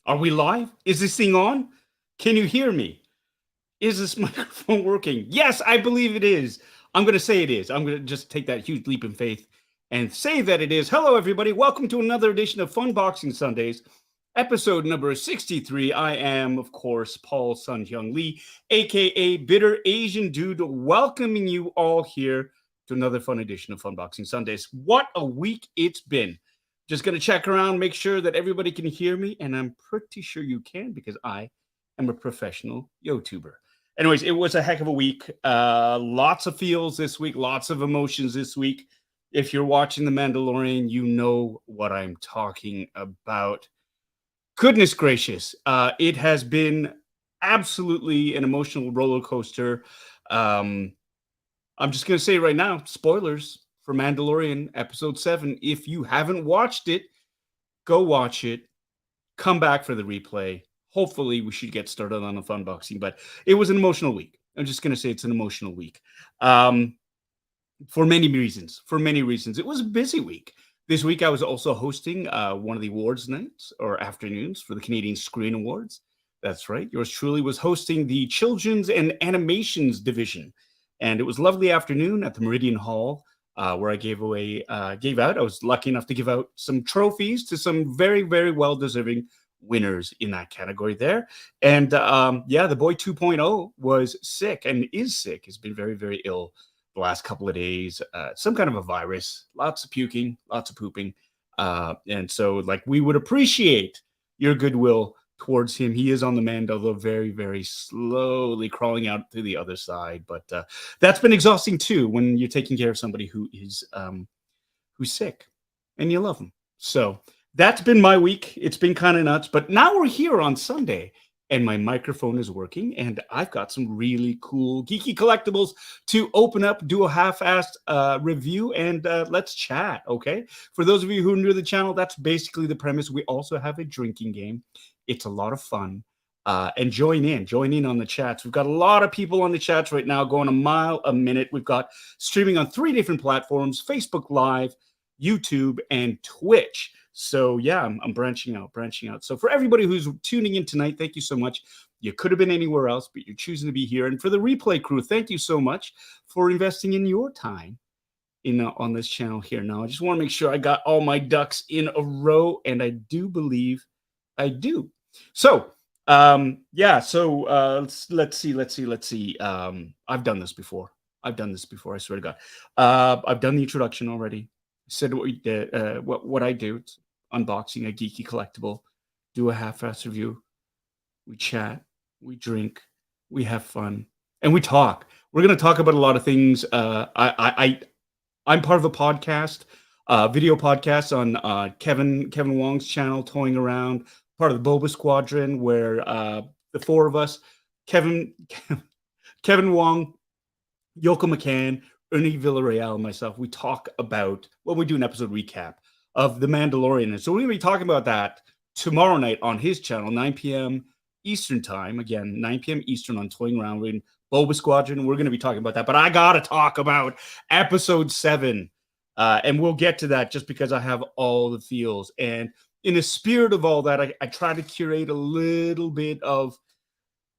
Are we live? Is this thing on? Can you hear me? Is this microphone working? Yes, I believe it is. I'm going to say it is. I'm going to just take that huge leap in faith and say that it is. Hello, everybody. Welcome to another edition of Funboxing Sundays, episode number 63. I am, of course, Paul Sun-Hyung Lee, aka Bitter Asian Dude, welcoming you all here to another fun edition of Funboxing Sundays. What a week it's been. Just going to check around, make sure that everybody can hear me, and I'm pretty sure you can because I am a professional YouTuber. Anyways, it was a heck of a week. Lots of feels this week, lots of emotions this week. If you're watching The Mandalorian, you know what I'm talking about. Goodness gracious. It has been absolutely an emotional roller coaster. I'm just going to say right now, spoilers for Mandalorian episode 7. If you haven't watched it, go watch it. Come back for the replay. Hopefully, we should get started on the fun boxing, but it was an emotional week. I'm just going to say it's an emotional week for many reasons. For many reasons. It was a busy week. This week, I was also hosting one of the awards nights or afternoons for the Canadian Screen Awards. That's right. Yours truly was hosting the Children's and Animations Division. And it was a lovely afternoon at the Meridian Hall where I gave out. I was lucky enough to give out some trophies to some very, very well-deserving winners in that category there. And the boy 2.0 was sick and is sick. He's been very, very ill the last couple of days. Some kind of a virus, lots of puking, lots of pooping. And so we would appreciate your goodwill towards him. He is on the mend, although very, very slowly crawling out to the other side. But that's been exhausting too when you're taking care of somebody who is who's sick and you love them. So that's been my week. It's been kind of nuts. But now we're here on Sunday and my microphone is working and I've got some really cool geeky collectibles to open up, do a half-assed review, and let's chat, okay? For those of you who are new to the channel, that's basically the premise. We also have a drinking game. It's a lot of fun. And join in on the chats. We've got a lot of people on the chats right now going a mile a minute. We've got streaming on 3 different platforms: Facebook Live, YouTube, and Twitch. So yeah, I'm branching out. So for everybody who's tuning in tonight, thank you so much. You could have been anywhere else, but you're choosing to be here. And for the replay crew, thank you so much for investing in your time on this channel here. Now, I just want to make sure I got all my ducks in a row, and I do believe I do. So let's see. I've done this before. I swear to God. I've done the introduction already. Said what I do. It's unboxing a geeky collectible, do a half-ass review. We chat, we drink, we have fun, and we talk. We're going to talk about a lot of things. I'm part of a podcast, video podcast on Kevin Wong's channel, Toying Around, part of the Boba Squadron, where the 4 of us, Kevin Wong, Yoko McCann, Ernie Villarreal, and myself, we talk about, we do an episode recap of The Mandalorian. And so we're going to be talking about that tomorrow night on his channel, 9 p.m. Eastern time. Again, 9 p.m. Eastern on Toying Around. We're in Boba Squadron. We're going to be talking about that. But I got to talk about episode 7. And we'll get to that just because I have all the feels. And in the spirit of all that, I try to curate a little bit of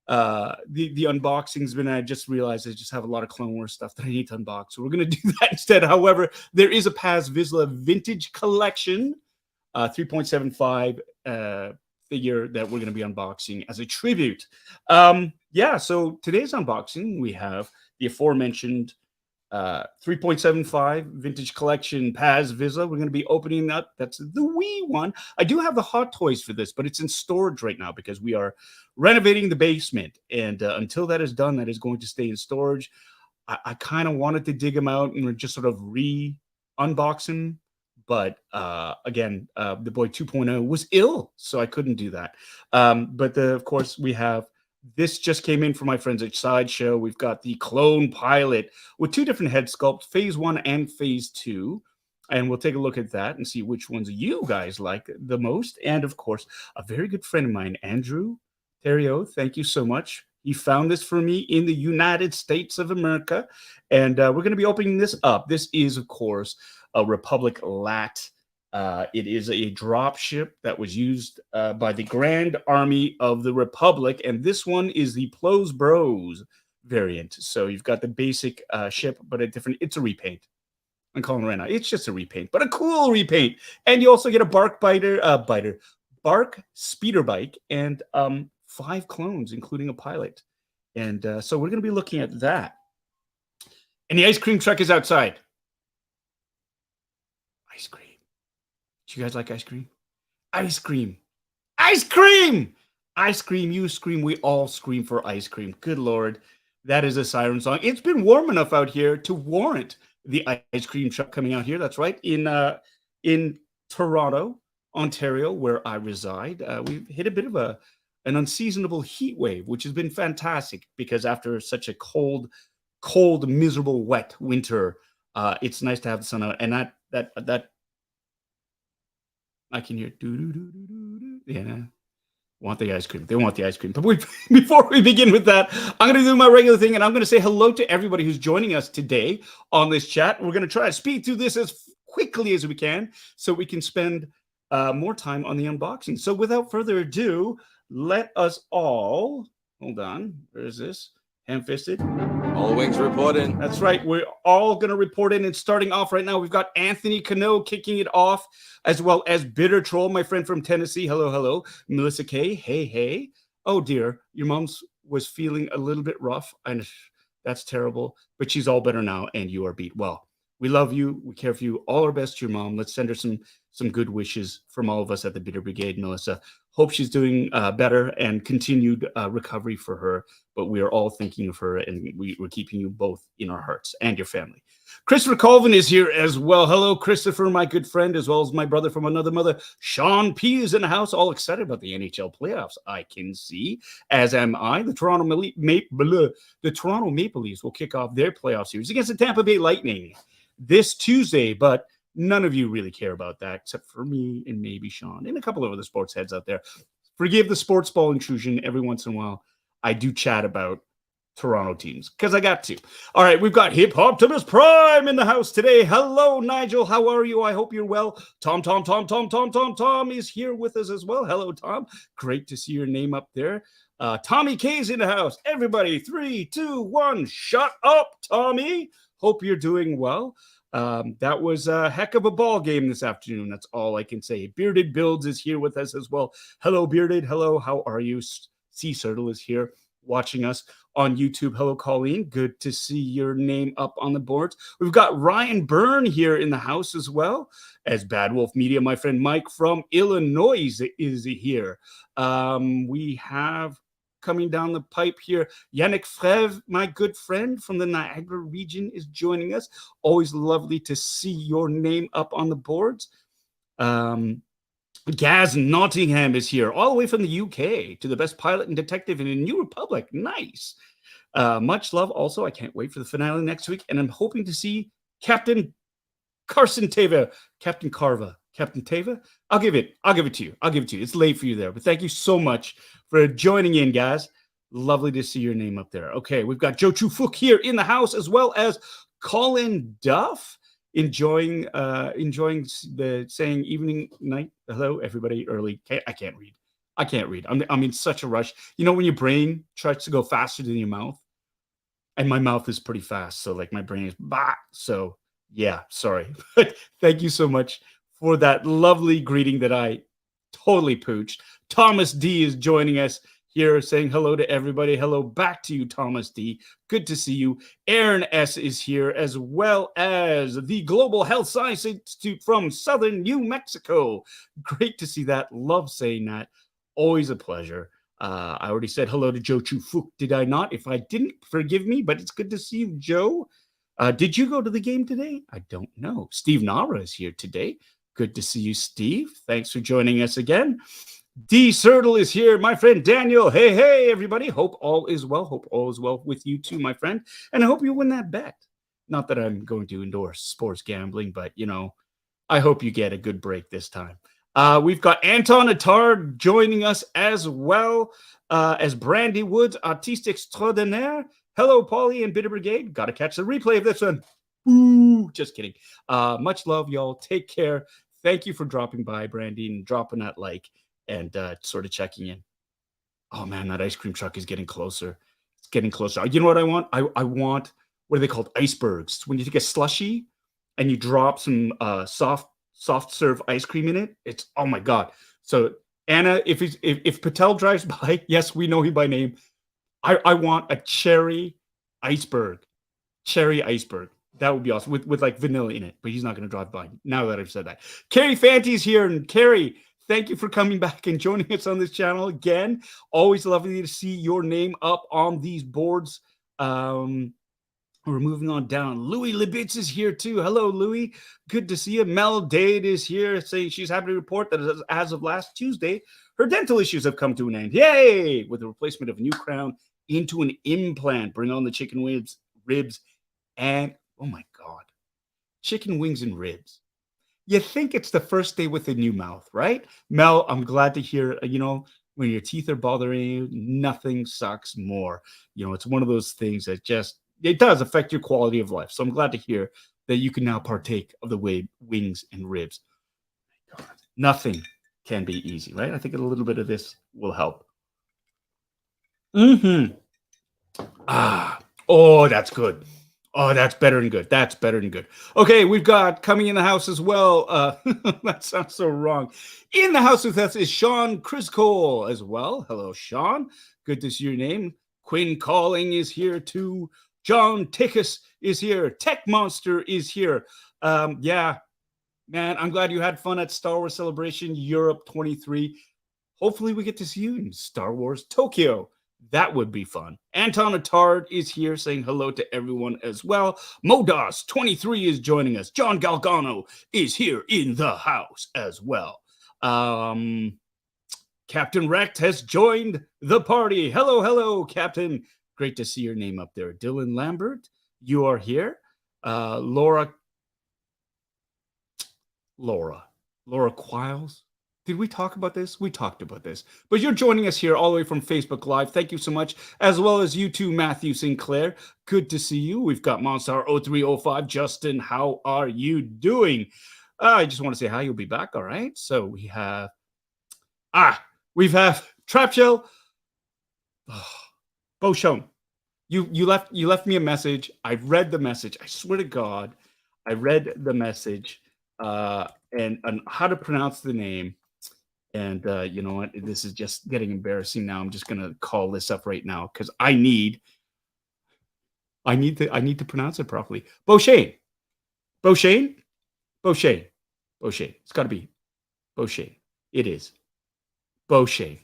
the unboxings, but I just realized I just have a lot of Clone Wars stuff that I need to unbox. So we're going to do that instead. However, there is a Paz Vizsla vintage collection, 3.75 figure that we're going to be unboxing as a tribute. So today's unboxing, we have the aforementioned 3.75 vintage collection Paz Vizsla. We're going to be opening up. That's the wee one. I do have the hot toys for this, but it's in storage right now because we are renovating the basement. And until that is done, that is going to stay in storage. I kind of wanted to dig them out and just sort of unbox them. But again, the boy 2.0 was ill, so I couldn't do that. Of course, we have this just came in from my friends at Sideshow. We've got the Clone Pilot with 2 different head sculpts, Phase 1 and Phase 2. And we'll take a look at that and see which ones you guys like the most. And, of course, a very good friend of mine, Andrew Theriot, thank you so much. He found this for me in the United States of America. And we're going to be opening this up. This is, of course, a Republic LAAT It is a drop ship that was used by the Grand Army of the Republic, and this one is the Plos Bros variant. So you've got the basic ship, but it's a repaint. I'm calling it right now. It's just a repaint, but a cool repaint. And you also get a bark speeder bike, and 5 clones, including a pilot. And so we're going to be looking at that. And the ice cream truck is outside. Ice cream. Do you guys like ice cream? Ice cream. Ice cream! Ice cream, you scream, we all scream for ice cream. Good Lord. That is a siren song. It's been warm enough out here to warrant the ice cream truck coming out here. That's right. In Toronto, Ontario, where I reside, we've hit a bit of an unseasonable heat wave, which has been fantastic because after such a cold, miserable, wet winter, it's nice to have the sun out. And that I can hear yeah. Want the ice cream. They want the ice cream. But before we begin with that, I'm going to do my regular thing, and I'm going to say hello to everybody who's joining us today on this chat. We're going to try to speed through this as quickly as we can so we can spend more time on the unboxing. So without further ado, let us all... Hold on. Where is this? Ham-fisted. All wings report in. That's right. We're all going to report in. And starting off right now, we've got Anthony Cano kicking it off, as well as Bitter Troll, my friend from Tennessee. Hello, hello. Melissa K. Hey, hey. Oh, dear. Your mom's was feeling a little bit rough. And that's terrible. But she's all better now, and you are beat. Well, we love you. We care for you. All our best to your mom. Let's send her some good wishes from all of us at the Bitter Brigade, Melissa. Hope she's doing better and continued recovery for her. But we are all thinking of her, and we're keeping you both in our hearts and your family. Christopher Colvin is here as well. Hello, Christopher, my good friend, as well as my brother from another mother. Sean P is in the house, all excited about the NHL playoffs. I can see, as am I. The Toronto Maple Leafs will kick off their playoff series against the Tampa Bay Lightning this Tuesday, but none of you really care about that except for me and maybe Sean and a couple of other sports heads out there. Forgive the sports ball intrusion every once in a while. I do chat about Toronto teams because I got to. All right, we've got Hip Optimus Prime in the house today. Hello, Nigel. How are you? I hope you're well. Tom is here with us as well. Hello, Tom. Great to see your name up there. Tommy K's in the house. Everybody, 3, 2, 1. Shut up, Tommy. Hope you're doing well. That was a heck of a ball game this afternoon. That's all I can say. Bearded Builds is here with us as well. Hello, Bearded. Hello. How are you? Sea Turtle is here watching us on YouTube. Hello, Colleen. Good to see your name up on the boards. We've got Ryan Byrne here in the house as well as Bad Wolf Media. My friend Mike from Illinois is here. We have coming down the pipe here, Yannick Frev, my good friend from the Niagara region, is joining us. Always lovely to see your name up on the boards. Gaz Nottingham is here, all the way from the UK, to the best pilot and detective in the New Republic. Nice. Much love. Also, I can't wait for the finale next week, and I'm hoping to see Captain Carson Teva. Captain Carva. Captain Teva? I'll give it to you. It's late for you there, but thank you so much for joining in, guys. Lovely to see your name up there. Okay, we've got Joe Chu Fook here in the house, as well as Colin Duff. Enjoying the saying evening, night. Hello, everybody. Early. I can't read. I'm in such a rush. You know when your brain tries to go faster than your mouth, and my mouth is pretty fast, so like my brain is bah. So yeah, sorry. But thank you so much for that lovely greeting that I totally pooched. Thomas D is joining us here, saying hello to everybody. Hello back to you, Thomas D. Good to see you. Aaron S. is here, as well as the Global Health Science Institute from Southern New Mexico. Great to see that. Love saying that. Always a pleasure. I already said hello to Joe Chu Fook, did I not? If I didn't, forgive me, but it's good to see you, Joe. Did you go to the game today? I don't know. Steve Nara is here today. Good to see you, Steve. Thanks for joining us again. D. Sertle is here. My friend Daniel. Hey, hey, everybody. Hope all is well. Hope all is well with you too, my friend. And I hope you win that bet. Not that I'm going to endorse sports gambling, but, you know, I hope you get a good break this time. We've got Anton Attard joining us as well as Brandy Woods, artiste extraordinaire. Hello, Paulie and Bitter Brigade. Got to catch the replay of this one. Ooh, just kidding. Much love, y'all. Take care. thank you for dropping by, Brandy, and dropping that like and sort of checking in. Oh man, that ice cream truck is getting closer. It's getting closer. You know what I want? I want, what are they called? Icebergs. When you take a slushy and you drop some soft serve ice cream in it, it's, oh my God. So Anna, if Patel drives by, yes, we know him by name. I want a cherry iceberg. Cherry iceberg. That would be awesome with like vanilla in it, but he's not going to drive by now that I've said that. Carrie Fanty's here. And Carrie, thank you for coming back and joining us on this channel again. Always lovely to see your name up on these boards. We're moving on down. Louis Libitz is here too. Hello, Louis. Good to see you. Mel Dade is here saying she's happy to report that as of last Tuesday, her dental issues have come to an end. Yay! With the replacement of a new crown into an implant. Bring on the chicken ribs, and oh my God, chicken wings and ribs. You think it's the first day with a new mouth, right? Mel, I'm glad to hear, when your teeth are bothering you, nothing sucks more. It's one of those things that it does affect your quality of life. So I'm glad to hear that you can now partake of the wings and ribs. God, nothing can be easy, right? I think a little bit of this will help. Oh, that's good. Oh, that's better than good. That's better than good. Okay, we've got coming in the house as well. That sounds so wrong. In the house with us is Sean Criscole as well. Hello, Sean. Good to see your name. Quinn Calling is here too. John Tickus is here. Tech Monster is here. Yeah, man, I'm glad you had fun at Star Wars Celebration Europe 23. Hopefully we get to see you in Star Wars Tokyo. That would be fun. Anton Attard is here saying hello to everyone as well. Modas 23 is joining us. John Galgano is here in the house as well. Captain Recht has joined the party. Hello, hello, Captain. Great to see your name up there. Dylan Lambert, you are here. Laura Quiles. Did we talk about this? We talked about this. But you're joining us here all the way from Facebook Live. Thank you so much. As well as you too, Matthew Sinclair. Good to see you. We've got Monstar 0305. Justin, how are you doing? I just want to say hi. You'll be back. All right. So we have Trap Shell. Beauchamp, you left me a message. I've read the message. I swear to God, I read the message and how to pronounce the name. And you know what? This is just getting embarrassing now. I'm just gonna call this up right now because I need to pronounce it properly. Beauchamp. It's got to be Beauchamp. It is Beauchamp.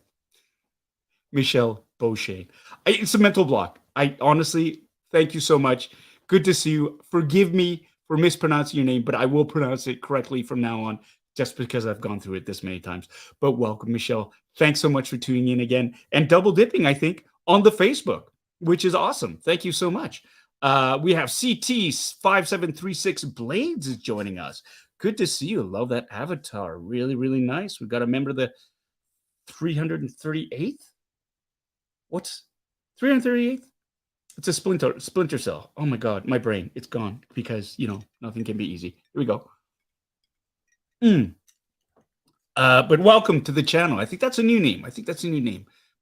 Michelle Beauchamp. It's a mental block. I honestly, thank you so much. Good to see you. Forgive me for mispronouncing your name, but I will pronounce it correctly from now on, just because I've gone through it this many times. But welcome, Michelle. Thanks so much for tuning in again and double dipping, I think, on the Facebook, which is awesome. Thank you so much. We have CT5736 Blades is joining us. Good to see you. Love that avatar. Really, really nice. We've got a member of the 338th. What's 338th? It's a splinter cell. Oh my God, my brain. It's gone because, nothing can be easy. Here we go. But welcome to the channel. I think that's a new name.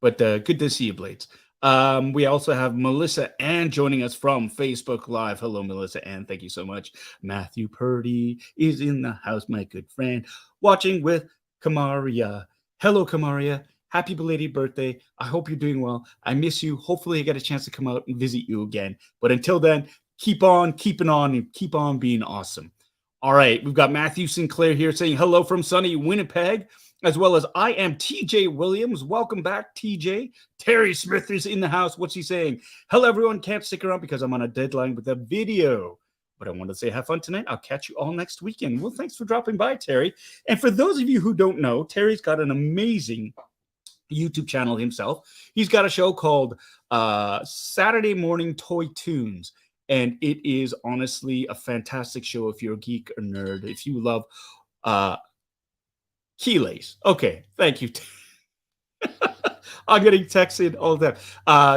But good to see you, Blades. We also have Melissa Ann joining us from Facebook Live. Hello, Melissa Ann. Thank you so much. Matthew Purdy is in the house, my good friend, watching with Kamaria. Hello, Kamaria. Happy belated birthday. I hope you're doing well. I miss you. Hopefully I get a chance to come out and visit you again. But until then, keep on keeping on and keep on being awesome. All right, we've got Matthew Sinclair here saying hello from sunny Winnipeg, as well as I am TJ Williams. Welcome back, TJ. Terry Smith is in the house. What's he saying? Hello, everyone. Can't stick around because I'm on a deadline with a video. But I want to say have fun tonight. I'll catch you all next weekend. Well, thanks for dropping by, Terry. And for those of you who don't know, Terry's got an amazing YouTube channel himself. He's got a show called Saturday Morning Toy Tunes. And it is honestly a fantastic show if you're a geek or nerd. If you love Keelays. Okay, thank you. I'm getting texted all that.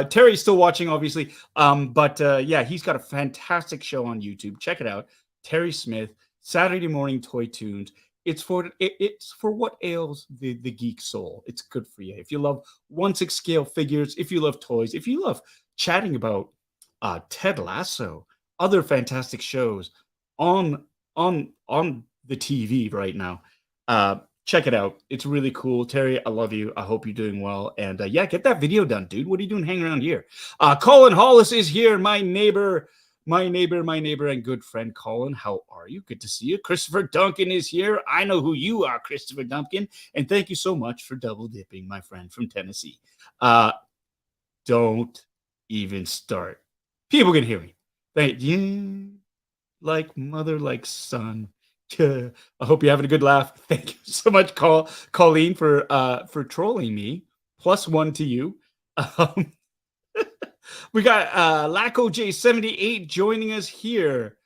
Terry's still watching, obviously. But yeah, he's got a fantastic show on YouTube. Check it out. Terry Smith, Saturday Morning Toy Tunes. It's for what ails the geek soul. It's good for you. If you love 1/6 scale figures, if you love toys, if you love chatting about Ted Lasso, other fantastic shows on the TV right now. Check it out. It's really cool. Terry, I love you. I hope you're doing well. And yeah, get that video done, dude. What are you doing hanging around here? Colin Hollis is here, my neighbor, and good friend Colin. How are you? Good to see you. Christopher Duncan is here. I know who you are, Christopher Duncan. And thank you so much for double dipping, my friend from Tennessee. Don't even start. People can hear me. Thank you. Like mother, like son. I hope you're having a good laugh. Thank you so much, Colleen, for trolling me. +1 to you. We got Laco J78 joining us here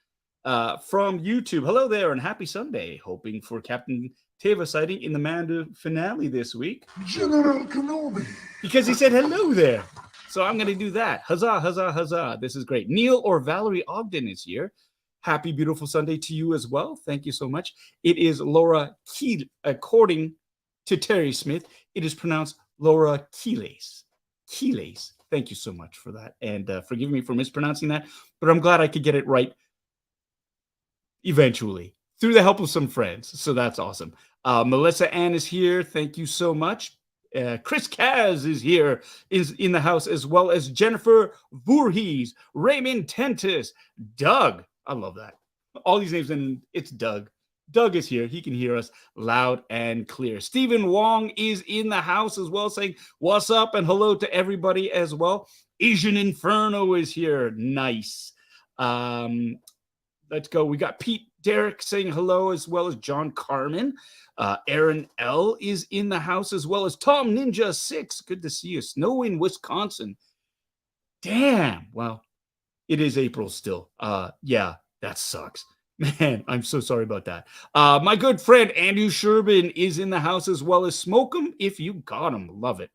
from YouTube. Hello there and happy Sunday. Hoping for Captain Teva sighting in the Mando finale this week. General Kenobi. Because he said hello there. So I'm going to do that. Huzzah, huzzah, huzzah. This is great. Neil or Valerie Ogden is here. Happy, beautiful Sunday to you as well. Thank you so much. It is Laura Keel. According to Terry Smith, it is pronounced Laura Keeles. Keeles. Thank you so much for that. And forgive me for mispronouncing that, but I'm glad I could get it right eventually through the help of some friends. So that's awesome. Melissa Ann is here. Thank you so much. Chris Kaz is here, is in the house, as well as Jennifer Voorhees, Raymond Tentis, Doug. I love that. All these names, and it's Doug. Doug is here. He can hear us loud and clear. Stephen Wong is in the house as well, saying what's up and hello to everybody as well. Asian Inferno is here. Nice. Let's go. We got Pete Derrick saying hello, as well as John Carmen. Aaron L is in the house, as well as Tom Ninja 6. Good to see you. Snow in Wisconsin. Damn. Well, it is April still. Yeah, that sucks. Man, I'm so sorry about that. My good friend Andrew Sherbin is in the house, as well as Smoke 'em if you got 'em. Love it.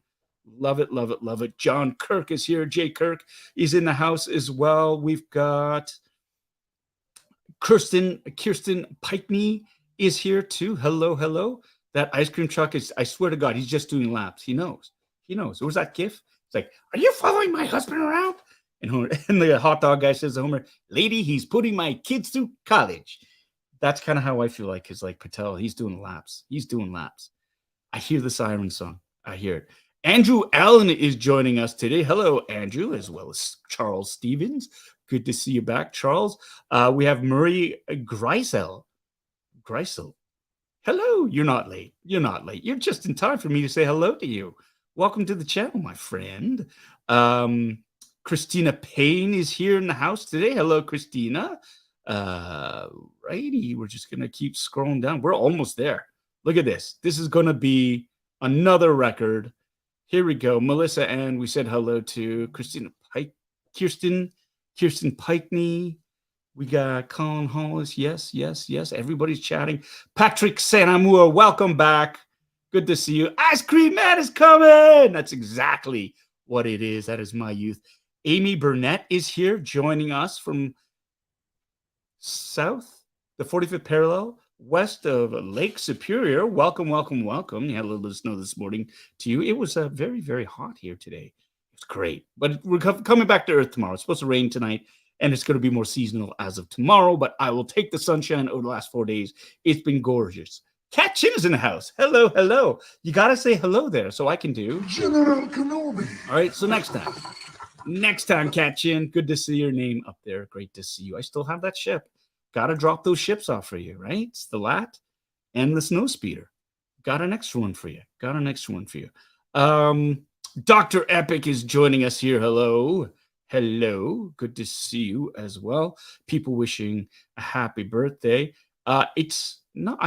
Love it, love it, love it. John Kirk is here. Jay Kirk is in the house as well. We've got Kirsten Pikney is here too. Hello, hello. That ice cream truck is, I swear to God, he's just doing laps. He knows. He knows. What was that gif? It's like, are you following my husband around? And the hot dog guy says to Homer, lady, he's putting my kids through college. That's kind of how I feel like, because like Patel, he's doing laps. He's doing laps. I hear the siren song. I hear it. Andrew Allen is joining us today. Hello, Andrew, as well as Charles Stevens. Good to see you back, Charles. We have Marie Greisel. Hello, you're not late. You're not late. You're just in time for me to say hello to you. Welcome to the channel, my friend. Christina Payne is here in the house today. Hello, Christina. Righty, we're just going to keep scrolling down. We're almost there. Look at this. This is going to be another record. Here we go. Melissa, and we said hello to Christina Pike, Kirsten Pikney. We got Colin Hollis. Yes, yes, yes. Everybody's chatting. Patrick Sanamua, welcome back. Good to see you. Ice Cream Man is coming. That's exactly what it is. That is my youth. Amy Burnett is here joining us from south, the 45th parallel, west of Lake Superior. Welcome, welcome, welcome. You had a little bit of snow this morning to you. It was very, very hot here today. It's great. But we're coming back to Earth tomorrow. It's supposed to rain tonight, and it's going to be more seasonal as of tomorrow, but I will take the sunshine over the last 4 days. It's been gorgeous. Cat Chin is in the house. Hello, hello. You got to say hello there so I can do General Kenobi. All right, so next time, Cat Chin, good to see your name up there. Great to see you. I still have that ship. Got to drop those ships off for you, right? It's the LAAT and the Snowspeeder. Got an extra one for you. Dr. Epic is joining us here. Hello. Hello. Good to see you as well. People wishing a happy birthday. It's not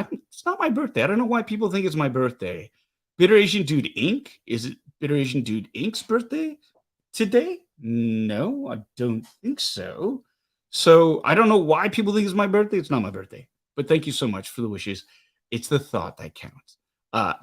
my birthday. I don't know why people think it's my birthday. Bitterasiandude Inc. Is it Bitterasiandude Inc.'s birthday today? No, I don't think so. So I don't know why people think it's my birthday. It's not my birthday. But thank you so much for the wishes. It's the thought that counts.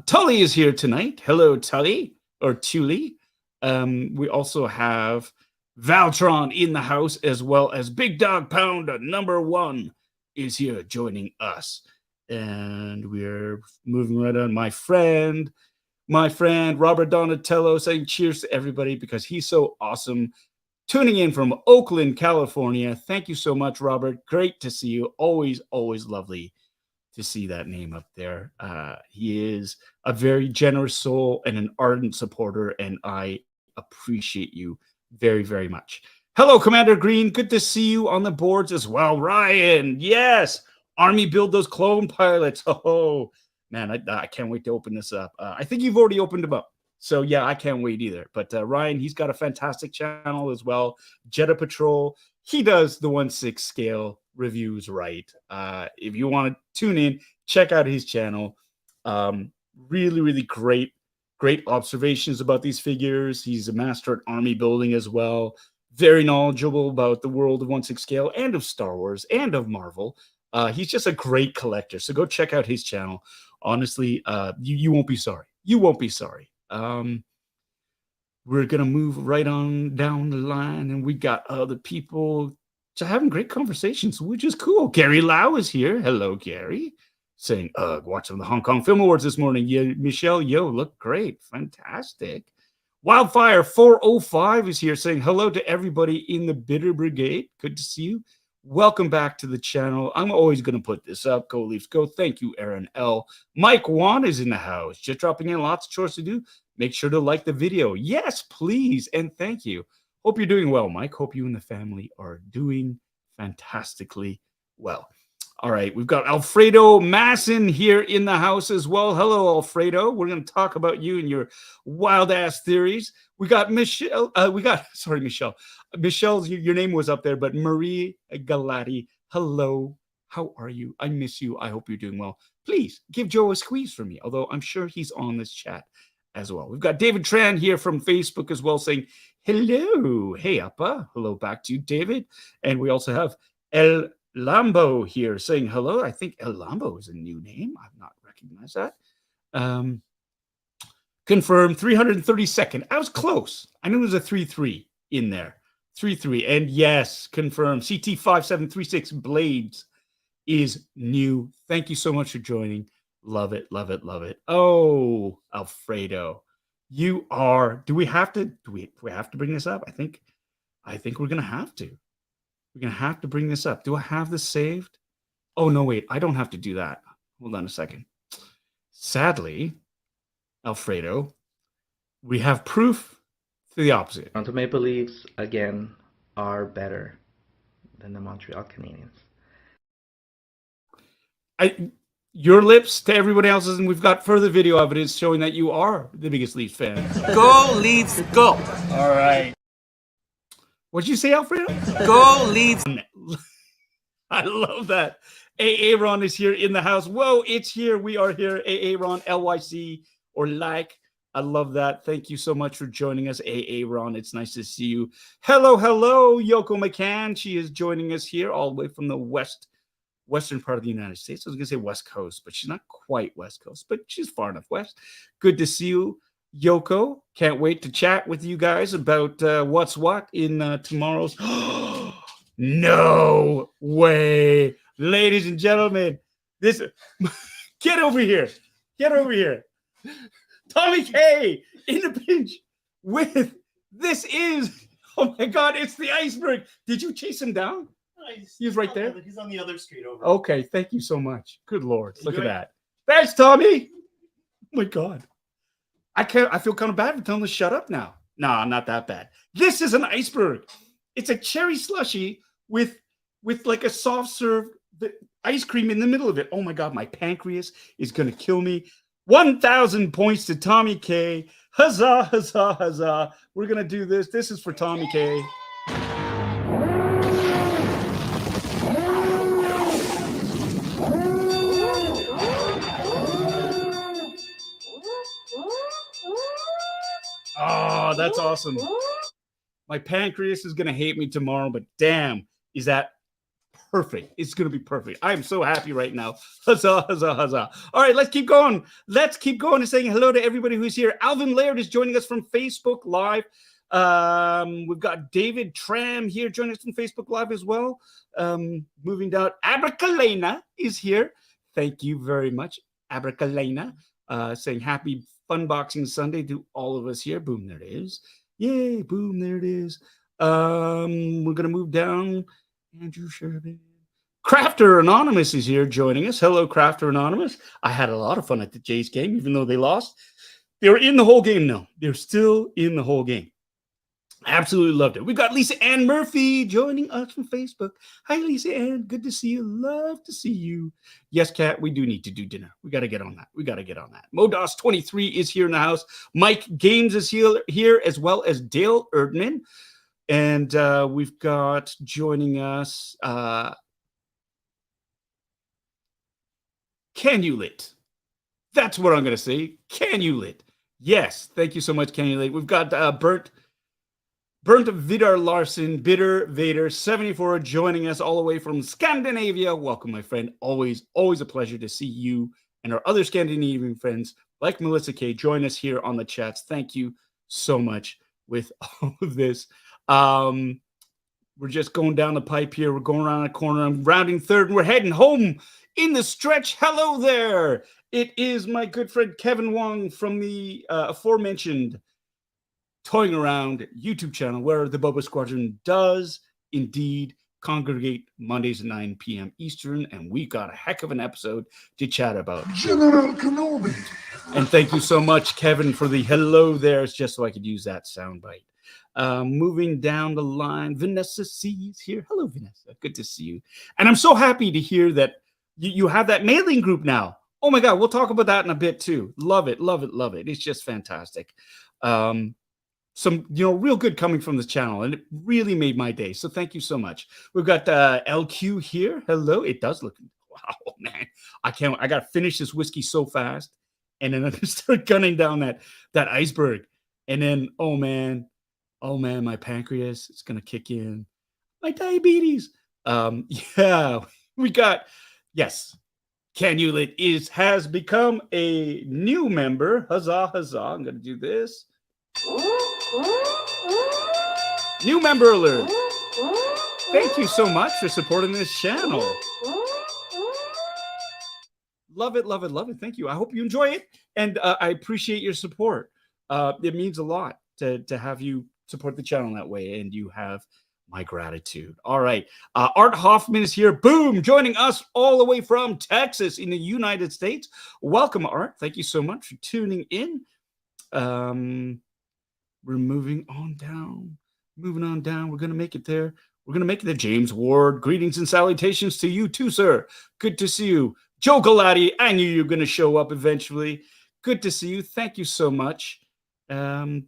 Tully is here tonight. Hello, Tully or Tully. We also have Valtron in the house, as well as Big Dog Pound #1 is here joining us. And we're moving right on. My friend Robert Donatello saying cheers to everybody because he's so awesome. Tuning in from Oakland, California. Thank you so much, Robert. Great to see you. Always, always lovely to see that name up there. He is a very generous soul and an ardent supporter, and I appreciate you very, very much. Hello, Commander Green. Good to see you on the boards as well. Ryan, yes. Army build those clone pilots. Oh, man, I can't wait to open this up. I think you've already opened them up. So, yeah, I can't wait either. But Ryan, he's got a fantastic channel as well. Jetta Patrol. He does the 1/6 scale reviews right. If you want to tune in, check out his channel. Really, really great observations about these figures. He's a master at army building as well. Very knowledgeable about the world of 1/6 scale and of Star Wars and of Marvel. He's just a great collector. So go check out his channel. Honestly, you won't be sorry. You won't be sorry. We're going to move right on down the line, and we got other people just having great conversations, which is cool. Gary Lau is here. Hello, Gary. Saying, watching the Hong Kong Film Awards this morning. Yeah, Michelle, look great. Fantastic. Wildfire 405 is here saying hello to everybody in the Bitter Brigade. Good to see you. Welcome back to the channel. I'm always going to put this up. Go Leafs, go. Thank you, Aaron L. Mike Wan is in the house. Just dropping in. Lots of chores to do. Make sure to like the video. Yes, please. And thank you. Hope you're doing well, Mike. Hope you and the family are doing fantastically well. All right. We've got Alfredo Masson here in the house as well. Hello, Alfredo. We're going to talk about you and your wild ass theories. We got Michelle. Michelle. Michelle, your name was up there, but Marie Galati. Hello. How are you? I miss you. I hope you're doing well. Please give Joe a squeeze for me, although I'm sure he's on this chat as well. We've got David Tran here from Facebook as well saying, hello. Hey, Appa. Hello back to you, David. And we also have El Lambo here saying hello. I think El Lambo is a new name. I've not recognized that. Confirmed 332nd. I was close. I knew there was a 3-3 in there. 3-3. And yes, confirmed. CT5736 Blades is new. Thank you so much for joining. Love it, love it, love it. Oh, Alfredo, you are. Do we have to bring this up? I think we're gonna have to. We're gonna have to bring this up. Do I have this saved? Oh no, wait, I don't have to do that. Hold on a second. Sadly, Alfredo, we have proof to the opposite. Toronto Maple Leafs again are better than the Montreal Canadiens. Your lips to everybody else's, and we've got further video evidence showing that you are the biggest Leafs fan. Go, Leafs, go. All right. What'd you say, Alfredo? Go, Leafs. I love that. AA Ron is here in the house. Whoa, it's here. We are here. AA Ron, LYC, or like. I love that. Thank you so much for joining us, AA Ron. It's nice to see you. Hello, Yoko McCann. She is joining us here all the way from the western part of the United States. I was going to say West Coast, but she's not quite West Coast, but she's far enough west. Good to see you, Yoko. Can't wait to chat with you guys about what's what in tomorrow's. No way. Ladies and gentlemen, this get over here. Tommy K in the pinch with this is, oh my God, it's the iceberg. Did you chase him down? He's right there. He's on the other street over. Okay, thank you so much. Good Lord, look at that. Thanks, Tommy. Oh my God, I feel kind of bad for telling him to shut up now. Nah, not that bad. This is an iceberg. It's a cherry slushy with like a soft serve ice cream in the middle of it. Oh my God, my pancreas is gonna kill me. 1,000 points to Tommy K. Huzzah, huzzah, huzzah. We're gonna do this. This is for Tommy K. Oh, that's awesome. My pancreas is going to hate me tomorrow, but damn, is that perfect. It's going to be perfect. I am so happy right now. Huzzah, huzzah, huzzah. All right, let's keep going. Let's keep going and saying hello to everybody who's here. Alvin Laird is joining us from Facebook Live. We've got David Tram here joining us from Facebook Live as well. Moving down. Abracalena is here. Thank you very much. Abracalena saying happy Funboxing Sunday to all of us here. Boom, there it is. Yay, boom, there it is. We're going to move down. Andrew Sherman. Crafter Anonymous is here joining us. Hello, Crafter Anonymous. I had a lot of fun at the Jays game, even though they lost. They were in the whole game now. They're still in the whole game. Absolutely loved it. We've got Lisa Ann Murphy joining us from Facebook. Hi, Lisa Ann. Good to see you. Love to see you. Yes, Kat, we do need to do dinner. We got to get on that. Modos23 is here in the house. Mike Games is here as well as Dale Erdman. And we've got joining us Can You Lit? That's what I'm going to say. Can You Lit? Yes. Thank you so much, Can You Lit? We've got Burnt Vidar Larson, Bitter Vader 74 joining us all the way from Scandinavia. Welcome, my friend. Always a pleasure to see you and our other Scandinavian friends like Melissa K join us here on the chats. Thank you so much with all of this. We're just going down the pipe here. We're going around a corner. I'm rounding third, and we're heading home in the stretch. Hello there. It is my good friend Kevin Wong from the aforementioned Toying Around YouTube channel, where the Boba Squadron does indeed congregate Mondays at 9 p.m. Eastern, and we got a heck of an episode to chat about. General Kenobi. And thank you so much, Kevin, for the hello there. It's just so I could use that soundbite. Moving down the line, Vanessa C is here. Hello, Vanessa. Good to see you. And I'm so happy to hear that you have that mailing group now. Oh my God, we'll talk about that in a bit too. Love it, love it, love it. It's just fantastic. Some real good coming from this channel, and it really made my day. So thank you so much. We've got LQ here. Hello. It does look, wow, man. I gotta finish this whiskey so fast, and then I start gunning down that iceberg, and then oh man, my pancreas is gonna kick in. My diabetes. Yeah, we got, yes. Can You Lit has become a new member. Huzzah, huzzah. I'm gonna do this. New member alert. Thank you so much for supporting this channel. Love it, love it, love it. Thank you. I hope you enjoy it, and I appreciate your support. It means a lot to have you support the channel that way, and you have my gratitude. All right. Art Hoffman is here. Boom. Joining us all the way from Texas in the United States. Welcome, Art. Thank you so much for tuning in. We're moving on down. Moving on down. We're going to make it there. We're going to make it there. James Ward, greetings and salutations to you too, sir. Good to see you. Joe Galati, I knew you were going to show up eventually. Good to see you. Thank you so much. Yeah,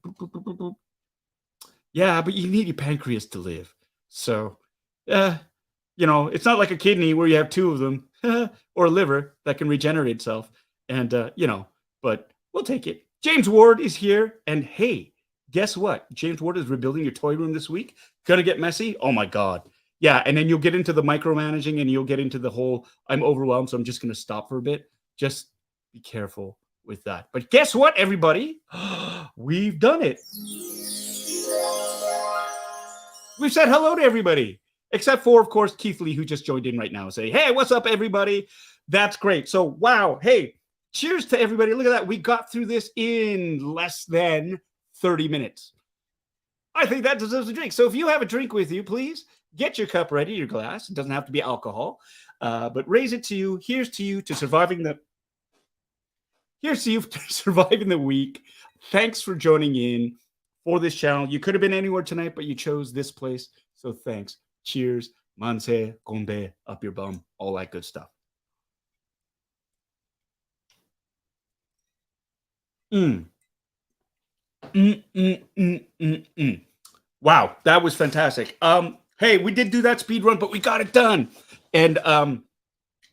but you need your pancreas to live. So, it's not like a kidney where you have two of them or a liver that can regenerate itself. And, but we'll take it. James Ward is here. And hey, guess what? James Ward is rebuilding your toy room this week. Gonna get messy. Oh my God. Yeah. And then you'll get into the micromanaging, and you'll get into the whole, I'm overwhelmed, so I'm just going to stop for a bit. Just be careful with that. But guess what, everybody? We've done it. We've said hello to everybody, except for, of course, Keith Lee, who just joined in right now. Say, hey, what's up, everybody? That's great. So, wow. Hey, cheers to everybody. Look at that. We got through this in less than 30 minutes. I think that deserves a drink. So if you have a drink with you, please get your cup ready, your glass. It doesn't have to be alcohol, but raise it to you. Here's to you to surviving the week. Thanks for joining in for this channel. You could have been anywhere tonight, but you chose this place. So thanks. Cheers. Manse, gombe, up your bum, all that good stuff. Wow, that was fantastic. Hey, we did do that speed run, but we got it done. And I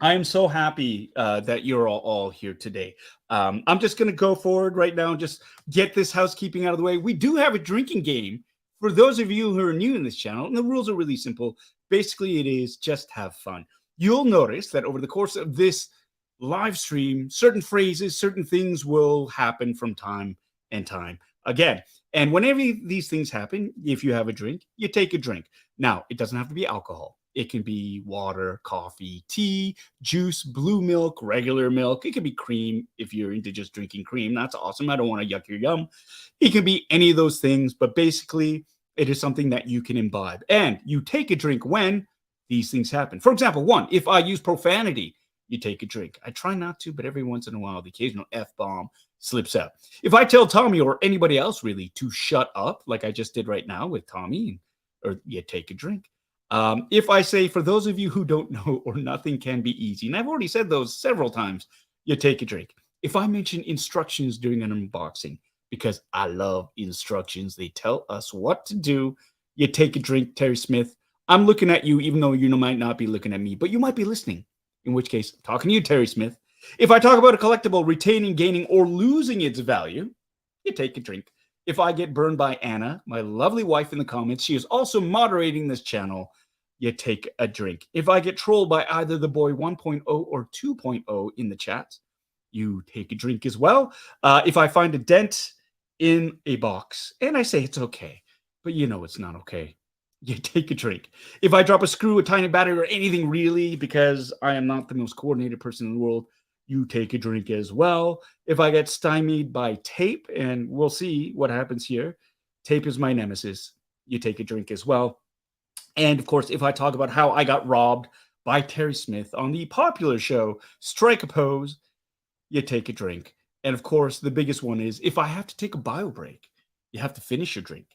am so happy that you're all here today. I'm just going to go forward right now and just get this housekeeping out of the way. We do have a drinking game for those of you who are new in this channel, and the rules are really simple. Basically, it is just have fun. You'll notice that over the course of this live stream, certain phrases, certain things will happen from time and time again. And whenever these things happen, if you have a drink, you take a drink. Now, it doesn't have to be alcohol. It can be water, coffee, tea, juice, blue milk, regular milk. It can be cream if you're into just drinking cream. That's awesome. I don't want to yuck your yum. It can be any of those things, but basically, it is something that you can imbibe. And you take a drink when these things happen. For example, one, if I use profanity, you take a drink. I try not to, but every once in a while, the occasional F-bomb slips out. If I tell Tommy or anybody else really to shut up, like I just did right now with Tommy, or you take a drink. If I say, for those of you who don't know, or nothing can be easy, and I've already said those several times, you take a drink. If I mention instructions during an unboxing, because I love instructions, they tell us what to do, you take a drink, Terry Smith. I'm looking at you, even though you might not be looking at me, but you might be listening, in which case, I'm talking to you, Terry Smith. If I talk about a collectible retaining, gaining, or losing its value, you take a drink. If I get burned by Anna, my lovely wife in the comments, she is also moderating this channel, you take a drink. If I get trolled by either the boy 1.0 or 2.0 in the chat, you take a drink as well. If I find a dent in a box, and I say it's okay, but you know it's not okay, you take a drink. If I drop a screw, a tiny battery, or anything really, because I am not the most coordinated person in the world, you take a drink as well. If I get stymied by tape, and we'll see what happens here, tape is my nemesis, you take a drink as well. And of course, if I talk about how I got robbed by Terry Smith on the popular show Strike a Pose, you take a drink. And of course, the biggest one is if I have to take a bio break, you have to finish your drink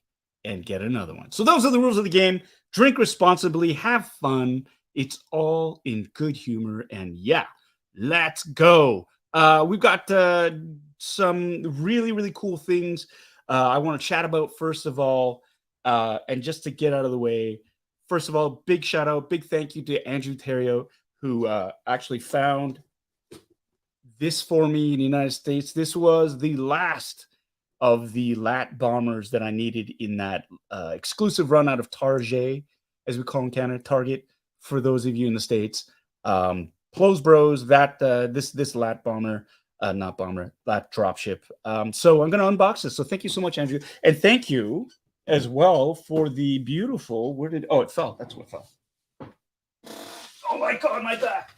and get another one. So those are the rules of the game. Drink responsibly, have fun. It's all in good humor. And yeah, let's go. We've got some really, really cool things I want to chat about, first of all. And just to get out of the way, first of all, big shout out, big thank you to Andrew Theriot, who actually found this for me in the United States. This was the last of the LAAT bombers that I needed in that exclusive run out of Target, as we call in Canada, Target, for those of you in the States. Close Bros, that this LAAT bomber, not bomber, LAAT dropship. So I'm going to unbox this. So thank you so much, Andrew. And thank you as well for the beautiful, it fell. That's what fell. Oh my God, my back.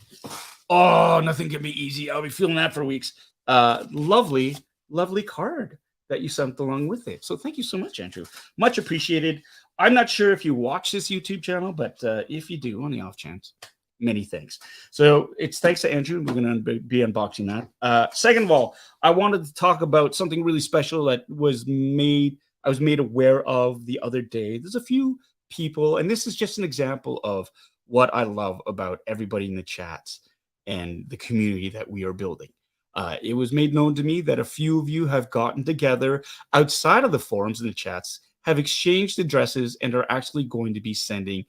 Oh, nothing can be easy. I'll be feeling that for weeks. Lovely, lovely card that you sent along with it. So thank you so much, Andrew. Much appreciated. I'm not sure if you watch this YouTube channel, but if you do, on the off chance, many thanks. So it's thanks to Andrew. We're going to be unboxing that. Second of all, I wanted to talk about something really special that I was made aware of the other day. There's a few people, and this is just an example of what I love about everybody in the chats and the community that we are building. It was made known to me that a few of you have gotten together outside of the forums and the chats, have exchanged addresses, and are actually going to be sending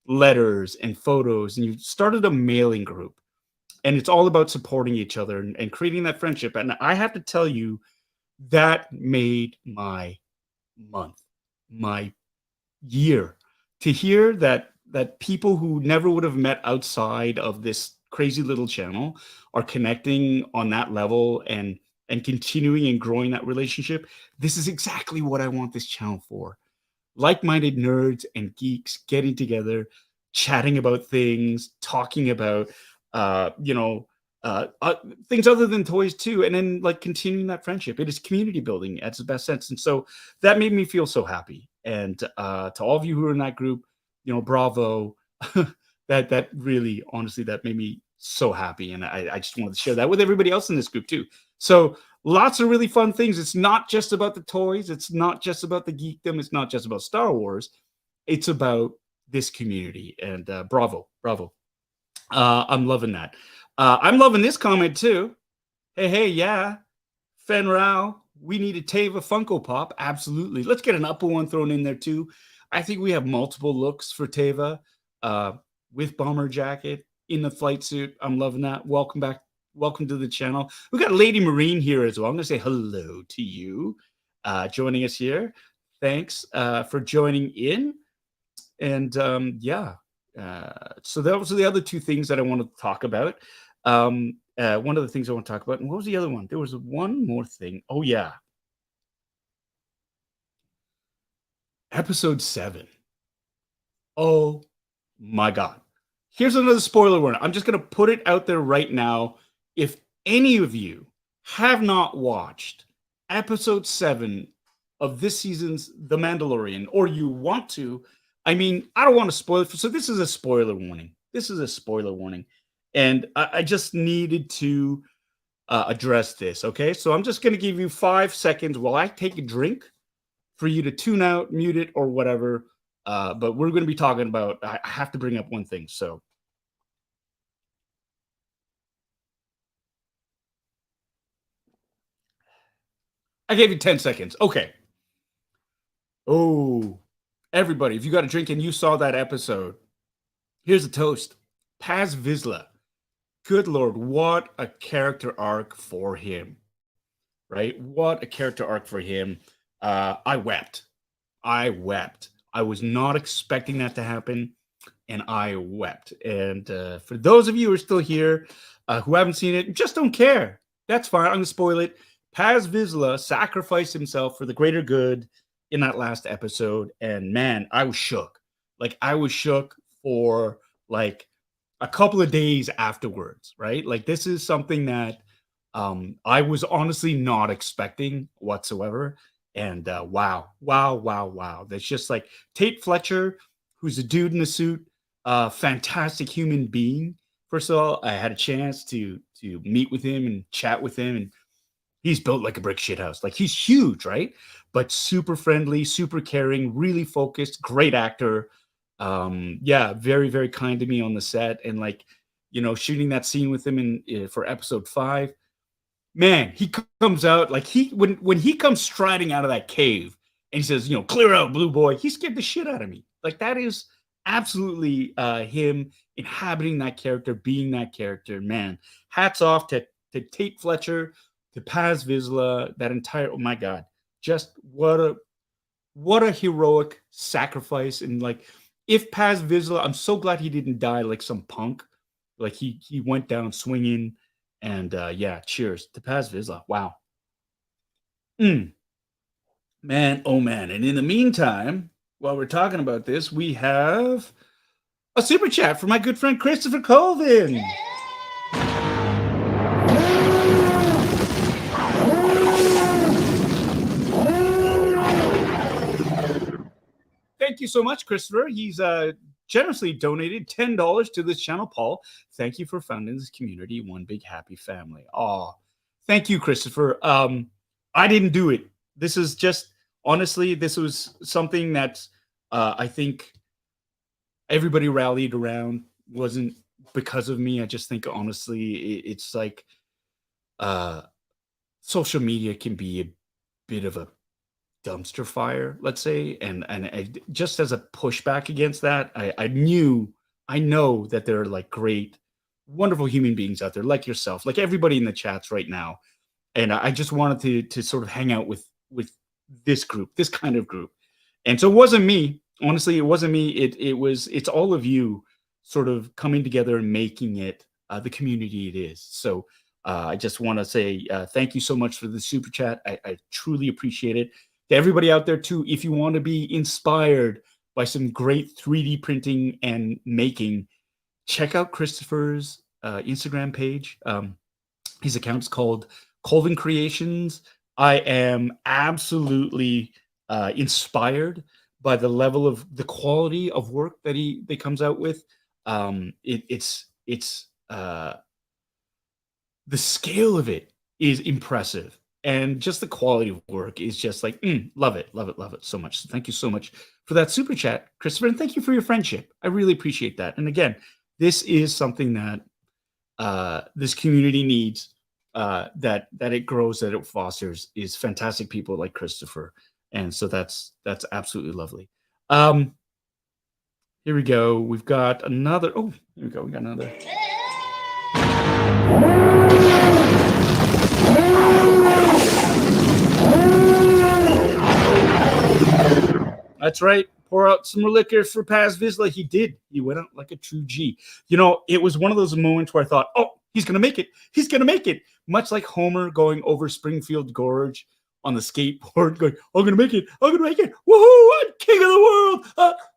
letters and photos, and you've started a mailing group. And it's all about supporting each other and creating that friendship. And I have to tell you, that made my month, my year, to hear that people who never would have met outside of this crazy little channel are connecting on that level and continuing and growing that relationship. This is exactly what I want this channel for. Like-minded nerds and geeks getting together, chatting about things, talking about things other than toys too, and then like continuing that friendship. It is community building at its best sense, and so that made me feel so happy. And to all of you who are in that group, bravo. that really, honestly, that made me so happy, and I just wanted to share that with everybody else in this group too. So lots of really fun things. It's not just about the toys. It's not just about the geekdom. It's not just about Star Wars. It's about this community, and bravo. I'm loving that. I'm loving this comment too. Hey, yeah. Fen Rao, we need a Teva Funko Pop. Absolutely. Let's get an upper one thrown in there too. I think we have multiple looks for Teva with bomber jacket in the flight suit. I'm loving that. Welcome back. Welcome to the channel. We got Lady Marine here as well. I'm going to say hello to you joining us here. Thanks for joining in. And so those are the other two things that I wanted to talk about. One of the things I want to talk about, and what was the other one? There was one more thing. Oh yeah, episode 7. Oh my God. Here's another spoiler warning. I'm just going to put it out there right now. If any of you have not watched episode 7 of this season's The Mandalorian, or you want to, I mean, I don't want to spoil it. So this is a spoiler warning. This is a spoiler warning. And I just needed to address this, okay? So I'm just going to give you 5 seconds while I take a drink for you to tune out, mute it, or whatever. But we're going to be talking about, I have to bring up one thing. So I gave you 10 seconds. Okay. Oh, everybody, if you got a drink and you saw that episode, here's a toast. Paz Vizsla. Good Lord, what a character arc for him, right? What a character arc for him. I wept. I was not expecting that to happen, and I wept. And for those of you who are still here, who haven't seen it, just don't care. That's fine. I'm going to spoil it. Paz Vizsla sacrificed himself for the greater good in that last episode. And man, I was shook. Like, I was shook for like a couple of days afterwards, right? Like, this is something that I was honestly not expecting whatsoever. And wow. That's just like Tate Fletcher, who's a dude in a suit, fantastic human being. First of all, I had a chance to meet with him and chat with him, and he's built like a brick shit house. Like, he's huge, right? But super friendly, super caring, really focused, great actor. Yeah, very, very kind to me on the set. And like, you know, shooting that scene with him for episode 5, man, he comes out like when he comes striding out of that cave and he says, you know, clear out, blue boy, he scared the shit out of me. Like, that is absolutely him inhabiting that character, being that character. Man, hats off to Tate Fletcher, to Paz Vizsla, that entire, oh my God, just what a heroic sacrifice. And like, if Paz Vizsla, I'm so glad he didn't die like some punk. Like, he went down swinging. And yeah, cheers to Paz Vizsla. Wow. Man, oh man. And in the meantime, while we're talking about this, we have a super chat from my good friend Christopher Colvin. Thank you so much, Christopher. He's generously donated $10 to this channel. Paul, thank you for founding this community, one big happy family. Oh, thank you, Christopher. I didn't do it. This is just, honestly, this was something that I think everybody rallied around. Wasn't because of me. I just think, honestly, it's like social media can be a bit of a dumpster fire, let's say, and just as a pushback against that, I know that there are like great, wonderful human beings out there like yourself, like everybody in the chats right now, and I just wanted to sort of hang out with this group, this kind of group. And so it wasn't me, honestly, it wasn't me. It's all of you sort of coming together and making it the community it is. So I just want to say thank you so much for the super chat. I truly appreciate it. To everybody out there too, if you want to be inspired by some great 3D printing and making, check out Christopher's Instagram page. His account's called Colvin Creations. I am absolutely inspired by the level of the quality of work that he comes out with. It's the scale of it is impressive. And just the quality of work is just like, love it so much. So thank you so much for that super chat, Christopher. And thank you for your friendship. I really appreciate that. And again, this is something that this community needs, that it grows, that it fosters, is fantastic people like Christopher. And so that's absolutely lovely. Here we go. We've got another. Oh, here we go. We got another. That's right. Pour out some more liquor for Paz Vizsla. He did. He went out like a true G. You know, it was one of those moments where I thought, oh, he's going to make it. He's going to make it. Much like Homer going over Springfield Gorge on the skateboard going, I'm going to make it. I'm going to make it. Woohoo! I'm king of the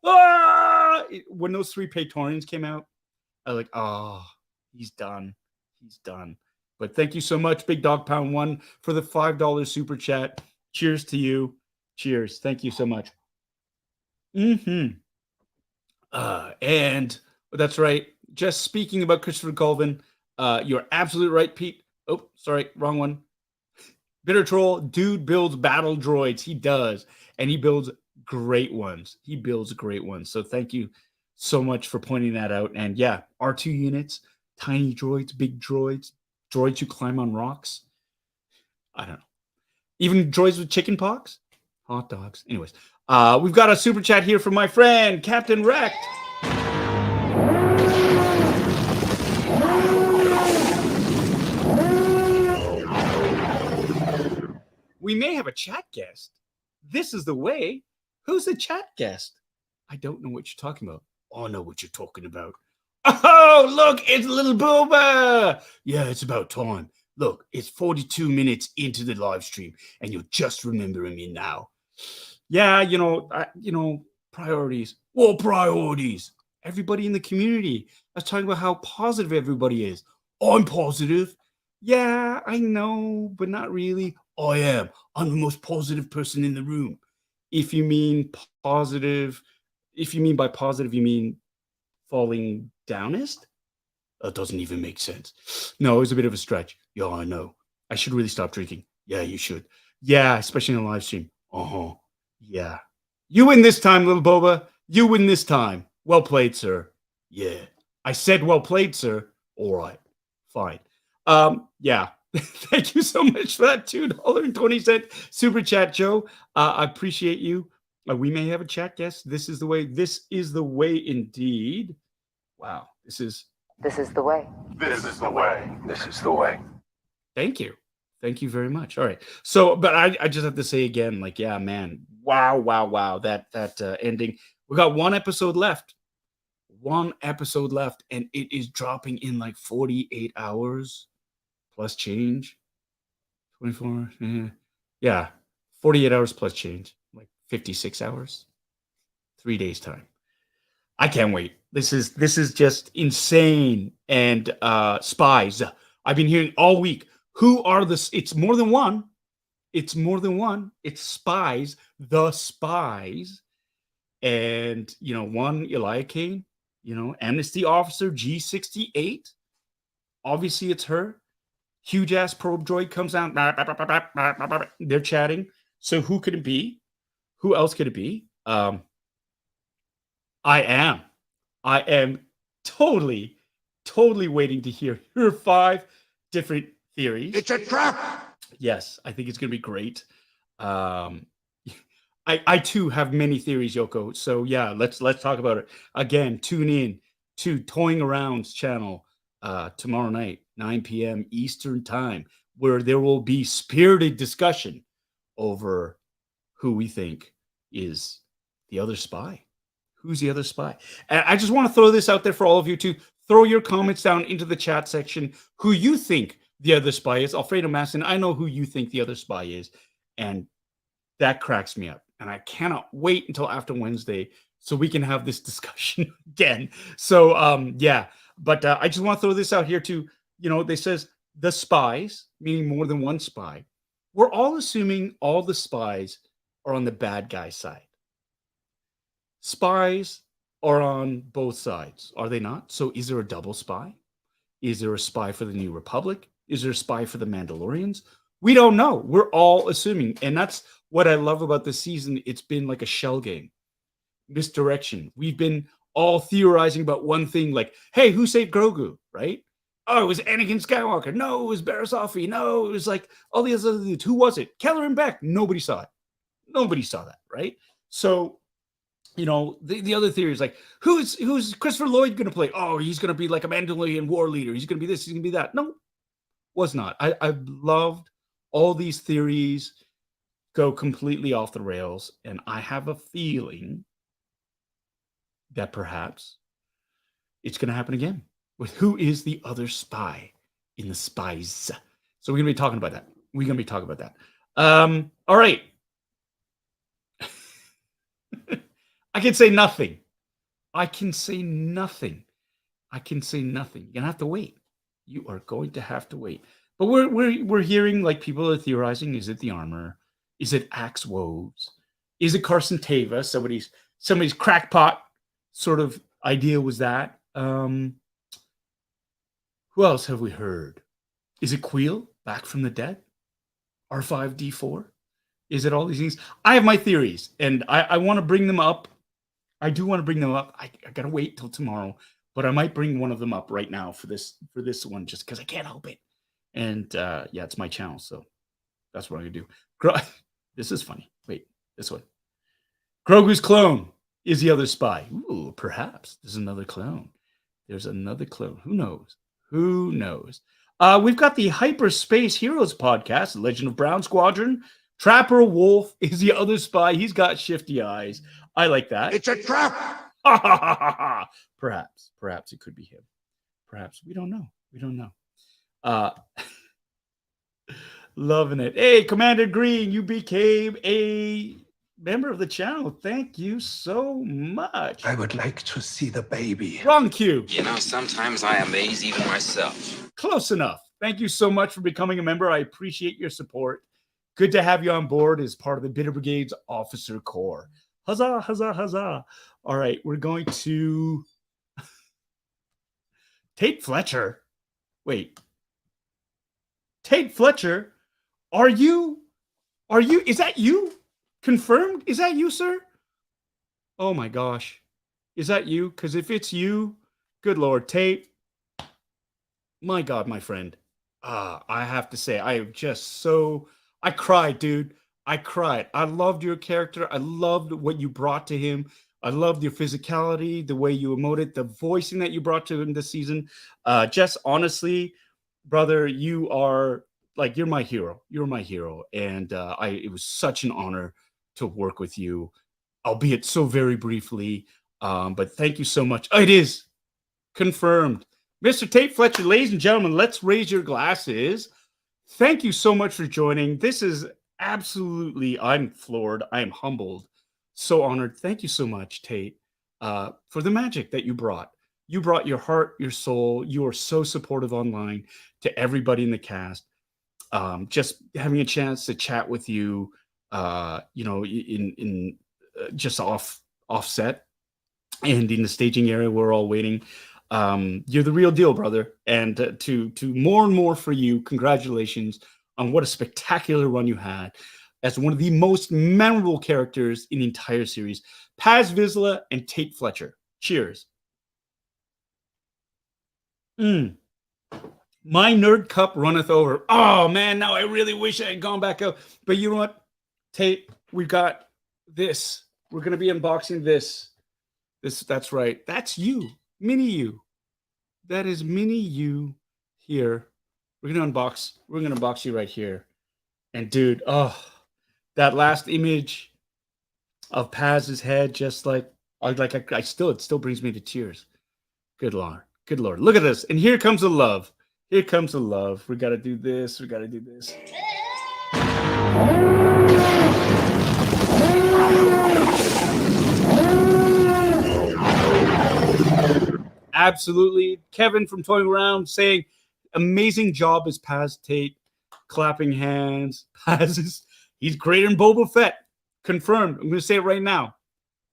world. When those 3 Praetorians came out, I was like, oh, he's done. He's done. But thank you so much, Big Dog Pound 1, for the $5 super chat. Cheers to you. Cheers. Thank you so much. And that's right. Just speaking about Christopher Colvin, you're absolutely right, Pete. Oh, sorry, wrong one. Bitter Troll, dude builds battle droids. He does. And he builds great ones. He builds great ones. So thank you so much for pointing that out. And yeah, R2 units, tiny droids, big droids, droids who climb on rocks. I don't know. Even droids with chicken pox, hot dogs. Anyways, we've got a super chat here from my friend, Captain Wrecked. We may have a chat guest. This is the way. Who's the chat guest? I don't know what you're talking about. Oh, I know what you're talking about. Oh, look, it's little Booba. Yeah, it's about time. Look, it's 42 minutes into the live stream, and you're just remembering me now. Yeah, priorities. Well, priorities. Everybody in the community. I was talking about how positive everybody is. I'm positive. Yeah, I know, but not really. I am. I'm the most positive person in the room. If you mean positive, if you mean by positive, you mean falling downest? That doesn't even make sense. No, it was a bit of a stretch. Yeah, I know. I should really stop drinking. Yeah, you should. Yeah, especially on a live stream. Uh-huh. Yeah. You win this time, little Boba. You win this time. Well played, sir. Yeah. I said well played, sir. All right. Fine. Yeah. Thank you so much for that $2.20 super chat, Joe. I appreciate you. We may have a chat guest. This is the way. This is the way indeed. Wow. This is the way. This is the way. This is the way. Thank you. Thank you very much. All right. So, but I just have to say again, like, yeah, man. Wow. That ending. We got one episode left. One episode left, and it is dropping in like 48 hours plus change. 24. Yeah. 48 hours plus change. Like 56 hours. 3 days time. I can't wait. This is just insane. And spies. I've been hearing all week. Who are the? It's more than one. It's more than one. It's spies. The spies. And one Elijah Kane. Amnesty officer G68. Obviously, it's her. Huge ass probe droid comes out. They're chatting. So who could it be? Who else could it be? I am totally waiting to hear her 5 different theories. It's a trap. Yes, I think it's going to be great. I too have many theories, Yoko. So yeah, let's talk about it. Again, tune in to Toying Around's channel tomorrow night, 9 p.m. Eastern time, where there will be spirited discussion over who we think is the other spy. Who's the other spy? And I just want to throw this out there for all of you to throw your comments down into the chat section. Who you think the other spy is? Alfredo Masson, I know who you think the other spy is. And that cracks me up. And I cannot wait until after Wednesday so we can have this discussion again. So, yeah. But I just want to throw this out here too. They says the spies, meaning more than one spy. We're all assuming all the spies are on the bad guy side. Spies are on both sides, are they not? So is there a double spy? Is there a spy for the New Republic? Is there a spy for the Mandalorians? We don't know. We're all assuming. And that's what I love about this season. It's been like a shell game. Misdirection. We've been all theorizing about one thing, like, hey, who saved Grogu, right? Oh, it was Anakin Skywalker. No, it was Barasafi. No, it was like all the other dudes. Who was it? Keller and Beck. Nobody saw it. Nobody saw that, right? So, the other theory is like, who's Christopher Lloyd going to play? Oh, he's going to be like a Mandalorian war leader. He's going to be this. He's going to be that. No, was not. I've loved all these theories go completely off the rails, and I have a feeling that perhaps it's going to happen again with who is the other spy in the spies. So we're going to be talking about that. All right. I can say nothing. I can say nothing. I can say nothing. You're gonna have to wait. You are going to have to wait. But we're hearing like people are theorizing. Is it the armor? Is it Axe Woes? Is it Carson Tava? Somebody's crackpot sort of idea was that. Who else have we heard? Is it Queel back from the dead? R5D4? Is it all these things? I have my theories, and I want to bring them up. I do want to bring them up. I gotta wait till tomorrow, but I might bring one of them up right now for this one, just because I can't help it. And yeah, it's my channel, so that's what I'm gonna do. This is funny. Wait, this one. Grogu's clone is the other spy. Ooh, perhaps there's another clone. There's another clone. Who knows? Who knows? We've got the Hyperspace Heroes podcast, Legend of Brown Squadron. Trapper Wolf is the other spy. He's got shifty eyes. I like that. It's a trap. Perhaps it could be him. Perhaps we don't know. We don't know. Loving it. Hey, Commander Green, you became a member of the channel. Thank you so much. I would like to see the baby. Wrong cue. You know, sometimes I amaze even myself. Close enough. Thank you so much for becoming a member. I appreciate your support. Good to have you on board as part of the Bitter Brigade's Officer Corps. Huzzah, huzzah, huzzah. All right, we're going to Tate Fletcher. Wait. Tate Fletcher, is that you? Confirmed? Is that you, sir? Oh my gosh. Is that you? Because if it's you, good Lord, Tate, my God, my friend. I have to say, I cried, dude. I cried. I loved your character. I loved what you brought to him. I loved your physicality, the way you emoted, the voicing that you brought to him this season. Just honestly, brother, you're my hero. You're my hero. And it was such an honor to work with you, albeit so very briefly. But thank you so much. It is confirmed. Mr. Tate Fletcher, ladies and gentlemen, let's raise your glasses. Thank you so much for joining. This is absolutely, I'm floored. I am humbled. So honored. Thank you so much, Tate, for the magic that you brought. You brought your heart, your soul. You are so supportive online to everybody in the cast. Just having a chance to chat with you, in just offset and in the staging area, we're all waiting. You're the real deal, brother. And to more and more for you, congratulations on what a spectacular run you had as one of the most memorable characters in the entire series. Paz Vizsla and Tate Fletcher. Cheers. My nerd cup runneth over. Oh man, now I really wish I had gone back out. But you know what, Tate, we've got this. We're gonna be unboxing this. That's right. That's you. Mini you. That is mini you here. We're gonna unbox you right here. And dude, that last image of Paz's head, just it still brings me to tears. Good Lord. Good Lord. Look at this. And here comes the love. Here comes the love. We gotta do this. We gotta do this. Absolutely. Kevin from Toying Around saying, amazing job as Paz Tate. Clapping hands. He's greater than Boba Fett. Confirmed. I'm going to say it right now.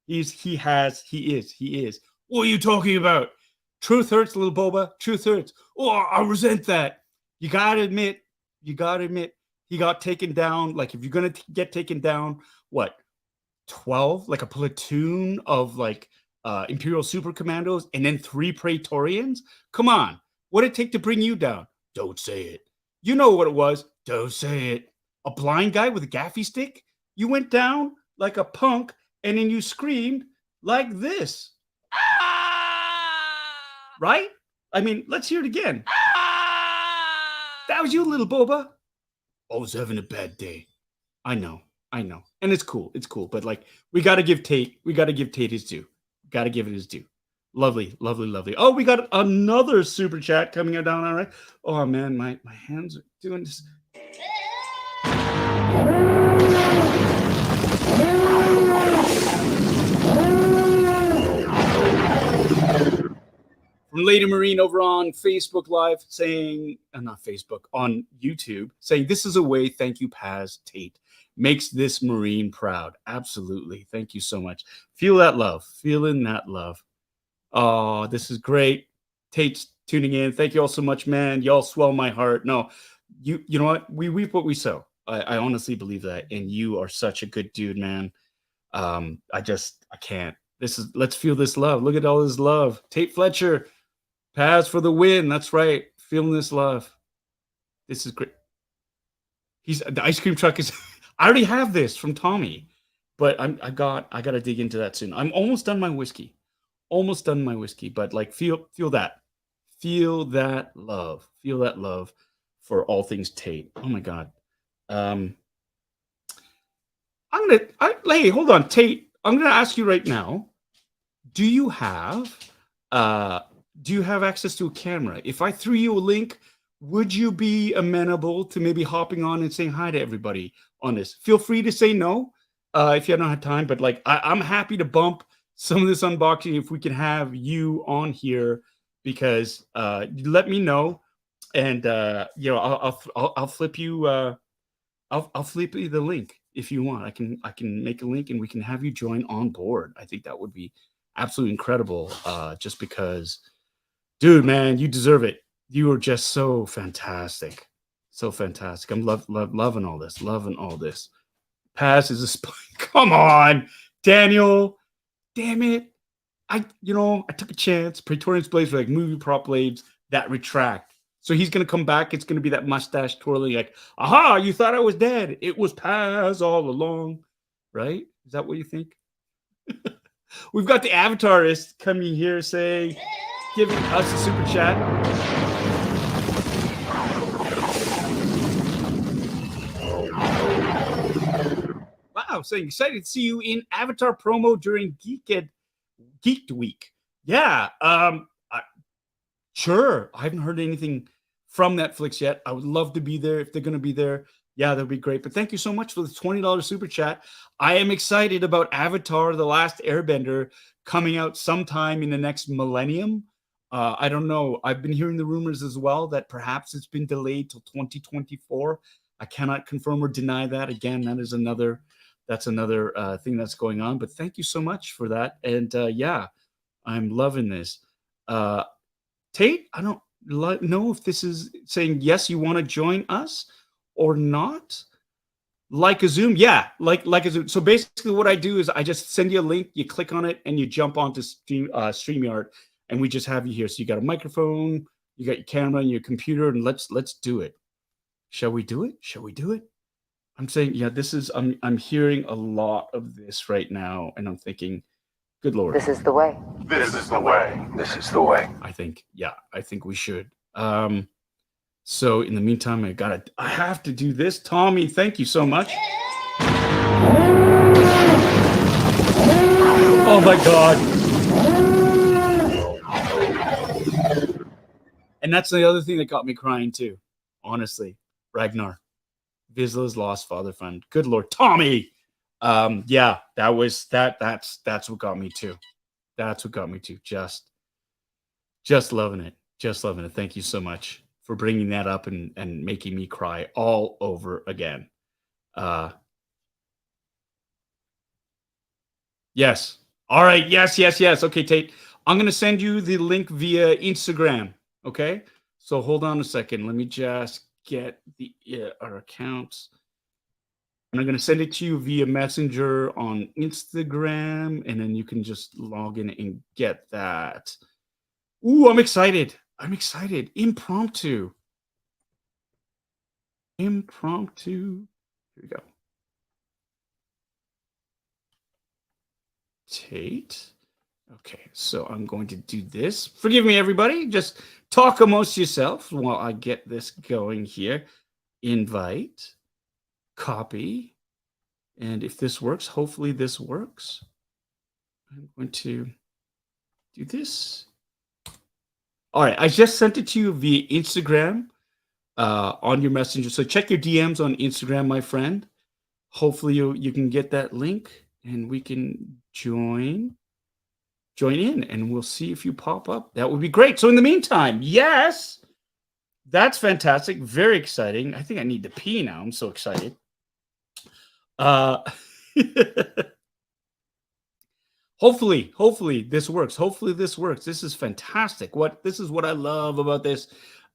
He is. What are you talking about? Truth hurts, little Boba. Truth hurts. Oh, I resent that. You got to admit, he got taken down. Like, if you're going to get taken down, what, 12? Like a platoon of Imperial Super Commandos and then 3 Praetorians? Come on. What did it take to bring you down? Don't say it. You know what it was. Don't say it. A blind guy with a gaffy stick? You went down like a punk and then you screamed like this. Right? I mean, let's hear it again. That was you, little Boba. I was having a bad day. I know. And it's cool. But we got to give Tate his due. Got to give it his due. Lovely. Oh, we got another super chat coming down. All right. Oh man, my hands are doing this. from Lady Marine over on Facebook Live saying, not Facebook, on YouTube, saying, this is a way, thank you, Paz Tate. Makes this Marine proud. Absolutely. Thank you so much. Feel that love. Feeling that love. Oh, this is great. Tate's tuning in. Thank you all so much, man. Y'all swell my heart. No, you know what? We reap what we sow. I honestly believe that. And you are such a good dude, man. I can't. Let's feel this love. Look at all this love. Tate Fletcher, Paz for the win. That's right. Feeling this love. This is great. The ice cream truck is. I already have this from Tommy, but I got to dig into that soon. I'm almost done my whiskey. But like feel that love. Feel that love for all things Tate. Oh my God. Hey, hold on, Tate. I'm gonna ask you right now. Do you have access to a camera? If I threw you a link, would you be amenable to maybe hopping on and saying hi to everybody on this? Feel free to say no if you don't have time, but like I'm happy to bump some of this unboxing if we can have you on here, because let me know, and I'll flip you I'll flip you the link if you want. I can make a link and we can have you join on board. I think that would be absolutely incredible. Just because, dude, man, you deserve it. You are just so fantastic. So fantastic. I'm loving all this. Loving all this. Paz is a come on, Daniel. Damn it. I took a chance. Praetorian's blades were like movie prop blades that retract. So he's going to come back. It's going to be that mustache twirling like, aha, you thought I was dead. It was Paz all along. Right? Is that what you think? We've got the avatarist coming here saying, giving us a super chat. Wow, saying excited to see you in Avatar promo during Geeked Week. Yeah, sure. I haven't heard anything from Netflix yet. I would love to be there if they're going to be there. Yeah, that'd be great. But thank you so much for the $20 super chat. I am excited about Avatar: The Last Airbender coming out sometime in the next millennium. I don't know. I've been hearing the rumors as well that perhaps it's been delayed till 2024. I cannot confirm or deny that. Again, that's another thing that's going on. But thank you so much for that. And yeah, I'm loving this. Tate, I don't know if this is saying yes, you want to join us or not. Like a Zoom, yeah, like a Zoom. So basically, what I do is I just send you a link, you click on it, and you jump onto StreamYard, and we just have you here. So you got a microphone, you got your camera and your computer, and let's do it. Shall we do it? Shall we do it? I'm saying, yeah, this is. I'm hearing a lot of this right now, and I'm thinking, good Lord, this is the way. This is the way. This is the way. I think we should. So in the meantime, I have to do this. Tommy, thank you so much. Oh my God. And that's the other thing that got me crying too. Honestly, Ragnar, Vizsla's lost father fund. Good Lord, Tommy. Yeah, that's what got me too. That's what got me too. Just loving it. Just loving it. Thank you so much for bringing that up and making me cry all over again. Yes. All right. Yes. Okay, Tate. I'm going to send you the link via Instagram. Okay. So hold on a second. Let me just get our accounts. And I'm going to send it to you via Messenger on Instagram. And then you can just log in and get that. Ooh, I'm excited. Impromptu. Here we go. Tate. Okay, so I'm going to do this. Forgive me, everybody. Just talk amongst yourself while I get this going here. Invite. Copy. And if this works, hopefully this works. I'm going to do this. All right, I just sent it to you via Instagram on your messenger. So check your DMs on Instagram, my friend. Hopefully you can get that link and we can join. join in, and we'll see if you pop up. That would be great. So in the meantime, yes, that's fantastic. Very exciting. I think I need to pee now. I'm so excited. Hopefully this works. Hopefully this works. This is fantastic. This is what I love about this.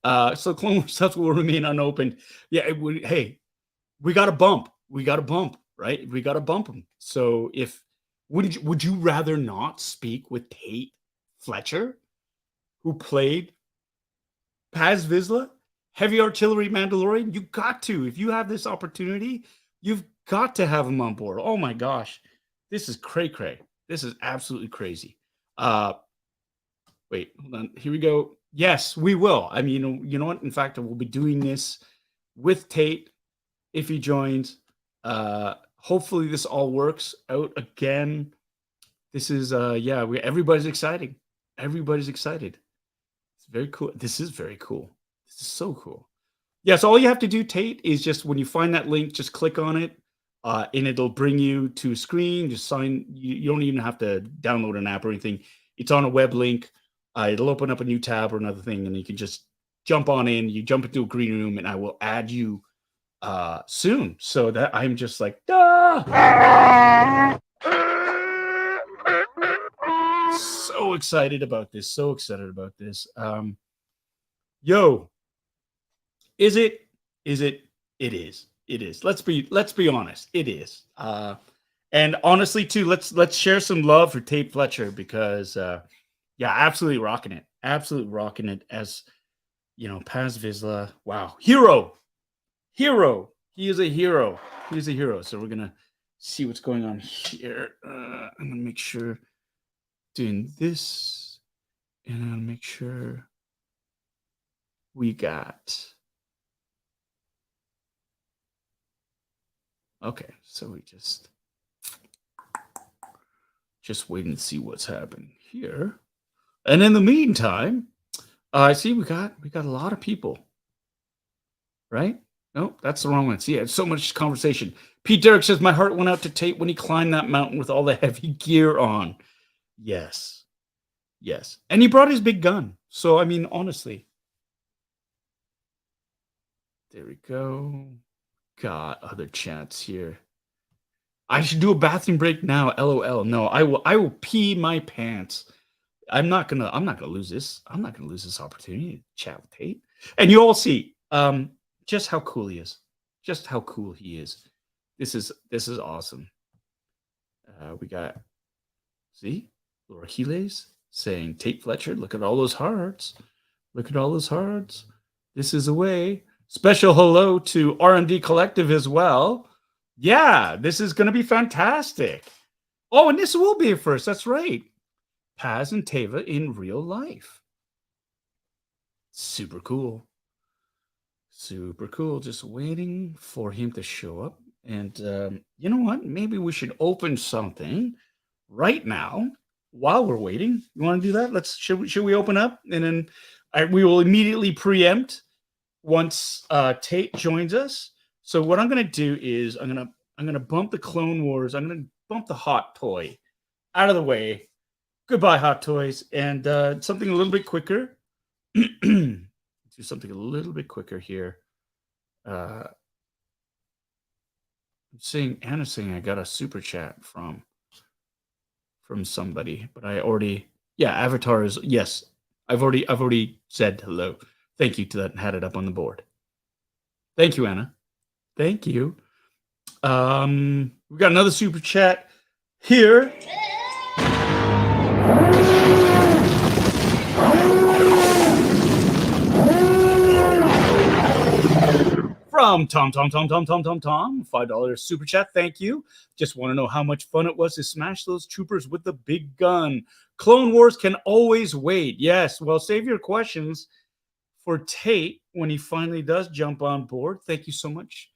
So Clone Wars stuff will remain unopened. Yeah, hey, we got a bump. We got a bump, right? We got to bump them. So would you rather not speak with Tate Fletcher, who played Paz Vizsla, Heavy Artillery Mandalorian? You got to. If you have this opportunity, you've got to have him on board. Oh my gosh. This is cray-cray. This is absolutely crazy. Wait, hold on. Here we go. Yes, we will. I mean, you know what? In fact, we'll be doing this with Tate if he joins. Hopefully this all works out again. This is everybody's exciting. Everybody's excited. It's very cool. This is very cool. This is so cool. Yes, all you have to do, Tate, is just when you find that link, just click on it. And it'll bring you to a screen. Just sign. You don't even have to download an app or anything. It's on a web link. It'll open up a new tab or another thing, and you can just jump on in. You jump into a green room, and I will add you soon. So that I'm just like, so excited about this. So excited about this. Yo, is it? It is. It is. Let's be honest. It is. And honestly, too, let's share some love for Tate Fletcher because, absolutely rocking it. Absolutely rocking it. As you know, Paz Vizsla. Wow, hero. He is a hero. He's a hero. So we're gonna see what's going on here. I'm gonna make sure doing this, and I'll make sure we got. Okay, so we just waiting to see what's happening here. And in the meantime, I see we got a lot of people. Right? No, that's the wrong one. See, so much conversation. Pete Derrick says, my heart went out to Tate when he climbed that mountain with all the heavy gear on. Yes. Yes. And he brought his big gun. So, I mean, honestly. There we go. Got other chats here. I should do a bathroom break now. LOL. No, I will pee my pants. I'm not gonna lose this. I'm not gonna lose this opportunity to chat with Tate. And you all see just how cool he is. Just how cool he is. This is awesome. We got Laura Healy's saying Tate Fletcher, look at all those hearts. Look at all those hearts. This is a way. Special hello to RMD Collective as well. Yeah, this is going to be fantastic. Oh, and this will be a first. That's right. Paz and Teva in real life. Super cool. Super cool. Just waiting for him to show up. And you know what? Maybe we should open something right now while we're waiting. You want to do that? Should we open up? And then we will immediately preempt once Tate joins us. So what I'm going to do is I'm going to bump the Clone Wars. I'm going to bump the Hot Toy out of the way. Goodbye, Hot Toys. And something a little bit quicker. Do something a little bit quicker here. Anna's saying I got a super chat from somebody, but I already, Avatar is, yes, I've already said hello. Thank you to that and had it up on the board. Thank you, Anna. Thank you. We got another super chat here. From Tom, $5 super chat. Thank you. Just want to know how much fun it was to smash those troopers with the big gun. Clone Wars can always wait. Yes. Well, save your questions for Tate when he finally does jump on board. Thank you so much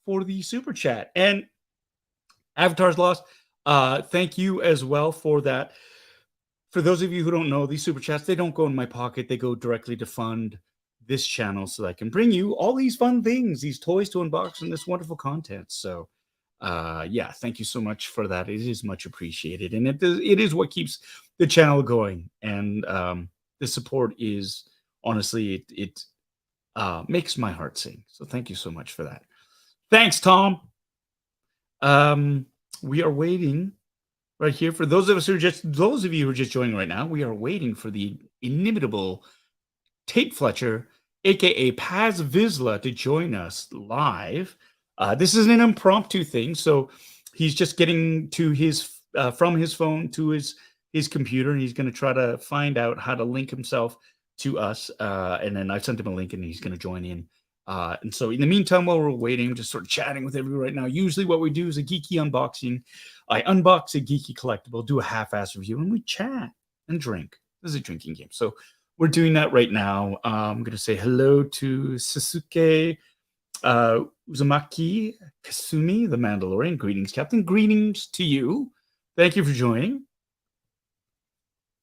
for the super chat. And Avatar's Lost, thank you as well for that. For those of you who don't know, these super chats, they don't go in my pocket. They go directly to fund this channel so that I can bring you all these fun things, these toys to unbox, and this wonderful content. So, thank you so much for that. It is much appreciated. And it is what keeps the channel going. And the support is honestly, it makes my heart sing. So thank you so much for that. Thanks, Tom. We are waiting right here for those of you who are just joining right now. We are waiting for the inimitable Tate Fletcher, aka Paz Vizsla, to join us live. This is an impromptu thing, so he's just getting to his from his phone to his computer, and he's going to try to find out how to link himself to us. And then I've sent him a link, and he's going to join in. And so in the meantime, while we're waiting, just sort of chatting with everyone right now, usually what we do is a geeky unboxing. I unbox a geeky collectible, do a half-ass review, and we chat and drink. This is a drinking game. So we're doing that right now. I'm going to say hello to Sasuke Uzumaki Kasumi, the Mandalorian. Greetings, Captain. Greetings to you. Thank you for joining.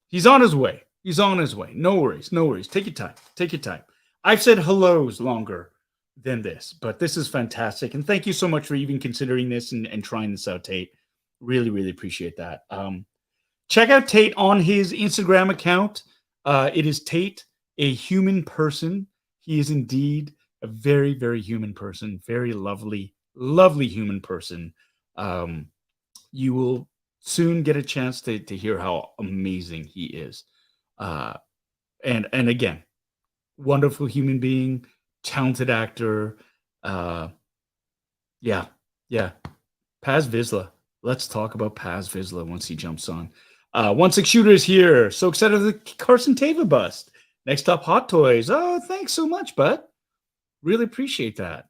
He's on his way. He's on his way. No worries. No worries. Take your time. Take your time. I've said hellos longer than this, but this is fantastic. And thank you so much for even considering this and trying this out, Tate. Really, really appreciate that. Check out Tate on his Instagram account. It is Tate, a human person. He is indeed a very, very human person. Very lovely, lovely human person. You will soon get a chance to hear how amazing he is. And again, wonderful human being, talented actor. Yeah. Paz Vizsla. Let's talk about Paz Vizsla once he jumps on. 1-6 Shooter is here. So excited for the Carson Teva bust. Next up, Hot Toys. Oh, thanks so much, bud. Really appreciate that.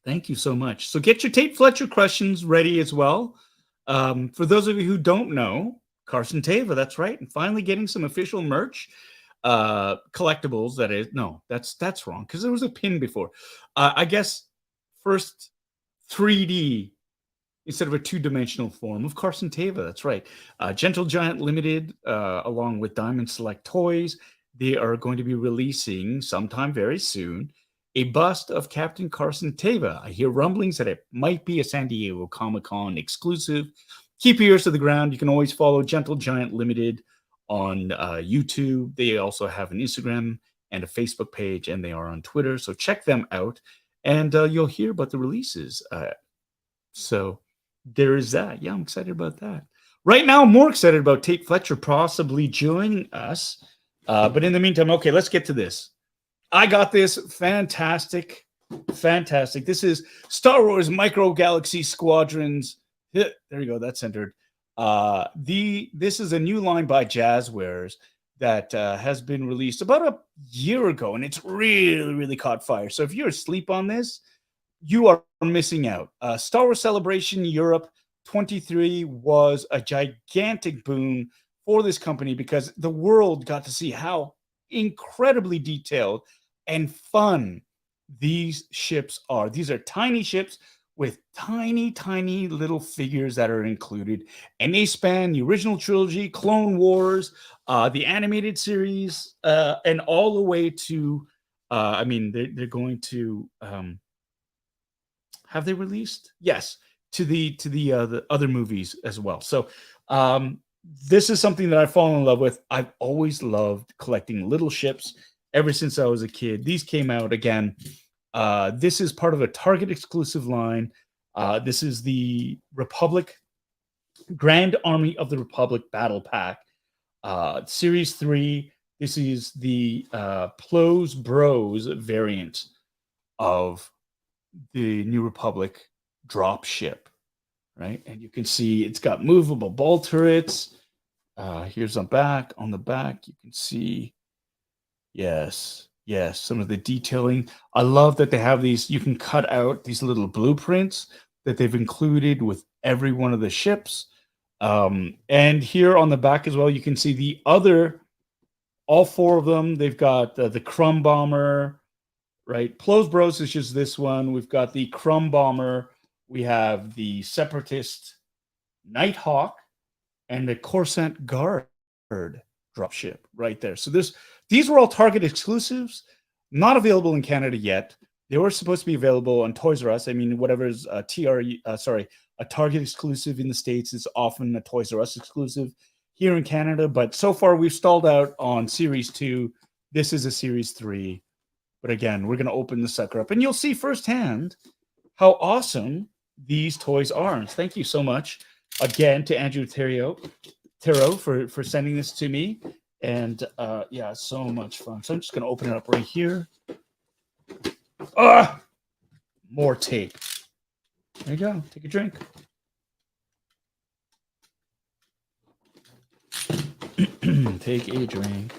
Thank you so much. So get your Tate Fletcher questions ready as well. For those of you who don't know, Carson Teva, that's right. And finally getting some official merch. Collectibles, that is. No, that's wrong, because there was a pin before. I guess first 3D instead of a two-dimensional form of Carson Teva. That's right. Gentle Giant Limited, along with Diamond Select Toys, they are going to be releasing sometime very soon a bust of Captain Carson Teva. I hear rumblings that it might be a San Diego Comic-Con exclusive. Keep your ears to the ground. You can always follow Gentle Giant Limited on YouTube. They also have an Instagram and a Facebook page, and they are on Twitter. So check them out, and you'll hear about the releases. So there is that. Yeah, I'm excited about that. Right now, I'm more excited about Tate Fletcher possibly joining us. But in the meantime, okay, let's get to this. I got this fantastic. This is Star Wars Micro Galaxy Squadrons. There you go. That's centered. This is a new line by Jazzwares that has been released about a year ago, and it's really, really caught fire. So if you're asleep on this, you are missing out. Star Wars Celebration Europe 23 was a gigantic boon for this company because the world got to see how incredibly detailed and fun these ships are. These are tiny ships with tiny, tiny little figures that are included. And they span the original trilogy, Clone Wars, the animated series, and all the way to, they're going to, have they released? Yes, to the other movies as well. So this is something that I've fallen in love with. I've always loved collecting little ships ever since I was a kid. These came out again. This is part of a Target exclusive line. This is the Republic Grand Army of the Republic Battle Pack, Series 3. This is the Plo's Bros variant of the New Republic drop ship, right? And you can see it's got movable ball turrets. Here's on back. On the back, you can see, yes, some of the detailing. I love that they have these. You can cut out these little blueprints that they've included with every one of the ships. And here on the back as well, you can see all four of them. They've got the Crumb Bomber, right? Plo's Bros is just this one. We've got the Crumb Bomber. We have the Separatist Nighthawk and the Coruscant Guard dropship right there. So these were all Target exclusives, not available in Canada yet. They were supposed to be available on Toys R Us. I mean, whatever's a Target exclusive in the States is often a Toys R Us exclusive here in Canada, but so far we've stalled out on Series 2. This is a Series 3. But again, we're going to open the sucker up, and you'll see firsthand how awesome these toys are. And thank you so much again to Andrew Terrio for sending this to me. And yeah, so much fun. So I'm just going to open it up right here. More tape. There you go. Take a drink. Take a drink.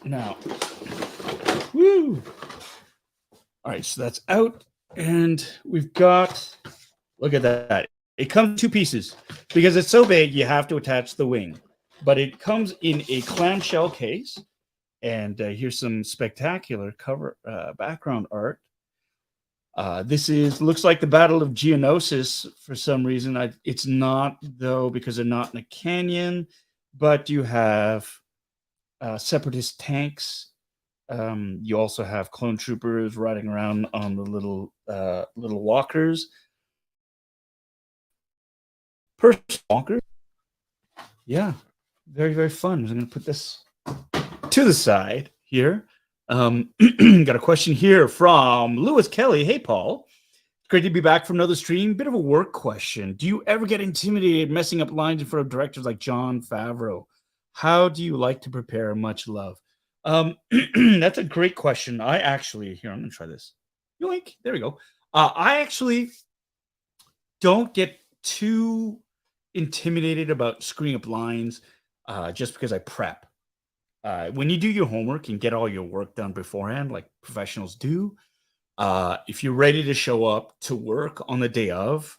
Now, woo! All right, so that's out, and we've got, look at that. It comes in 2 pieces. Because it's so big, you have to attach the wing. But it comes in a clamshell case, and here's some spectacular cover background art. This looks like the Battle of Geonosis for some reason. It's not, though, because they're not in a canyon, but you have separatist tanks. You also have clone troopers riding around on the little walkers. Walker. Yeah, very, very fun. I'm going to put this to the side here. Got a question here from Lewis Kelly. Hey, Paul. Great to be back from another stream. Bit of a work question. Do you ever get intimidated messing up lines in front of directors like Jon Favreau? How do you like to prepare? Much love. That's a great question. I actually, here, I'm going to try this. Yoink. There we go. I actually don't get too intimidated about screwing up lines just because I prep. When you do your homework and get all your work done beforehand, like professionals do, if you're ready to show up to work on the day of,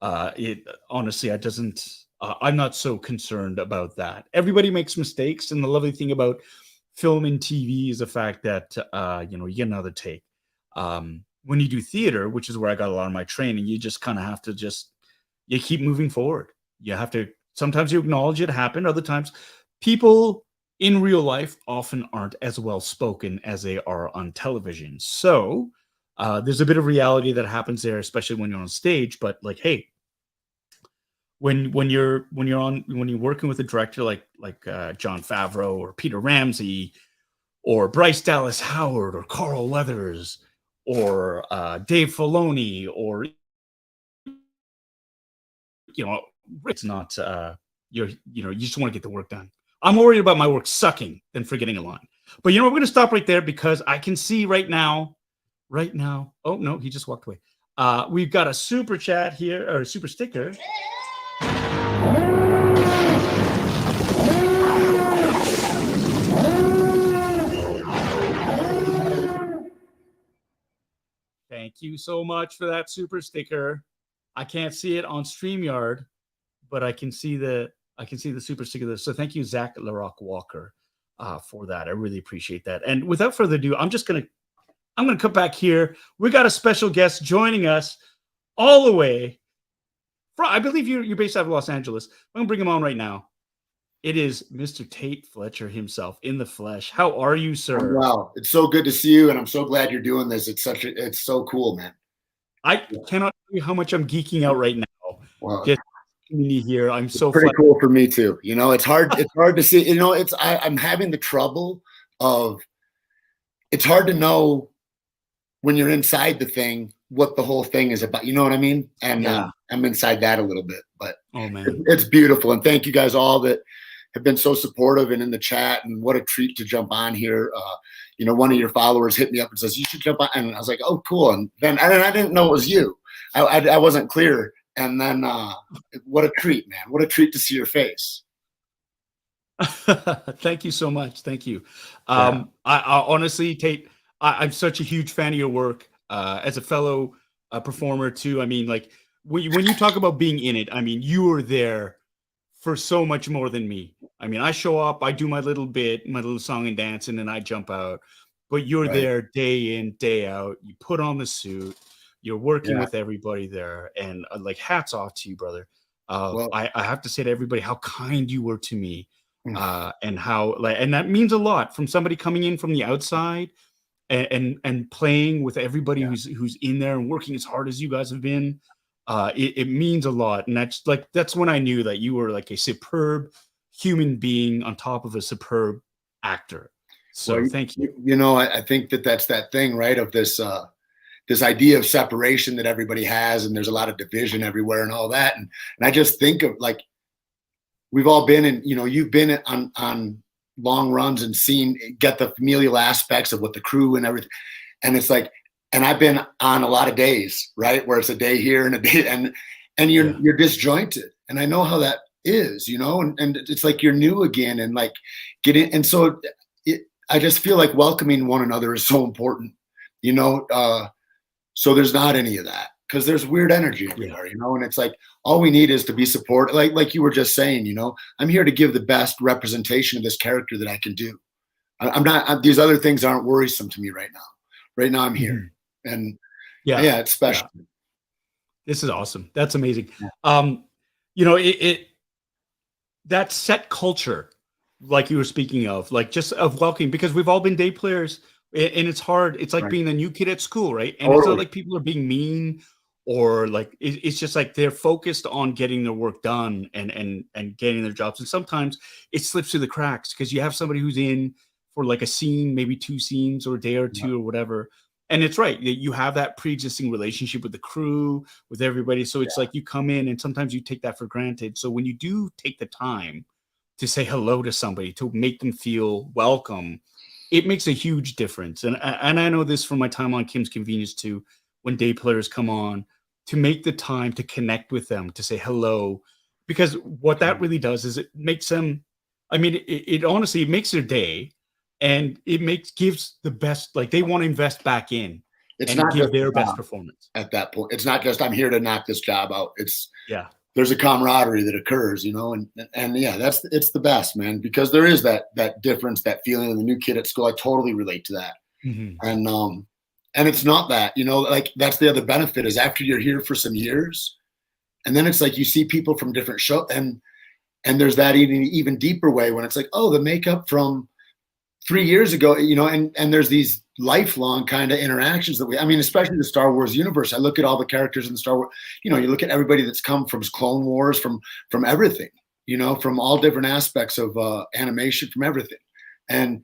it honestly, it doesn't. I'm not so concerned about that. Everybody makes mistakes, and the lovely thing about film and TV is the fact that you get another take. When you do theater, which is where I got a lot of my training, you just kind of have to you keep moving forward. You have to. Sometimes you acknowledge it happened. Other times, people in real life often aren't as well spoken as they are on television. So there's a bit of reality that happens there, especially when you're on stage. But like, hey, when you're working with a director like Jon Favreau or Peter Ramsey or Bryce Dallas Howard or Carl Weathers or Dave Filoni or it's not you just want to get the work done. I'm worried about my work sucking than forgetting a line. But we're going to stop right there because I can see right now. Oh no, he just walked away. We've got a super chat here or a super sticker. Thank you so much for that super sticker. I can't see it on StreamYard, but I can see the super sticker there. So thank you, Zach LaRock Walker, for that. I really appreciate that. And without further ado, I'm gonna come back here. We got a special guest joining us all the way from, I believe you're based out of Los Angeles. I'm gonna bring him on right now. It is Mr. Tate Fletcher himself in the flesh. How are you, sir? Wow, it's so good to see you, and I'm so glad you're doing this. It's so cool, man. I cannot tell you how much I'm geeking out right now. Wow. Just me here. I'm so pretty cool for me too. It's hard. It's hard to see. I'm having the trouble of. It's hard to know when you're inside the thing what the whole thing is about. You know what I mean? And I'm inside that a little bit, but oh man, it's beautiful. And thank you guys all that have been so supportive and in the chat. And what a treat to jump on here. One of your followers hit me up and says you should jump on, and I was like, oh, cool. And then I didn't know it was you. I wasn't clear. And then what a treat, man. What a treat to see your face. Thank you so much. Thank you. I honestly, Tate, I'm such a huge fan of your work as a fellow performer too. I mean, like when you talk about being in it, I mean, you are there for so much more than me. I mean, I show up, I do my little bit, my little song and dance, and then I jump out. But you're there day in, day out. You put on the suit. You're working with everybody there, and like hats off to you, brother. I have to say to everybody how kind you were to me, and how and that means a lot from somebody coming in from the outside and playing with everybody who's in there and working as hard as you guys have been. it means a lot. And that's when I knew that you were like a superb human being on top of a superb actor. So Well, thank you. You know, I think that's that thing, right, of this this idea of separation that everybody has, and there's a lot of division everywhere and all that. And I just think of like, we've all been in, you know, you've been on long runs and get the familial aspects of what the crew and everything. And it's like, and I've been on a lot of days, right, where it's a day here and a day, and you're disjointed. And I know how that is, you know, and it's like you're new again and like getting, and so I just feel like welcoming one another is so important, you know. So there's not any of that, because there's weird energy everywhere, you know, and it's like all we need is to be supported. Like you were just saying, you know, I'm here to give the best representation of this character that I can do. I'm not, these other things aren't worrisome to me right now. Right now I'm here. And yeah, it's special. Yeah. This is awesome. That's amazing. Yeah. You know, that set culture, like you were speaking of, like just of welcoming, because we've all been day players. And it's hard. It's like being the new kid at school, right? And it's not like people are being mean, or like it's just like they're focused on getting their work done and getting their jobs. And sometimes it slips through the cracks because you have somebody who's in for like a scene, maybe 2 scenes or a day or 2 or whatever. And it's right. You have that pre-existing relationship with the crew, with everybody. So it's like you come in and sometimes you take that for granted. So when you do take the time to say hello to somebody, to make them feel welcome, it makes a huge difference. And I know this from my time on Kim's Convenience too, when day players come on, to make the time to connect with them, to say hello, because what that really does is it makes them, I mean, it honestly, it makes their day, and it gives the best, like they want to invest back in and give their best performance. At that point, it's not just, I'm here to knock this job out. It's, there's a camaraderie that occurs, you know, and yeah, it's the best, man, because there is that difference, that feeling of the new kid at school. I totally relate to that. And it's not that, you know, like that's the other benefit is after you're here for some years, and then it's like you see people from different shows, and there's that even deeper way when it's like, oh, the makeup from 3 years ago, you know, and there's these lifelong kind of interactions that I mean, especially the Star Wars universe. I look at all the characters in the Star Wars, you know, you look at everybody that's come from Clone Wars, from everything, you know, from all different aspects of animation, from everything. And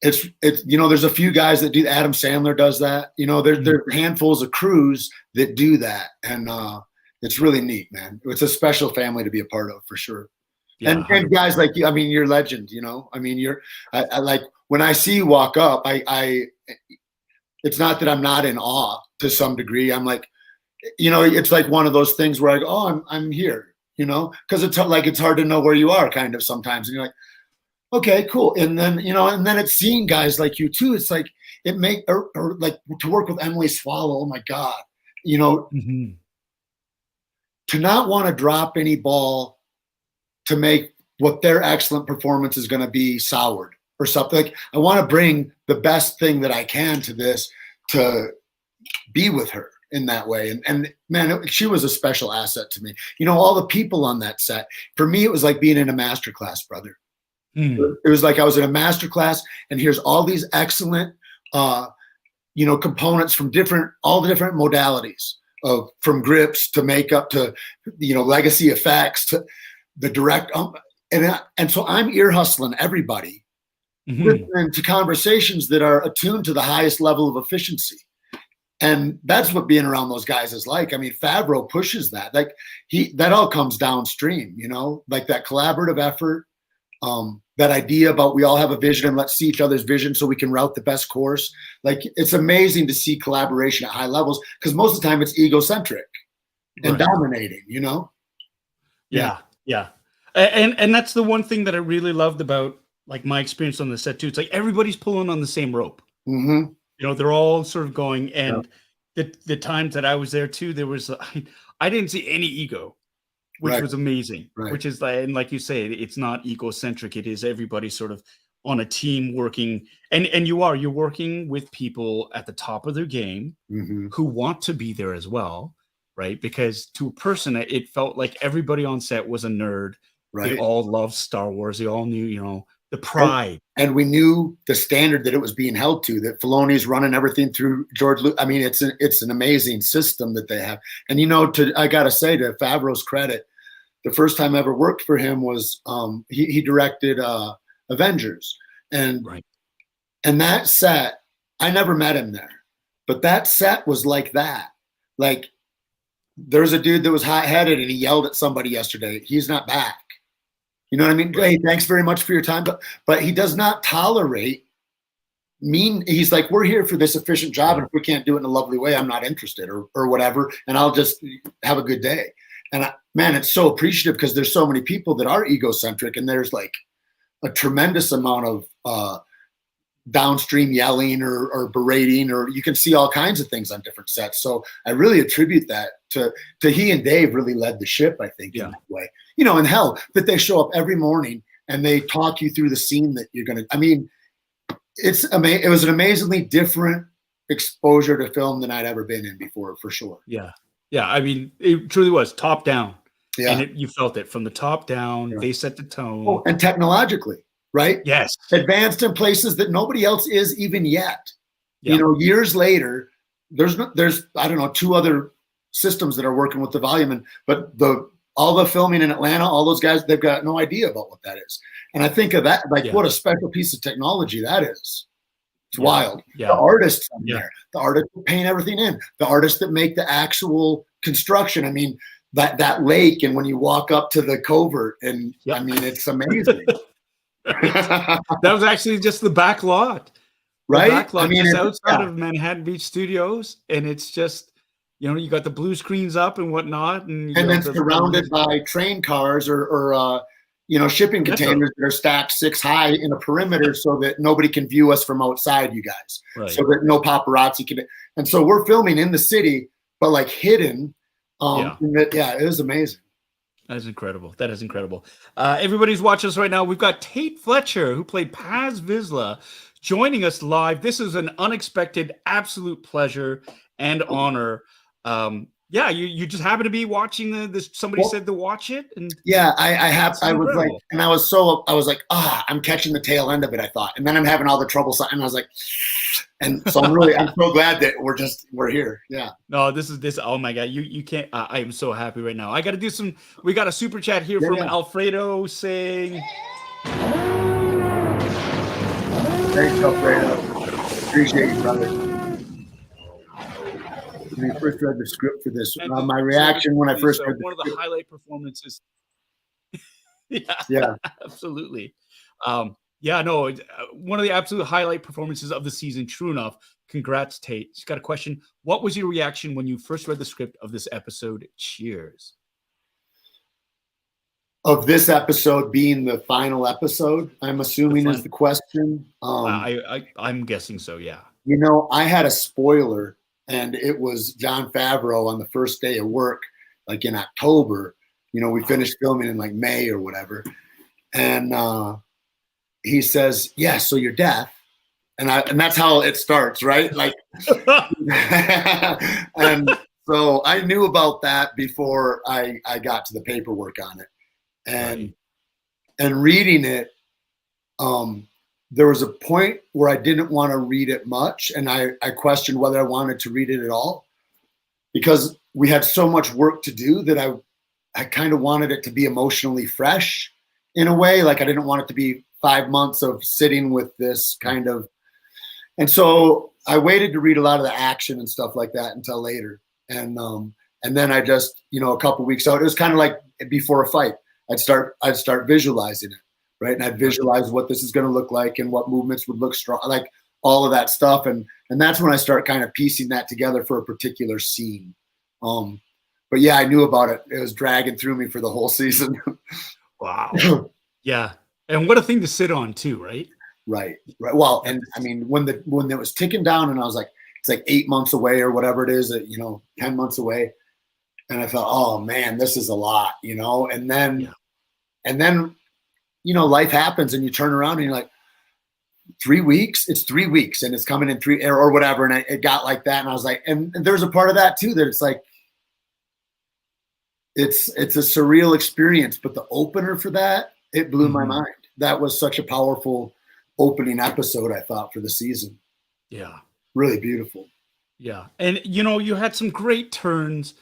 it's, you know, there's a few guys that do, Adam Sandler does that, you know, there are handfuls of crews that do that. And it's really neat, man. It's a special family to be a part of, for sure. Yeah, and guys like you, I mean, you're legend, you know, I mean, I like, when I see you walk up, it's not that I'm not in awe to some degree. I'm like, you know, it's like one of those things where I go, oh, I'm here, you know, because it's like, it's hard to know where you are kind of sometimes. And you're like, okay, cool. And then, you know, and then it's seeing guys like you too. It's like, or like to work with Emily Swallow. Oh my God, you know, to not want to drop any ball to make what their excellent performance is going to be soured or something. Like, I want to bring the best thing that I can to this, to be with her in that way. And man, she was a special asset to me. You know, all the people on that set, for me, it was like being in a masterclass, brother. It was like I was in a masterclass, and here's all these excellent, you know, components from all the different modalities from grips to makeup to, you know, legacy effects to the direct, and so I'm ear hustling everybody to conversations that are attuned to the highest level of efficiency. And that's what being around those guys is like. I mean, Favreau pushes that. Like that all comes downstream, you know, like that collaborative effort, that idea about we all have a vision and let's see each other's vision so we can route the best course. Like, it's amazing to see collaboration at high levels, because most of the time it's egocentric and dominating, you know? Yeah. And that's the one thing that I really loved about like my experience on the set too. It's like everybody's pulling on the same rope. You know, they're all sort of going, and the times that I was there too, there was, I didn't see any ego, which was amazing, which is like, and like you say, it's not egocentric. It is everybody sort of on a team working, and you're working with people at the top of their game who want to be there as well. Right. Because to a person, it felt like everybody on set was a nerd. They all loved Star Wars. They all knew, you know, The pride. And we knew the standard that it was being held to, that Filoni's running everything through George Lucas. I mean, it's an amazing system that they have. And, I got to say, to Favreau's credit, the first time I ever worked for him was he directed Avengers. And, right. And that set, I never met him there, but that set was like that. Like, there's a dude that was hot-headed and he yelled at somebody yesterday. He's not back. You know what I mean? Hey, thanks very much for your time. But he does not tolerate he's like, we're here for this efficient job. And if we can't do it in a lovely way, I'm not interested or whatever. And I'll just have a good day. And man, it's so appreciative because there's so many people that are egocentric, and there's like a tremendous amount of downstream yelling or berating, or you can see all kinds of things on different sets. So I really attribute that to he and Dave really led the ship, I think, in that way. And hell, that they show up every morning and they talk you through the scene that you're going to, I mean, it was an amazingly different exposure to film than I'd ever been in before, for sure. Yeah. Yeah. I mean, it truly was top down. Yeah. And you felt it from the top down. Yeah. They set the tone. Oh, and technologically, right? Yes. Advanced in places that nobody else is even yet. Yeah. Years later, there's I don't know, 2 other systems that are working with the volume, but all the filming in Atlanta, all those guys, they've got no idea about what that is. And I think of that, like, what a special piece of technology that is. It's wild. Yeah. The artists there, the artists that paint everything in, the artists that make the actual construction. I mean, that lake, and when you walk up to the covert, and I mean, it's amazing. That was actually just the back lot. Right? Back lot, just outside of Manhattan Beach Studios, and it's just, you got the blue screens up and whatnot, and then surrounded by train cars or shipping containers that are stacked 6 high in a perimeter so that nobody can view us from outside, you guys. Right. So that no paparazzi can. And so we're filming in the city, but like hidden. It was amazing. That is incredible. That is incredible. Everybody's watching us right now. We've got Tate Fletcher, who played Paz Vizsla, joining us live. This is an unexpected, absolute pleasure and honor. You just happen to be watching this. Somebody said to watch it, and I was like, I'm catching the tail end of it, I thought, and then I'm having all the trouble, and I was like, and so I'm so glad that we're here. Yeah. No, this. Oh my God, you can't. I am so happy right now. I got to do we got a super chat here from Alfredo saying, thanks, Alfredo. Appreciate you, brother. When I first read the script for this, my reaction when I first read one of the highlight performances. Yeah, absolutely. One of the absolute highlight performances of the season. True enough. Congrats, Tate. She's got a question. What was your reaction when you first read the script of this episode? Cheers. Of this episode being the final episode, I'm assuming is the question. I'm guessing so. Yeah. I had a spoiler. And it was Jon Favreau on the first day of work, like in October. We finished filming in like May or whatever. And he says, yeah, so you're deaf. And that's how it starts, right? Like, and so I knew about that before I got to the paperwork on it. And reading it, there was a point where I didn't want to read it much, and I questioned whether I wanted to read it at all, because we had so much work to do that I kind of wanted it to be emotionally fresh in a way. Like, I didn't want it to be 5 months of sitting with this kind of, and so I waited to read a lot of the action and stuff like that until later. And then I just, a couple weeks out, it was kind of like before a fight, I'd start visualizing it. Right. And I'd visualize what this is going to look like and what movements would look strong, like all of that stuff. And that's when I start kind of piecing that together for a particular scene. But yeah, I knew about it. It was dragging through me for the whole season. Wow. Yeah. And what a thing to sit on too, right? Right. Well, and I mean, when it was ticking down and I was like, it's like 8 months away or whatever it is, 10 months away. And I thought, oh man, this is a lot, and then, life happens and you turn around and you're like, 3 weeks, it's 3 weeks and it's coming in 3 or whatever. And it got like that. And I was like, and there's a part of that too, that it's like, it's a surreal experience, but the opener for that, it blew my mind. that was such a powerful opening episode, I thought, for the season. Yeah. Really beautiful. Yeah. And, you know, you had some great turns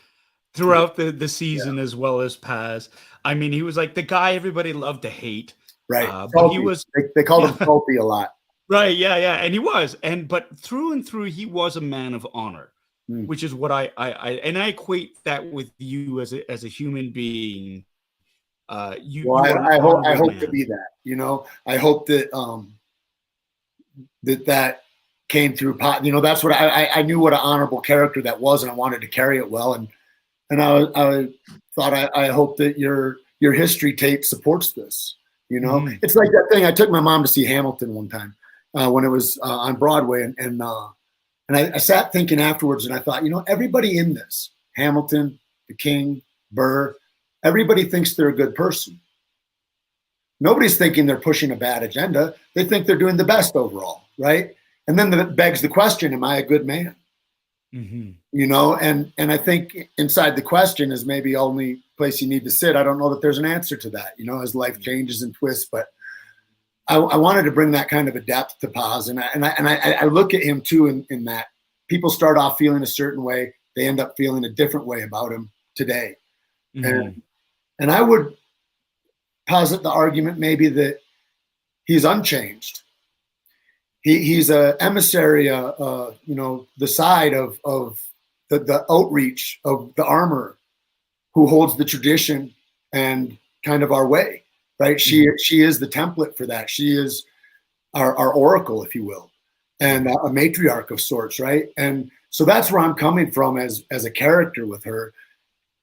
throughout the season as well as Paz. I mean, he was like the guy everybody loved to hate. Right. But he was, they called him Salty a lot. right. Yeah. Yeah. And he was. But through and through, he was a man of honor, which is what I equate that with you as a human being. I hope to be that, you know, I hope that, that came through pot, you know, that's what I knew what an honorable character that was, and I wanted to carry it well. And I thought, I hope that your history tape supports this, you know. It's like that thing. I took my mom to see Hamilton one time when it was on Broadway. And I sat thinking afterwards, and I thought, you know, everybody in this, Hamilton, the King, Burr, everybody thinks they're a good person. Nobody's thinking they're pushing a bad agenda. They think they're doing the best overall, right? And then that begs the question, am I a good man? You know, and I think inside the question is maybe only place you need to sit. I don't know that there's an answer to that, you know, as life changes and twists, but I wanted to bring that kind of a depth to Paz. And I look at him too in that people start off feeling a certain way. They end up feeling a different way about him today. And I would posit the argument maybe that he's unchanged. He's a emissary, you know, the side of the outreach of the armor, who holds the tradition and kind of our way, right? She is the template for that. She is our oracle, if you will, and a matriarch of sorts, right? And so that's where I'm coming from as a character with her.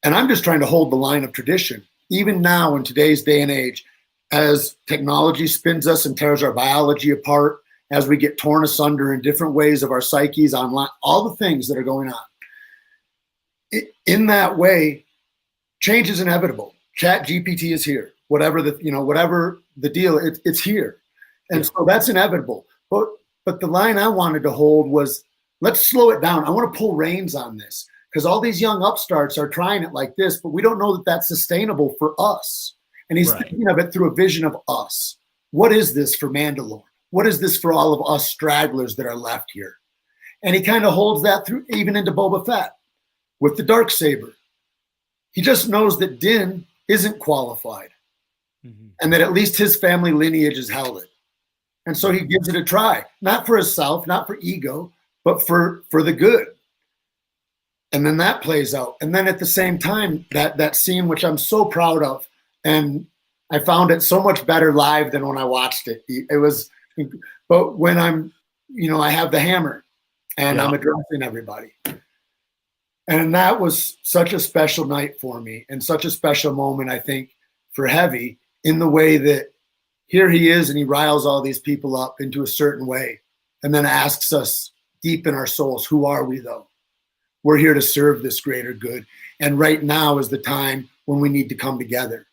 And I'm just trying to hold the line of tradition, even now in today's day and age, as technology spins us and tears our biology apart, as we get torn asunder in different ways of our psyches online, all the things that are going on. In that way, change is inevitable. Chat GPT is here. Whatever the deal, it's here. And so that's inevitable. But the line I wanted to hold was, let's slow it down. I want to pull reins on this, because all these young upstarts are trying it like this, but we don't know that that's sustainable for us. And he's thinking of it through a vision of us. What is this for Mandalore? What is this for all of us stragglers that are left here? And he kind of holds that through even into Boba Fett with the Darksaber. He just knows that Din isn't qualified and that at least his family lineage has held it. And so he gives it a try, not for himself, not for ego, but for the good. And then that plays out. And then at the same time, that scene, which I'm so proud of, and I found it so much better live than when I watched it. But when I'm, you know, I have the hammer and I'm addressing everybody. And that was such a special night for me, and such a special moment, I think, for Heavy, in the way that here he is and he riles all these people up into a certain way, and then asks us deep in our souls, who are we though? We're here to serve this greater good. And right now is the time when we need to come together.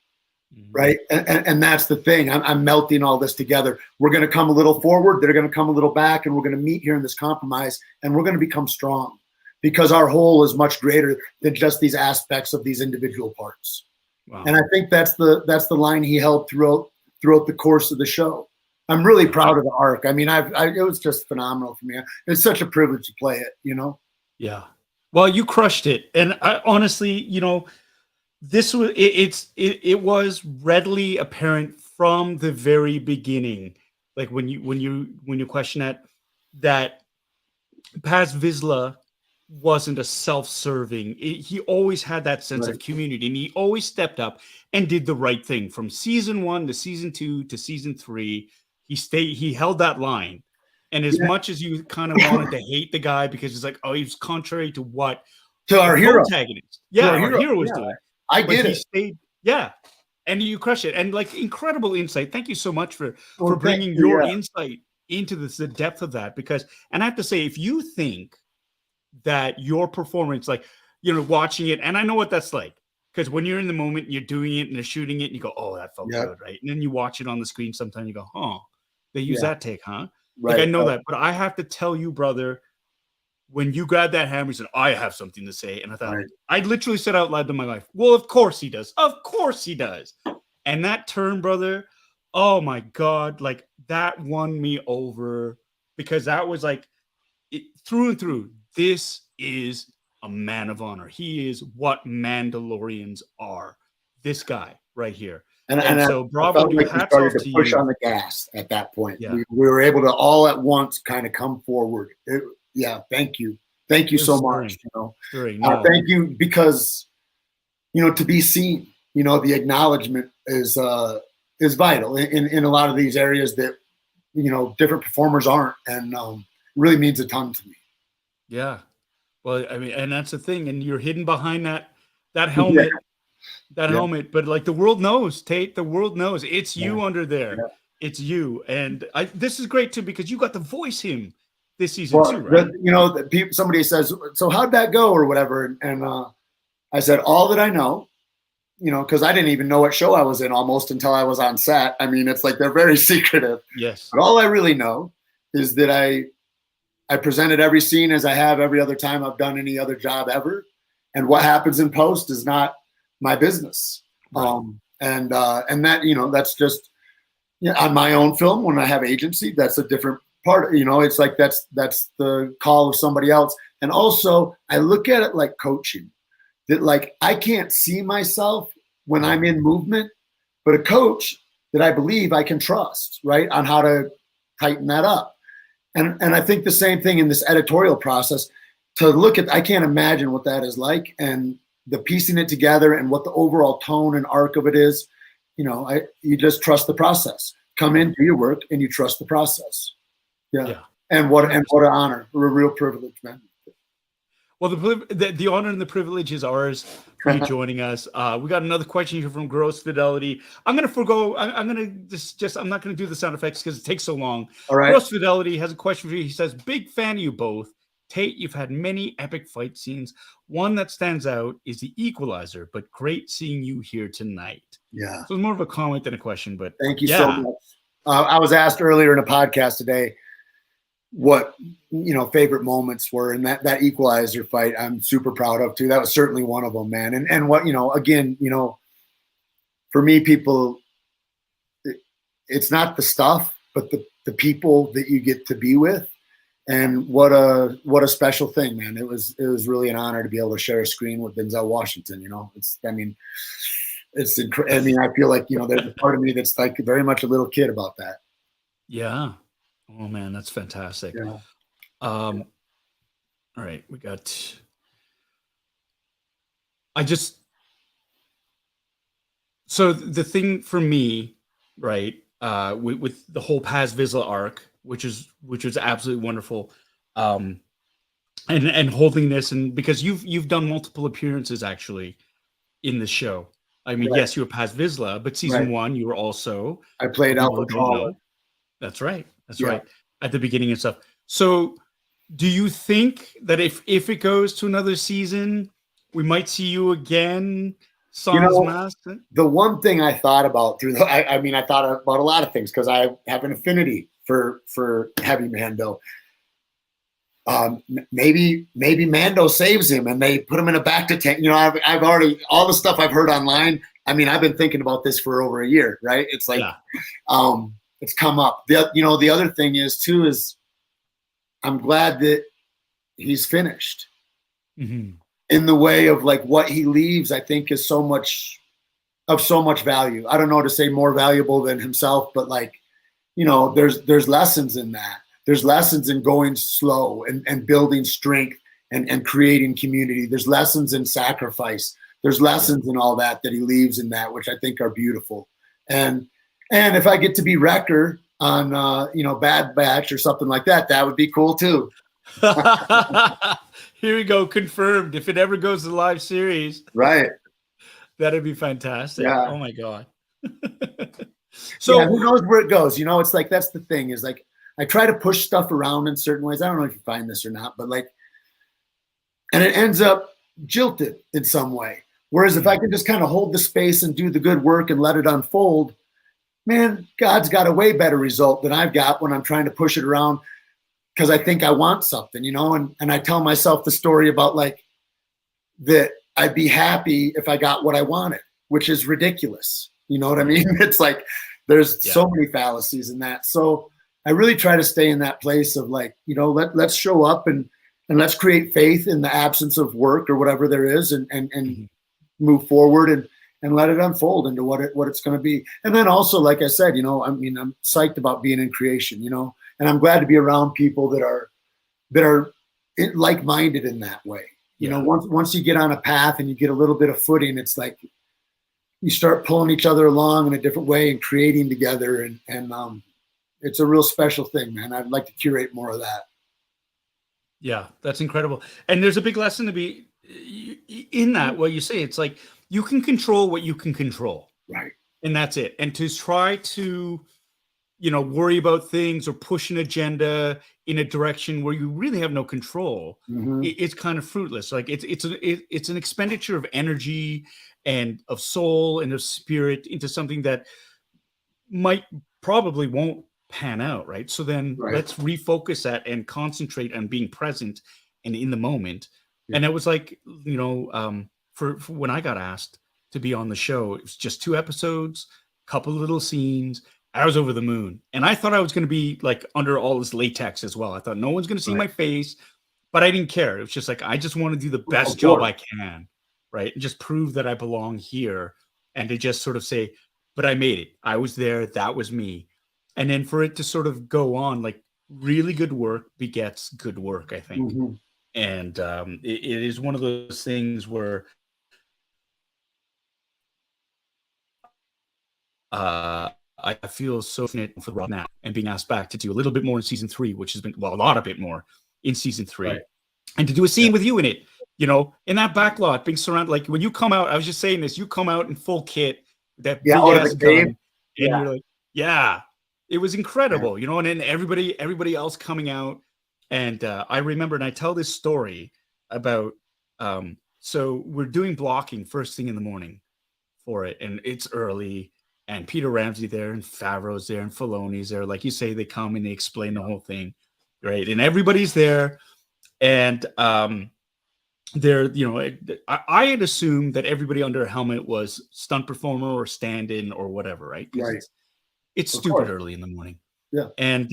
Right. And that's the thing. I'm melting all this together. We're going to come a little forward. They're going to come a little back, and we're going to meet here in this compromise, and we're going to become strong, because our whole is much greater than just these aspects of these individual parts. Wow. And I think that's the line he held throughout the course of the show. I'm really proud of the arc. I mean, it was just phenomenal for me. It's such a privilege to play it, you know? Yeah. Well, you crushed it. And I honestly, you know, this was it was readily apparent from the very beginning, like when you question that Paz Vizsla wasn't a self-serving. He always had that sense of community, and he always stepped up and did the right thing from season 1 to season 2 to season 3. He held that line. And as much as you kind of wanted to hate the guy because it's like, oh, he was contrary to what our hero protagonist, our hero was doing. I get it. Stayed, and you crush it. And like, incredible insight. Thank you so much for bringing your insight into the depth of that. Because, and I have to say, if you think that your performance, like, you know, watching it, and I know what that's like, because when you're in the moment, you're doing it and they're shooting it, and you go, oh, that felt good, right? And then you watch it on the screen. Sometimes you go, oh, they use that take, huh? Right. Like, I know that, but I have to tell you, brother, when you grabbed that hammer, you said, I have something to say. And I thought, I literally said out loud to my wife, well, of course he does. Of course he does. And that turn, brother, Oh my God. Like that won me over because that was like through and through. This is a man of honor. He is what Mandalorians are. This guy right here. And so bravo, felt like we hats started off to to push you. on the gas at that point. Yeah. We were able to all at once kind of come forward. Thank you. Thank you so much. Thank you because, to be seen, the acknowledgement is vital in a lot of these areas that, different performers aren't, and really means a ton to me. Yeah. Well, I mean, and that's the thing. And you're hidden behind that helmet. Yeah. That helmet, but like the world knows, Tate. The world knows it's you under there. Yeah. It's you, and this is great too because you got to voice him this season too, right? Somebody says, "So how'd that go?" or whatever, and I said, "All that I know, because I didn't even know what show I was in almost until I was on set. I mean, it's like they're very secretive. Yes, but all I really know is that I presented every scene as I have every other time I've done any other job ever, and what happens in post is not my business. Right. And that, that's just on my own film. When I have agency, that's a different part. It's like, that's the call of somebody else. And also I look at it like coaching, that like, I can't see myself when I'm in movement, but a coach that I believe I can trust, right, on how to tighten that up. And I think the same thing in this editorial process to look at, I can't imagine what that is like. And the piecing it together and what the overall tone and arc of it is, you just trust the process. Come in, do your work, and you trust the process. Yeah. And what an honor, a real privilege, man. Well, the honor and the privilege is ours for you joining us. We got another question here from Gross Fidelity. I'm going to forgo. I'm going to I'm not going to do the sound effects because it takes so long. All right. Gross Fidelity has a question for you. He says, "Big fan of you both. Tate, you've had many epic fight scenes. One that stands out is the Equalizer, but great seeing you here tonight." Yeah. So it's more of a comment than a question, but thank you so much. I was asked earlier in a podcast today what, favorite moments were, and that Equalizer fight I'm super proud of too. That was certainly one of them, man. And what, again, for me, people, it's not the stuff, but the people that you get to be with. And what a special thing, man. It was really an honor to be able to share a screen with Denzel Washington. I feel like, there's a part of me that's like very much a little kid about that. Yeah. Oh man, that's fantastic. Yeah. All right. We got, so the thing for me, right, with the whole Paz Vizsla arc, which was absolutely wonderful, and holding this, and because you've done multiple appearances actually in the show. I mean, yes, you were Paz Vizsla, but season 1 you were also. I played Alpha. That's right. That's right. At the beginning and stuff. So, do you think that if it goes to another season, we might see you again? Mask? The one thing I thought about I thought about a lot of things because I have an affinity for Heavy Mando. Maybe Mando saves him and they put him in a back to tank. I've already, all the stuff I've heard online. I mean, I've been thinking about this for over a year, right? It's like, it's come up. The other thing is I'm glad that he's finished. Mm-hmm. In the way of like what he leaves, I think is so much value. I don't know to say more valuable than himself, but like, there's lessons in that. There's lessons in going slow and building strength and creating community. There's lessons in sacrifice. There's lessons in all that he leaves in that, which I think are beautiful. And if I get to be Wrecker on, Bad Batch or something like that, that would be cool too. Here we go. Confirmed. If it ever goes to the live series. Right. That'd be fantastic. Yeah. Oh my God. So who knows where it goes? It's like, that's the thing is like, I try to push stuff around in certain ways. I don't know if you find this or not, but like, and it ends up jilted in some way. Whereas if I can just kind of hold the space and do the good work and let it unfold, man, God's got a way better result than I've got when I'm trying to push it around because I think I want something, and I tell myself the story about like that I'd be happy if I got what I wanted, which is ridiculous. You know what I mean? It's like, There's so many fallacies in that. So I really try to stay in that place of like, you know, let's show up and let's create faith in the absence of work or whatever there is, and move forward and let it unfold into what it's going to be. And then also, like I said, you know, I mean, I'm psyched about being in creation, you know, and I'm glad to be around people that are like-minded in that way. You know, once you get on a path and you get a little bit of footing, it's like you start pulling each other along in a different way and creating together. And it's a real special thing, man. I'd like to curate more of that. Yeah, that's incredible. And there's a big lesson to be in that. What you say, it's like you can control what you can control. Right. And that's it. And to try to, you know, worry about things or push an agenda in a direction where you really have no control, it's kind of fruitless. Like it's an expenditure of energy and of soul and of spirit into something that probably won't pan out, right? So then let's refocus that and concentrate on being present and in the moment. And it was like, you know, for when I got asked to be on the show, it was just 2 episodes, couple of little scenes. I was over the moon, and I thought I was going to be like under all this latex as well. I thought no one's going to see my face, but I didn't care. It was just like, I just want to do the best job I can, right? And just prove that I belong here, and to just sort of say, but I made it. I was there. That was me. And then for it to sort of go on, like really good work begets good work, I think. And it is one of those things where I feel so fortunate for Rob now and being asked back to do a little bit more in season 3, which has been, well, a lot of bit more in season 3, and to do a scene with you in it, you know, in that back lot, being surrounded, like when you come out, I was just saying this, you come out in full kit, that big ass gun, and you're like, it was incredible, you know, and then everybody else coming out. And I remember, and I tell this story about, so we're doing blocking first thing in the morning for it, and it's early. And Peter Ramsey there, and Favreau's there, and Filoni's there. Like you say, they come and they explain the whole thing, right? And everybody's there, and they're, you know, I had assumed that everybody under a helmet was stunt performer or stand-in or whatever, right? It's stupid early in the morning. Yeah. And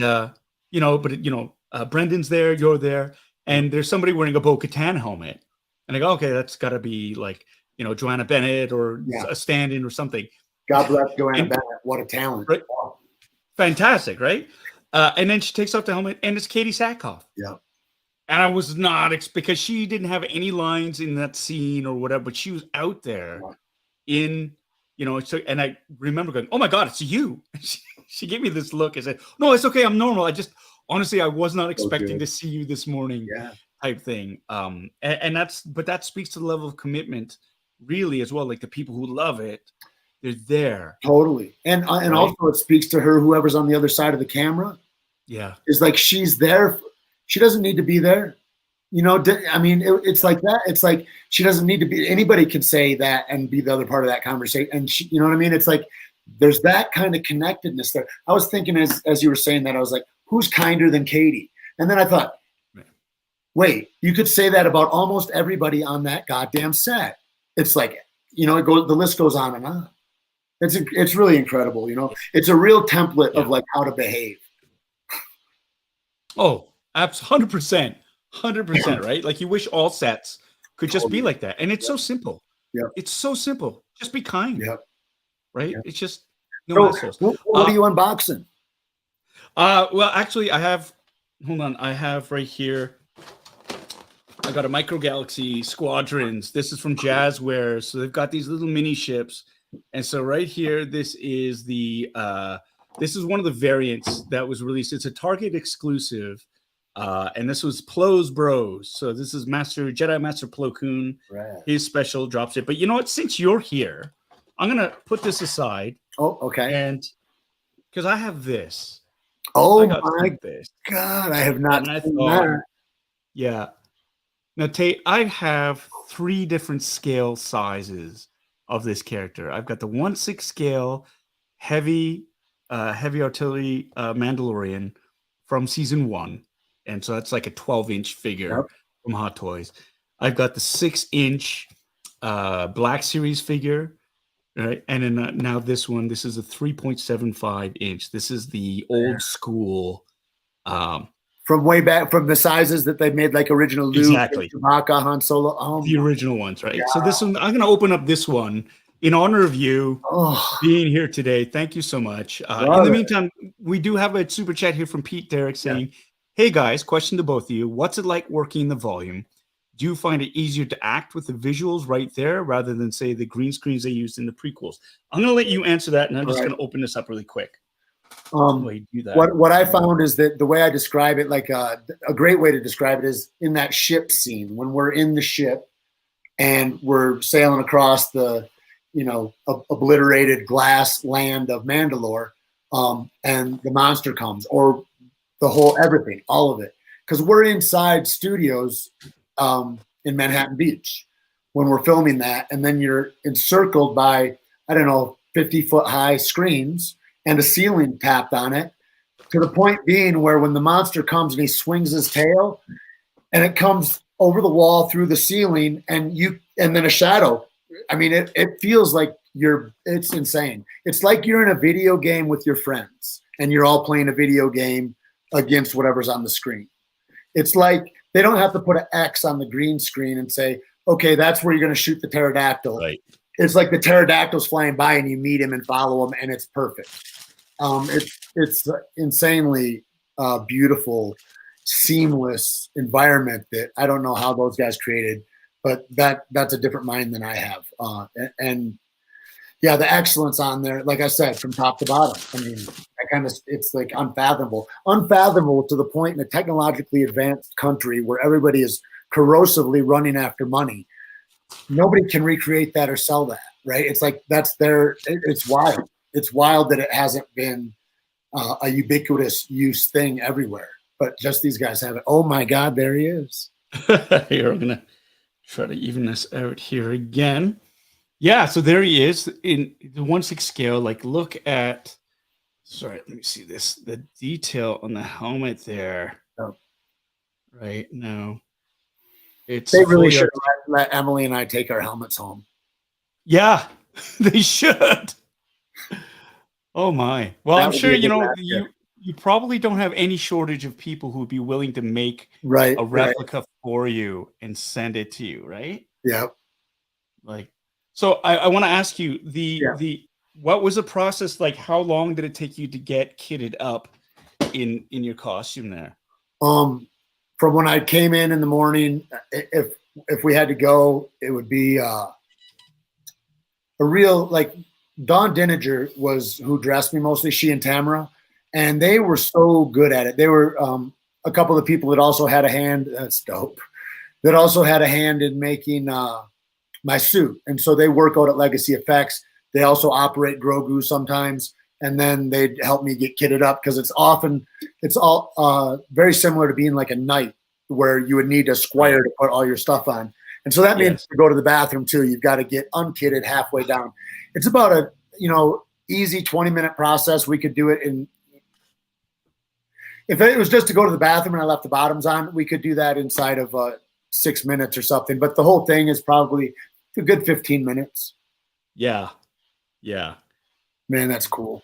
you know, but you know, Brendan's there, you're there, and there's somebody wearing a Bo-Katan helmet, and I go, okay, that's got to be like, you know, Joanna Bennett or a stand-in or something. God bless Joanna Bennett. What a talent. Right? Wow. Fantastic, right? And then she takes off the helmet, and it's Katie Sackhoff. Yeah. And I was not, because she didn't have any lines in that scene or whatever, but she was out there in, you know, so, and I remember going, oh my God, it's you. She gave me this look and said, no, it's okay. I'm normal. I just, honestly, I was not expecting to see you this morning type thing. And but that speaks to the level of commitment really as well. Like the people who love it, they're there. Totally. And also it speaks to her, whoever's on the other side of the camera. Yeah. It's like, she's there. She doesn't need to be there. You know, I mean, it's like that. It's like, she doesn't need to be, anybody can say that and be the other part of that conversation. And she, you know what I mean? It's like, there's that kind of connectedness there. I was thinking as you were saying that, I was like, who's kinder than Katie? And then I thought, wait, you could say that about almost everybody on that goddamn set. It's like, you know, the list goes on and on. It's really incredible, you know. It's a real template of like how to behave. Oh, absolutely, 100%, right? Like you wish all sets could just be like that, and it's so simple. Yeah, it's so simple. Just be kind. Yeah, right. It's just no assholes. What are you unboxing? Well, actually, I have. Hold on, I have right here. I got a Micro Galaxy Squadrons. This is from Jazzware, so they've got these little mini ships. And so right here, this is this is one of the variants that was released. It's a Target exclusive, and this was Plo's Bros. So this is Jedi Master Plo Koon. Right. His special drops it. But you know what? Since you're here, I'm gonna put this aside. Oh, okay. And because I have this. Oh my God, I have not seen that. Yeah. Now, Tate, I have 3 different scale sizes of this character. I've got the 1/6 scale heavy artillery Mandalorian from season 1, and so that's like a 12-inch figure from Hot Toys. I've got the 6-inch Black Series figure, All right. And then now this one, this is a 3.75 inch. This is the old school. From way back, from the sizes that they made, like original Luke, Exactly. Chewbacca, Han Solo. Oh, the original ones, right? So this one, I'm going to open up this one in honor of you being here today. Thank you so much. In the meantime, we do have a super chat here from Pete Derrick saying, hey guys, question to both of you. What's it like working the volume? Do you find it easier to act with the visuals right there rather than, say, the green screens they used in the prequels? I'm going to let you answer that, and I'm just going to open this up really quick. What I found is that the way I describe it, like a great way to describe it is in that ship scene, when we're in the ship and we're sailing across the, obliterated glass land of Mandalore, and the monster comes, or the whole, everything, all of it. Because we're inside studios in Manhattan Beach when we're filming that, and then you're encircled by, 50-foot high screens and a ceiling tapped on it, to the point being where when the monster comes and he swings his tail and it comes over the wall through the ceiling and then a shadow. I mean, it feels like it's insane. It's like you're in a video game with your friends and you're all playing a video game against whatever's on the screen. It's like they don't have to put an X on the green screen and say, okay, that's where you're going to shoot the pterodactyl. Right. It's like the pterodactyl's flying by and you meet him and follow him, and it's perfect. It's insanely beautiful, seamless environment that I don't know how those guys created, but that's a different mind than I have. And yeah, the excellence on there, like I said, from top to bottom. I mean, it's like unfathomable to the point in a technologically advanced country where everybody is corrosively running after money. Nobody can recreate that or sell that, right? It's like it's wild. It's wild that it hasn't been a ubiquitous use thing everywhere, but just these guys have it. Oh my God, there he is. Here, I'm going to try to even this out here again. Yeah, so there he is in the 1/6 scale. Like, look at, sorry, let me see this, the detail on the helmet there. Oh. Right now. They really should let Emily and I take our helmets home. Yeah, they should. Oh my. Well, I'm sure, you probably don't have any shortage of people who would be willing to make a replica for you and send it to you, right? Yeah. Like, so I want to ask you what was the process like? How long did it take you to get kitted up in your costume there? From when I came in the morning, if we had to go, it would be a real, like, Dawn Dininger was who dressed me mostly, she and Tamara, and they were so good at it. They were a couple of people that also had a hand, that's dope, that also had a hand in making my suit. And so they work out at Legacy Effects. They also operate Grogu sometimes, and then they'd help me get kitted up because it's all very similar to being like a knight where you would need a squire to put all your stuff on. And so that means to go to the bathroom too, you've got to get unkitted halfway down. It's about a, easy 20-minute process. We could do it if it was just to go to the bathroom and I left the bottoms on, we could do that inside of 6 minutes or something. But the whole thing is probably a good 15 minutes. Yeah. Yeah. Man, that's cool.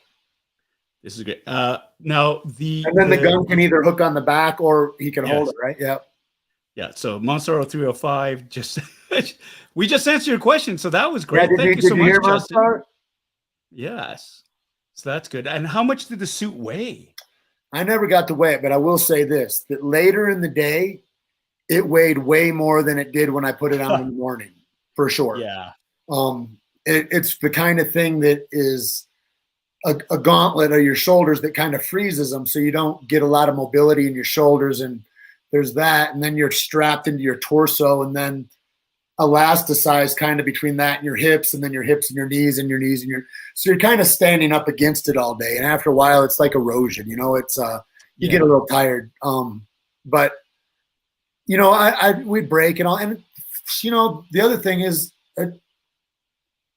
This is great. Now the gun can either hook on the back or he can hold it, right? Yeah. Yeah. So Monster 305 we just answered your question, so that was great. Thank you so much, Justin. Yes. So that's good. And how much did the suit weigh? I never got to weigh it, but I will say this, that later in the day, it weighed way more than it did when I put it on in the morning, for sure. Yeah. It's the kind of thing that is a gauntlet of your shoulders that kind of freezes them, so you don't get a lot of mobility in your shoulders, and there's that, and then you're strapped into your torso, and then elasticized kind of between that and your hips, and then your hips and your knees and your knees and so you're kind of standing up against it all day, and after a while it's like erosion, it's you get a little tired, but we'd break and all, and the other thing is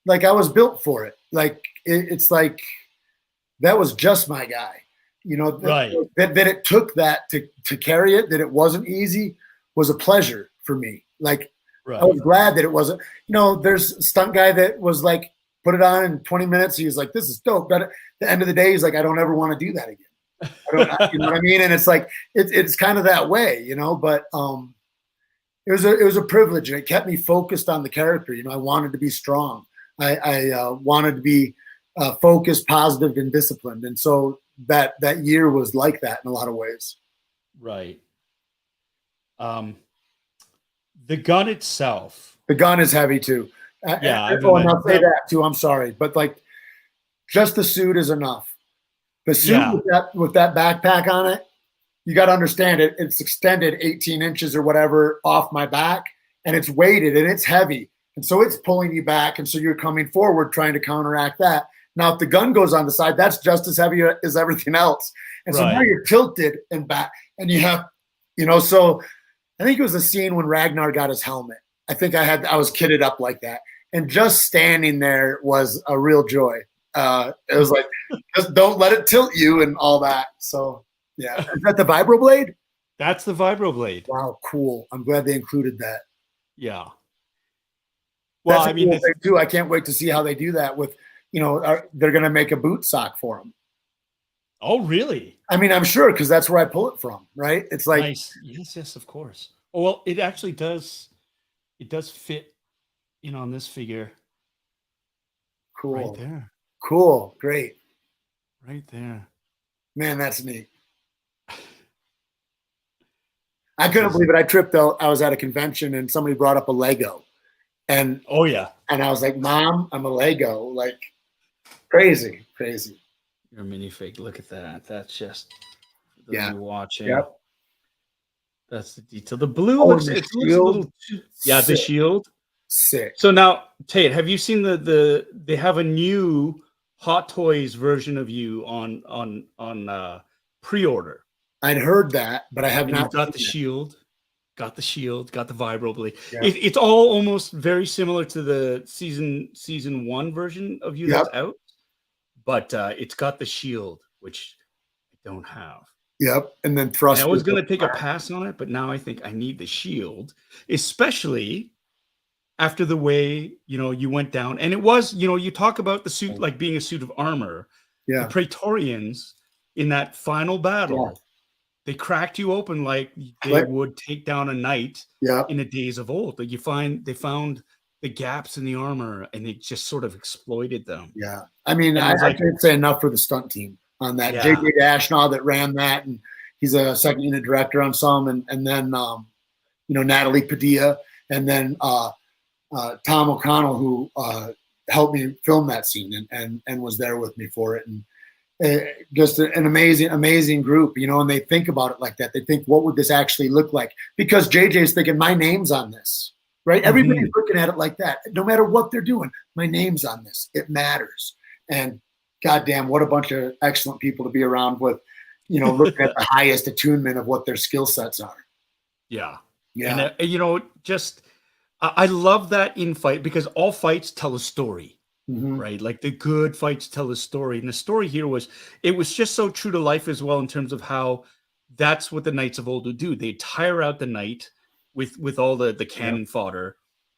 like I was built for it, like it's like that was just my guy, right. that it took that to carry it, that it wasn't easy was a pleasure for me. Like, right. I was glad that it wasn't, there's a stunt guy that was like put it on in 20 minutes. He was like, this is dope. But at the end of the day, he's like, I don't ever want to do that again. You know what I mean? And it's like, it's kind of that way, you know, but it was a privilege, and it kept me focused on the character. You know, I wanted to be strong. I wanted to be focused, positive, and disciplined. And so that year was like that in a lot of ways. Right. The gun itself. The gun is heavy too. Yeah. And I'll say that too. I'm sorry, but like, just the suit is enough. The suit with that backpack on it, you got to understand it. It's extended 18 inches or whatever off my back, and it's weighted and it's heavy. And so it's pulling you back. And so you're coming forward trying to counteract that. Now, if the gun goes on the side, that's just as heavy as everything else. And so now you're tilted and back, and you have, you know, so I think it was a scene when Ragnar got his helmet. I think I was kitted up like that. And just standing there was a real joy. It was like, just don't let it tilt you and all that. So yeah. Is that the vibro blade? That's the vibro blade. Wow, cool. I'm glad they included that. Yeah. Well, I mean, cool thing too. I can't wait to see how they do that with, you know, they're going to make a boot sock for them. Oh, really? I mean, I'm sure, because that's where I pull it from, right? It's like, nice. Yes, of course. Oh, well, it actually does. It does fit, you know, on this figure. Cool. Right there. Cool. Great. Right there. Man, that's neat. I couldn't believe it. I tripped out. I was at a convention and somebody brought up a Lego. And oh yeah. And I was like, Mom, I'm a Lego. Like crazy. Your minifig. Look at that. That's just for those of you watching. Yep. That's the detail. The blue looks a little too, yeah, the shield. Sick. So now, Tate, have you seen they have a new Hot Toys version of you on pre-order? I'd heard that, but I have not. Got the shield, got the vibro blade. Yeah. It's all almost very similar to the season 1 version of you that's out, but it's got the shield, which I don't have. Yep, and then thrust. And I was going to take a pass on it, but now I think I need the shield, especially after the way, you know, you went down. And it was, you know, you talk about the suit like being a suit of armor. Yeah. The Praetorians in that final battle, they cracked you open like they would take down a knight in the days of old. Like they found the gaps in the armor and they just sort of exploited them. Yeah. I mean, I can't say enough for the stunt team on that. Yeah. JJ Dashnaw that ran that, and he's a second unit director on some, and then you know, Natalie Padilla, and then Tom O'Connell, who helped me film that scene and was there with me for it. And just an amazing group, you know, and they think about it like that. They think, what would this actually look like? Because JJ's thinking, my name's on this, right? Everybody's looking at it like that. No matter what they're doing, my name's on this. It matters. And goddamn, what a bunch of excellent people to be around with, you know, looking at the highest attunement of what their skill sets are. Yeah. Yeah. And, you know, just, I love that in fight because all fights tell a story, right? Like the good fights tell a story. And the story here was just so true to life as well in terms of how that's what the knights of old would do. They tire out the knight with all the cannon fodder.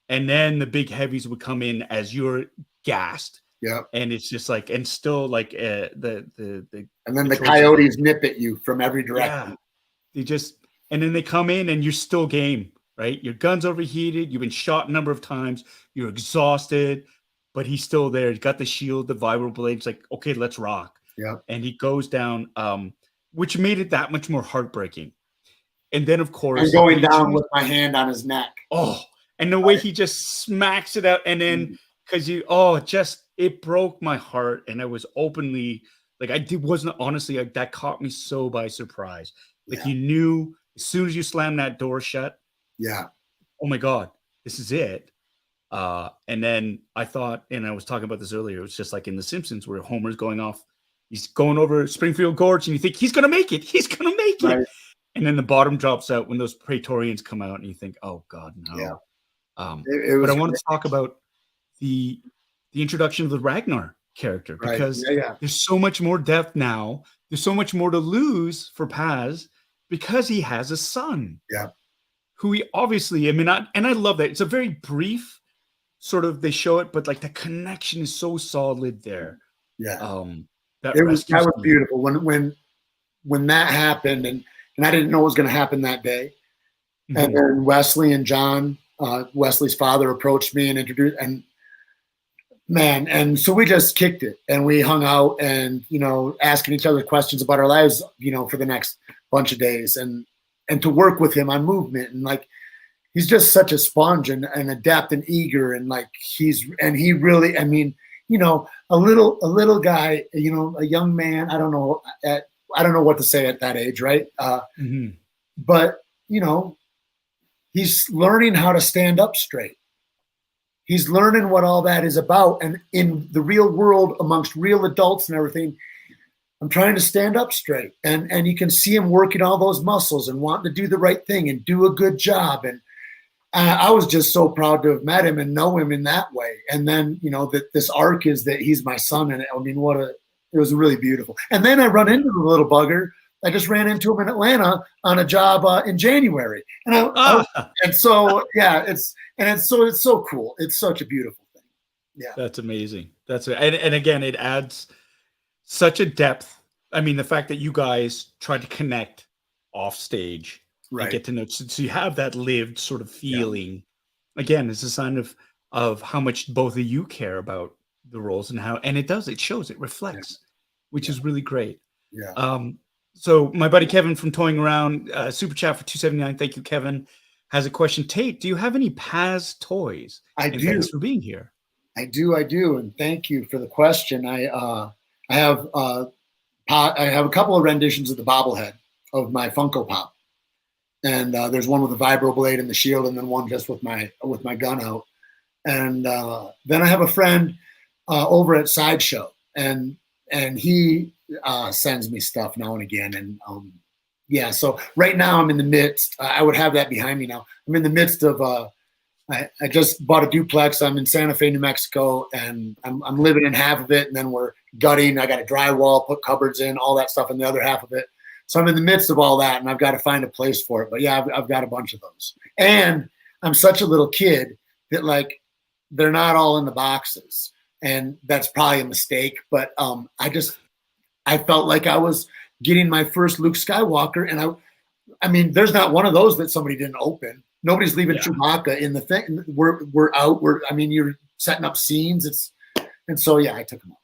And then the big heavies would come in as you're gassed. Yeah. And it's just like, and still like and then the coyotes nip at you from every direction. Yeah. And then they come in and you're still game, right? Your gun's overheated. You've been shot a number of times. You're exhausted, but he's still there. He's got the shield, the vibro blade. It's like, okay, let's rock. Yeah. And he goes down, which made it that much more heartbreaking. And then, of course, I'm going down with my hand on his neck. Oh, and the way he just smacks it out. And then, because it broke my heart. And I was openly, like, wasn't honestly, that caught me so by surprise. Like, you knew as soon as you slammed that door shut. Yeah. Oh my God, this is it. And then I thought, and I was talking about this earlier, it was just like in The Simpsons where Homer's going off, he's going over Springfield Gorge and you think he's going to make it. He's going to make it. And then the bottom drops out when those Praetorians come out and you think, oh God, no. Yeah. But I want to talk about the introduction of the Ragnar character because there's so much more depth now. There's so much more to lose for Paz because he has a son. Yeah. Who he obviously, I mean, and I love that. It's a very brief sort of they show it, but like the connection is so solid there. Yeah. That That was rescue beautiful when that happened, and I didn't know what was going to happen that day. And then Wesley and John, Wesley's father, approached me and introduced, and so we just kicked it, and we hung out, and asking each other questions about our lives, for the next bunch of days, and to work with him on movement, and like he's just such a sponge and adept and eager, and like he really, I mean, a little guy, a young man. I don't know what to say at that age, right? But he's learning how to stand up straight. He's learning what all that is about. And in the real world, amongst real adults and everything, I'm trying to stand up straight. And you can see him working all those muscles and wanting to do the right thing and do a good job. And I was just so proud to have met him and know him in that way. And then, that this arc is that he's my son. And I mean, it was really beautiful. And then I run into the little bugger. I just ran into him in Atlanta on a job in January. And so, yeah, it's so cool. It's such a beautiful thing. Yeah. That's amazing. And again, it adds such a depth. I mean, the fact that you guys try to connect off stage, right? Get to know, so you have that lived sort of feeling. Yeah. Again, it's a sign of how much both of you care about the roles and it shows, it reflects, which is really great. Yeah. So my buddy Kevin from Toying Around, super chat for 279. Thank you, Kevin. Has a question. Tate, do you have any Paz toys? I do. Thanks for being here. I do, and thank you for the question. I have a couple of renditions of the bobblehead of my Funko Pop, and there's one with a vibro blade and the shield, and then one just with my gun out. And then I have a friend over at Sideshow, and he sends me stuff now and again. And so right now I'm in the midst, I would have that behind me now. I'm in the midst of, I just bought a duplex. I'm in Santa Fe, New Mexico, and I'm living in half of it. And then we're gutting. I got a drywall, put cupboards in, all that stuff in the other half of it. So I'm in the midst of all that, and I've got to find a place for it. But yeah, I've got a bunch of those. And I'm such a little kid that like, they're not all in the boxes. And that's probably a mistake, but I felt like I was getting my first Luke Skywalker, and I mean, there's not one of those that somebody didn't open. Nobody's leaving Chewbacca in the thing. We're out. You're setting up scenes. And so yeah, I took them all.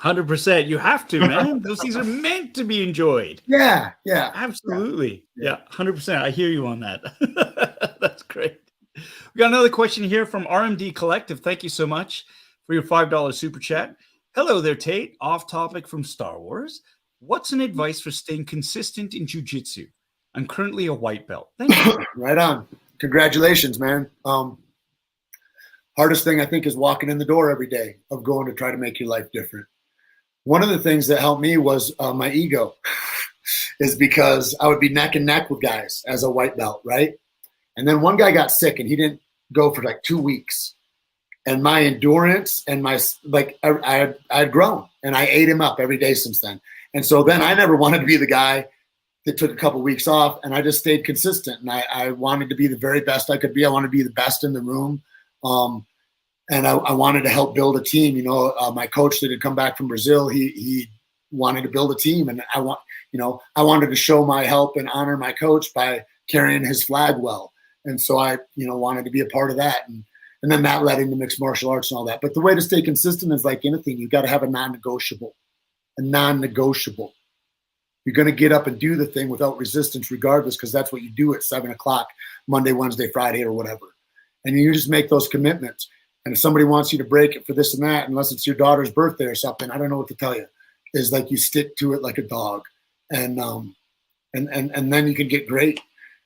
100%. You have to, man. Those things are meant to be enjoyed. Yeah, absolutely. Yeah, 100%. I hear you on that. That's great. We got another question here from RMD Collective. Thank you so much for your $5 super chat. Hello there, Tate. Off topic from Star Wars. What's an advice for staying consistent in Jiu Jitsu? I'm currently a white belt. Thank you. Right on. Congratulations, man. Hardest thing I think is walking in the door every day of going to try to make your life different. One of the things that helped me was my ego, is because I would be neck and neck with guys as a white belt, right? And then one guy got sick and he didn't go for like 2 weeks. And my endurance and I had grown, and I ate him up every day since then. And so then I never wanted to be the guy that took a couple of weeks off, and I just stayed consistent. And I wanted to be the very best I could be. I wanted to be the best in the room. And I wanted to help build a team. My coach that had come back from Brazil, he wanted to build a team. And I wanted to show my help and honor my coach by carrying his flag well. And so I, wanted to be a part of that. And then that led into mixed martial arts and all that. But the way to stay consistent is like anything. You've got to have a non-negotiable. You're going to get up and do the thing without resistance regardless, because that's what you do at 7 o'clock, Monday, Wednesday, Friday, or whatever. And you just make those commitments. And if somebody wants you to break it for this and that, unless it's your daughter's birthday or something, I don't know what to tell you, is like you stick to it like a dog. And then you can get great.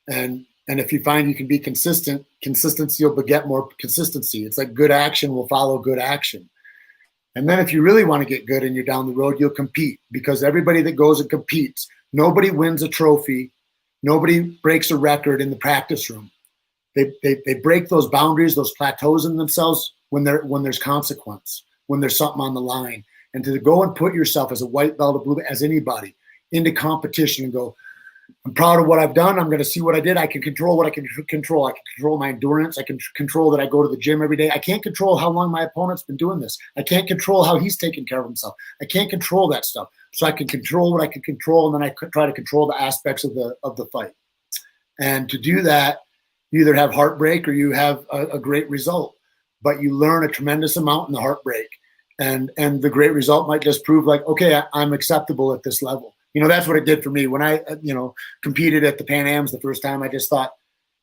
And if you find you can be consistent, consistency will beget more consistency. It's like good action will follow good action. And then if you really want to get good and you're down the road, you'll compete, because everybody that goes and competes, nobody wins a trophy. Nobody breaks a record in the practice room. They break those boundaries, those plateaus in themselves when there's consequence, when there's something on the line. And to go and put yourself as a white belt, a blue belt, as anybody into competition and go, I'm proud of what I've done. I'm going to see what I did. I can control what I can control. I can control my endurance. I can control that I go to the gym every day. I can't control how long my opponent's been doing this. I can't control how he's taking care of himself. I can't control that stuff. So I can control what I can control, and then I try to control the aspects of the fight. And to do that, you either have heartbreak or you have a great result. But you learn a tremendous amount in the heartbreak. And the great result might just prove like, okay, I'm acceptable at this level. You know, that's what it did for me. When I, competed at the Pan Ams the first time, I just thought,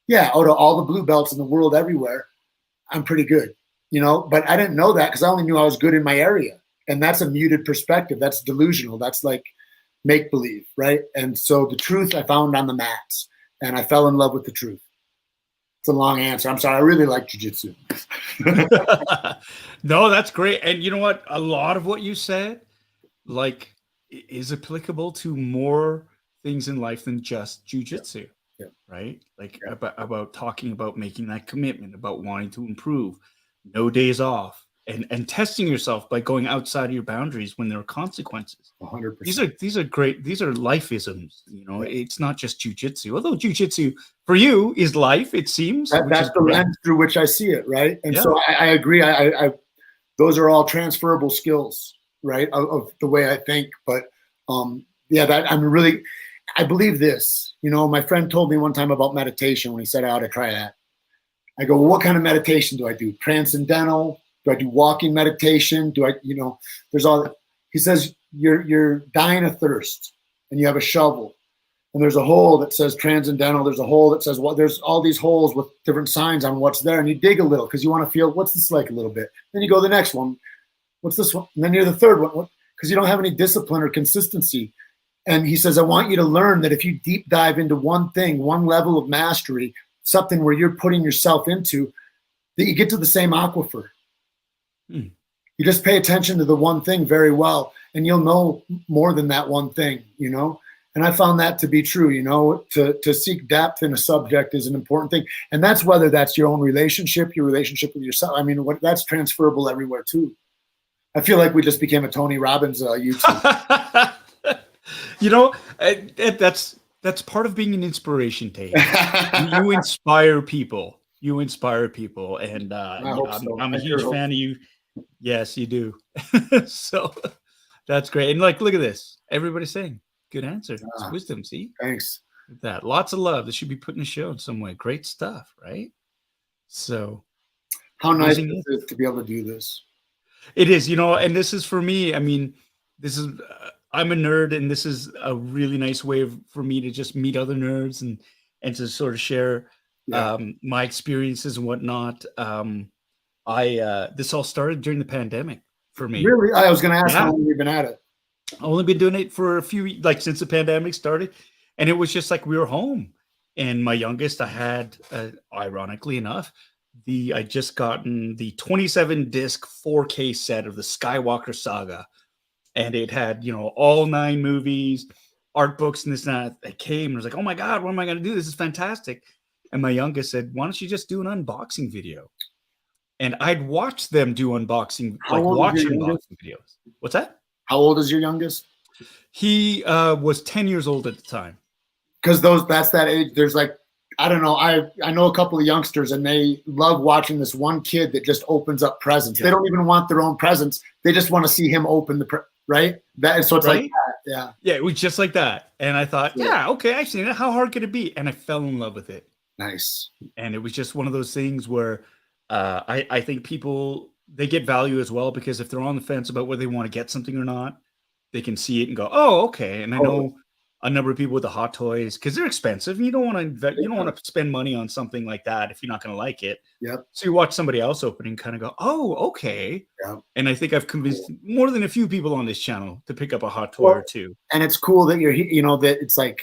yeah, out of all the blue belts in the world everywhere, I'm pretty good, but I didn't know that because I only knew I was good in my area. And that's a muted perspective. That's delusional. That's like make-believe, right? And so the truth I found on the mats, and I fell in love with the truth. It's a long answer. I'm sorry. I really like jiu-jitsu. No, that's great. And you know what? A lot of what you said, like, is applicable to more things in life than just jiu-jitsu, right? Like about talking about making that commitment, about wanting to improve, no days off, and testing yourself by going outside of your boundaries when there are consequences. 100%. These are great. These are life-isms. It's not just jiu-jitsu. Although jiu-jitsu for you is life, it seems. That's the lens through which I see it, right? And so I agree. I those are all transferable skills, right, of the way I think. But I believe this. My friend told me one time about meditation when he said I ought to try that. I go, well, what kind of meditation do I do? Transcendental? Do I do walking meditation? Do I, there's all. He says you're dying of thirst, and you have a shovel, and there's a hole that says transcendental. There's a hole that says there's all these holes with different signs on what's there, and you dig a little because you want to feel what's this like a little bit. Then you go to the next one. What's this one? And then you're the third one because you don't have any discipline or consistency. And he says, I want you to learn that if you deep dive into one thing, one level of mastery, something where you're putting yourself into, that you get to the same aquifer. You just pay attention to the one thing very well, and you'll know more than that one thing, And I found that to be true, to seek depth in a subject is an important thing. And that's whether that's your own relationship, your relationship with yourself. I mean, that's transferable everywhere too. I feel like we just became a Tony Robbins YouTube. That's part of being an inspiration, Tate. You inspire people. And I'm a huge fan of you. Yes, you do. So that's great. And look at this. Everybody's saying good answer. It's wisdom. See, thanks. That lots of love. This should be put in a show in some way. Great stuff, right? So, how nice is it to be able to do this? It is, and this is for me. I mean, this is. I'm a nerd, and this is a really nice way for me to just meet other nerds and to sort of share my experiences and whatnot. This all started during the pandemic for me. Really? I was going to ask how long you've been at it. I've only been doing it for a few, since the pandemic started, and it was just like we were home. And my youngest, I had, ironically enough, I just gotten the 27 disc 4K set of the Skywalker saga. And it had, all 9 movies, art books, and this and that. They came and I was like, oh my God, what am I going to do? This is fantastic. And my youngest said, why don't you just do an unboxing video? And I'd watched them do unboxing, unboxing videos. What's that? How old is your youngest? He was 10 years old at the time. Because that's that age. There's I don't know. I know a couple of youngsters, and they love watching this one kid that just opens up presents. Yeah. They don't even want their own presents. They just want to see him open right? So it's like that. Yeah. Yeah, it was just like that. And I thought, okay, actually, how hard could it be? And I fell in love with it. Nice. And it was just one of those things where I think people, they get value as well, because if they're on the fence about whether they want to get something or not, they can see it and go, oh, okay. And I know a number of people with the hot toys, because they're expensive, and you don't want to spend money on something like that if you're not going to like it. Yep. So you watch somebody else open and kind of go, oh, okay. Yeah. And I think I've convinced more than a few people on this channel to pick up a hot toy or two. And it's cool that that it's like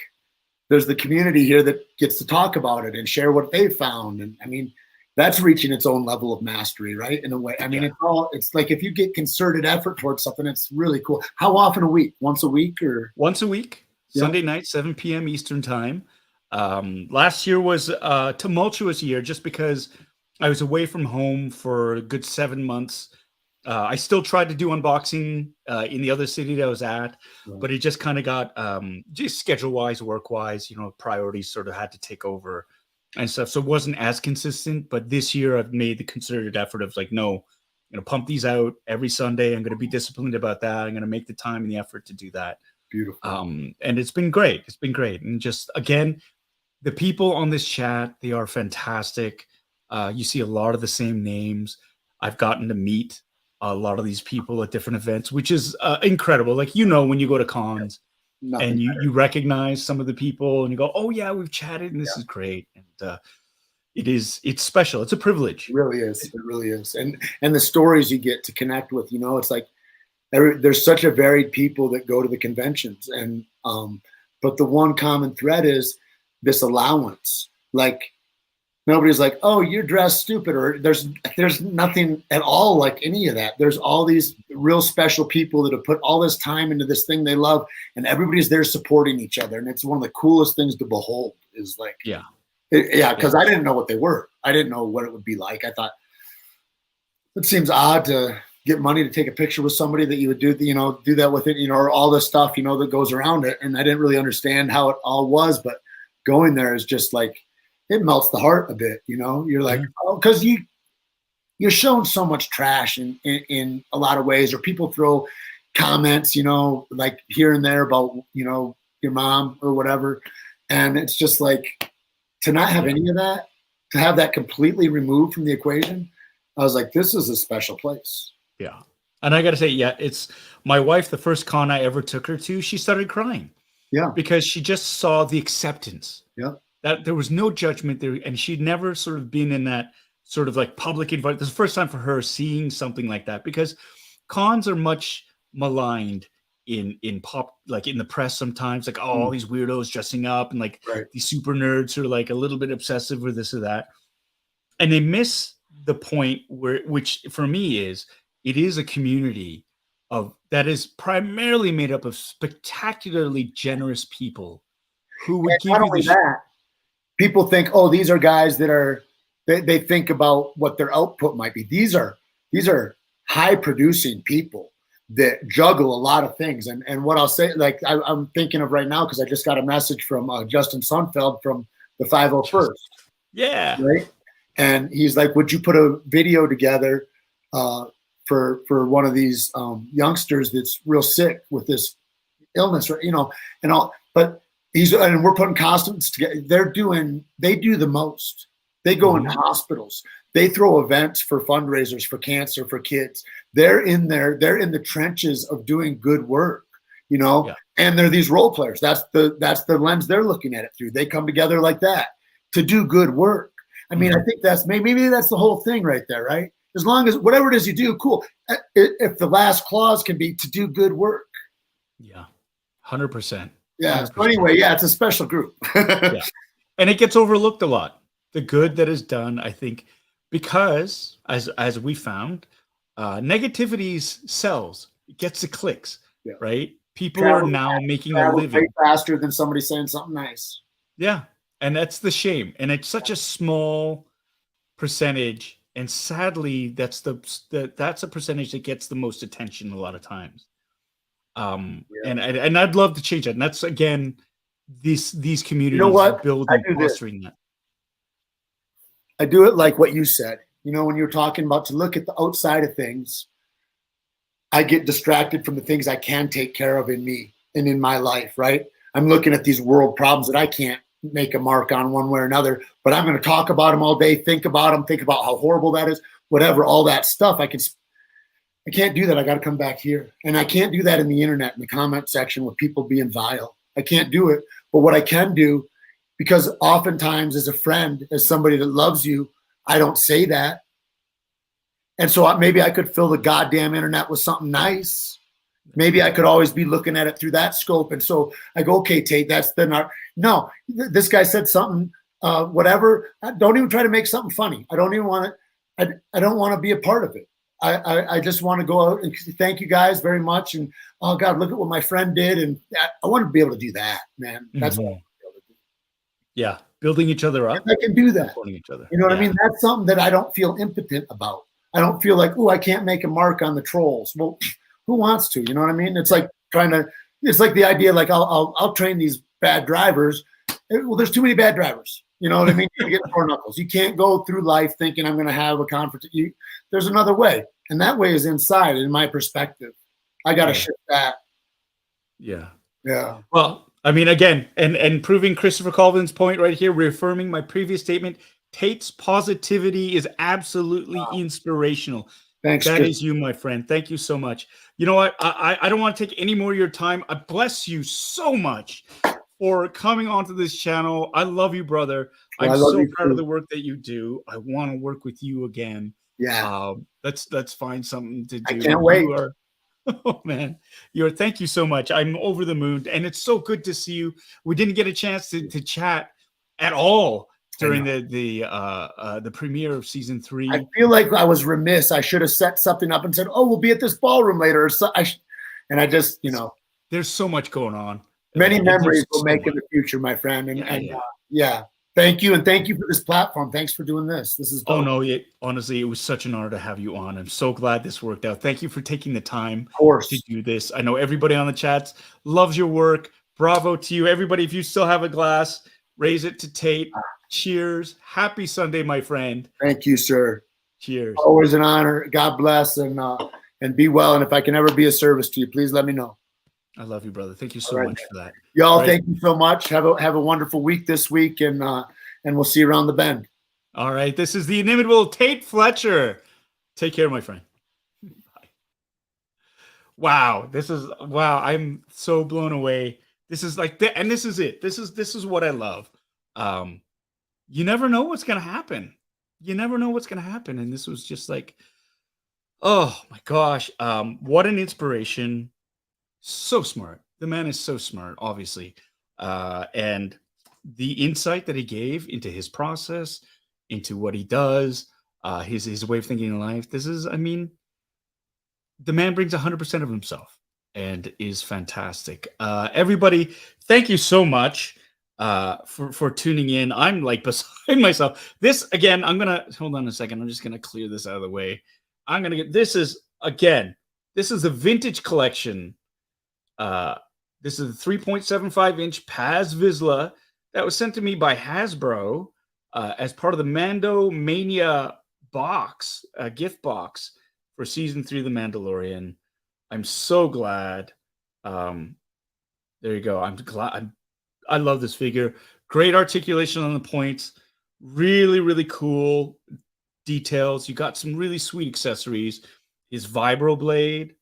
there's the community here that gets to talk about it and share what they found. And I mean, that's reaching its own level of mastery, right? In a way. I mean, it's like if you get concerted effort towards something, it's really cool. How often a week? Once a week or? Once a week. Sunday night, 7 p.m. Eastern time. Last year was a tumultuous year just because I was away from home for a good 7 months I still tried to do unboxing in the other city that I was at, but it just kind of got just schedule wise, work wise, priorities sort of had to take over and stuff. So it wasn't as consistent. But this year I've made the concerted effort of like, no, I'm going to pump these out every Sunday. I'm going to be disciplined about that. I'm going to make the time and the effort to do that. Beautiful. And it's been great. It's been great. And just, again, the people on this chat, they are fantastic. You see a lot of the same names. I've gotten to meet a lot of these people at different events, which is incredible. Like, when you go to cons and you recognize some of the people and you go, oh yeah, we've chatted and this is great. And it's special. It's a privilege. It really is. It really is. And the stories you get to connect with, it's like there's such a varied people that go to the conventions. And, but the one common thread is this allowance. Like, nobody's like, oh, you're dressed stupid, or there's nothing at all like any of that. There's all these real special people that have put all this time into this thing they love, and everybody's there supporting each other. And it's one of the coolest things to behold is like, because I didn't know what they were. I didn't know what it would be like. I thought it seems odd to get money to take a picture with somebody that you would do that with it, or all the stuff, that goes around it. And I didn't really understand how it all was, but going there is just like, it melts the heart a bit, you're like, oh, because you're shown so much trash in a lot of ways, or people throw comments, like here and there about, your mom or whatever. And it's just like, to not have any of that, to have that completely removed from the equation, I was like, this is a special place. Yeah. And I got to say, it's my wife, the first con I ever took her to, she started crying. Yeah. Because she just saw the acceptance. Yeah. That there was no judgment there, and she'd never sort of been in that sort of like public environment. This is the first time for her seeing something like that, because cons are much maligned in pop, like in the press sometimes, like all these weirdos dressing up and like these super nerds who are like a little bit obsessive with this or that, and they miss the point which for me is, it is a community that is primarily made up of spectacularly generous people who would give you that. People think, oh, these are guys that they think about what their output might be. These are high producing people that juggle a lot of things. And what I'll say, like I'm thinking of right now, because I just got a message from Justin Sunfeld from the 501st. Yeah. Right. And he's like, would you put a video together for one of these youngsters that's real sick with this illness, or, and all, but and we're putting costumes together. They do the most. They go into hospitals. They throw events for fundraisers for cancer for kids. They're in there. They're in the trenches of doing good work, and they're these role players. That's the lens they're looking at it through. They come together like that to do good work. I mean, I think that's maybe that's the whole thing right there, right? As long as whatever it is you do, cool. If the last clause can be to do good work. Yeah, 100%. Yeah. 100%. So anyway, it's a special group. Yeah. And it gets overlooked a lot. The good that is done, I think, because as we found, negativity sells. It gets the clicks, right? People are now making a living way faster than somebody saying something nice. Yeah, and that's the shame. And it's such a small percentage, and sadly, that's a percentage that gets the most attention a lot of times. And I'd love to change that. And that's, again, these communities building, fostering that. I do it like what you said. When you're talking about to look at the outside of things, I get distracted from the things I can take care of in me and in my life, right? I'm looking at these world problems that I can't make a mark on one way or another, but I'm going to talk about them all day, think about how horrible that is, whatever, all that stuff. I can't do that. I got to come back here. And I can't do that in the internet, in the comment section with people being vile. I can't do it. But what I can do, because oftentimes as a friend, as somebody that loves you, I don't say that. And so maybe I could fill the goddamn internet with something nice. Maybe I could always be looking at it through that scope. And so I go, okay, Tate, no, this guy said something, whatever. Don't even try to make something funny. I don't even want to, I don't want to be a part of it. I just want to go out and thank you guys very much. And, oh God, look at what my friend did. And I want to be able to do that, man. That's what I want to be able to do. Yeah. Building each other up. I can do that. Supporting each other. You know what I mean? That's something that I don't feel impotent about. I don't feel like, oh, I can't make a mark on the trolls. Well, who wants to? You know what I mean? It's like it's like the idea, like I'll train these bad drivers. Well, there's too many bad drivers. You know what I mean? You get sore knuckles. You can't go through life thinking I'm going to have a conference. There's another way, and that way is inside. In my perspective, I got to shift that. Yeah. Yeah. Well, I mean, again, and proving Christopher Colvin's point right here, reaffirming my previous statement. Tate's positivity is absolutely inspirational. Thanks. That is you, my friend. Thank you so much. You know what? I don't want to take any more of your time. I bless you so much for coming onto this channel. I love you, brother. Well, I'm so proud too. of the work that you do. I want to work with you again. Yeah. Let's find something to do. I can't wait. Oh man, thank you so much. I'm over the moon, and it's so good to see you. We didn't get a chance to chat at all during the premiere of season 3. I feel like I was remiss. I should have set something up and said, "Oh, we'll be at this ballroom later." And I just, there's so much going on. Many memories we'll make in the future, my friend. And thank you, and thank you for this platform. Thanks for doing this. This is dope. Oh no, honestly, it was such an honor to have you on. I'm so glad this worked out. Thank you for taking the time to do this. I know everybody on the chats loves your work. Bravo to you, everybody. If you still have a glass, raise it to Tate. Cheers. Happy Sunday, my friend. Thank you, sir. Cheers. Always an honor. God bless, and be well. And if I can ever be of service to you, please let me know. I love you, brother. Thank you so much for that. Y'all, thank you so much. Have a wonderful week this week, and we'll see you around the bend. All right. This is the inimitable Tate Fletcher. Take care, my friend. Bye. Wow. I'm so blown away. This is like that, and this is it. This is what I love. You never know what's gonna happen. You never know what's gonna happen. And this was just like, oh my gosh. What an inspiration. So smart. The man is so smart, obviously. And the insight that he gave into his process, into what he does, his way of thinking in life. This is, I mean, the man brings 100% of himself and is fantastic. Everybody, thank you so much for tuning in. I'm like beside myself. This, again, hold on a second. I'm just going to clear this out of the way. This is the vintage collection. This is the 3.75-inch Paz Vizsla that was sent to me by Hasbro as part of the Mando Mania box, gift box for season 3 of The Mandalorian. I'm so glad. There you go. I'm glad. I love this figure. Great articulation on the points. Really, really cool details. You got some really sweet accessories. His vibro blade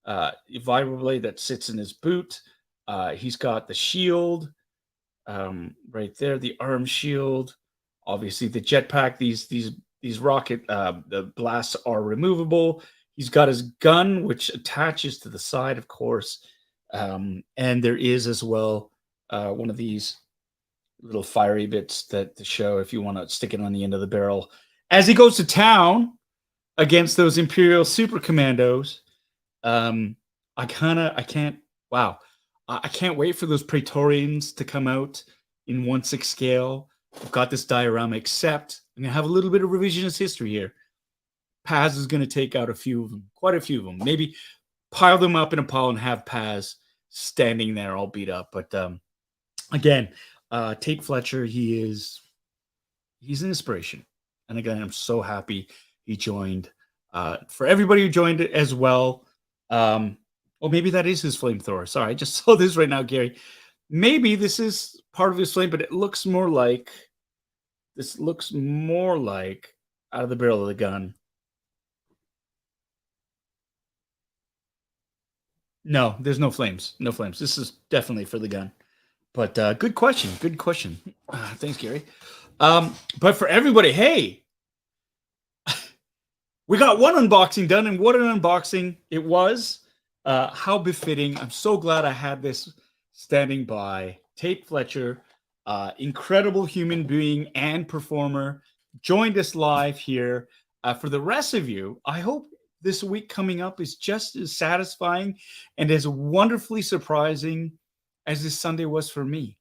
that sits in his boot. He's got the shield right there, the arm shield. Obviously, the jetpack. These rocket the blasts are removable. He's got his gun, which attaches to the side, of course, and there is as well one of these little fiery bits to show if you want to stick it on the end of the barrel as he goes to town against those Imperial super commandos. I can't wait for those Praetorians to come out in 1/6 scale. I've got this diorama, except I'm gonna have a little bit of revisionist history here. Paz is gonna take out quite a few of them, maybe pile them up in a pile and have Paz standing there all beat up. But again, Tate Fletcher, he's an inspiration. And again, I'm so happy he joined. For everybody who joined it as well. Well, maybe that is his flamethrower. Sorry, I just saw this right now, Gary. Maybe this is part of his flame, but it looks more like out of the barrel of the gun. No, there's no flames. No flames. This is definitely for the gun. But good question. Good question. Thanks, Gary. But for everybody, hey, we got one unboxing done, and what an unboxing it was. How befitting. I'm so glad I had this standing by. Tate Fletcher, incredible human being and performer, joined us live here. For the rest of you, I hope this week coming up is just as satisfying and as wonderfully surprising as this Sunday was for me.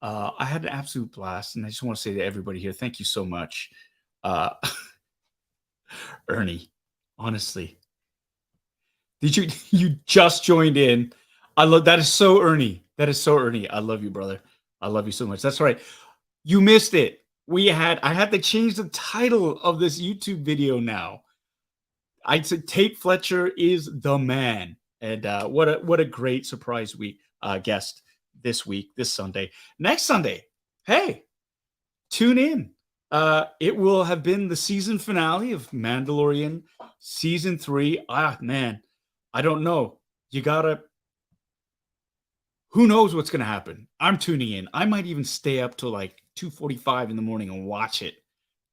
I had an absolute blast, and I just want to say to everybody here, thank you so much. Ernie, Honestly. You just joined in. I love that is so Ernie. That is so Ernie. I love you, brother. I love you so much. That's right. You missed it. I had to change the title of this YouTube video now. I said Tate Fletcher is the man. And what a great surprise guest this week, this Sunday. Next Sunday, hey, tune in. It will have been the season finale of Mandalorian season 3. Man, I don't know. Who knows what's going to happen? I'm tuning in. I might even stay up till like 2:45 in the morning and watch it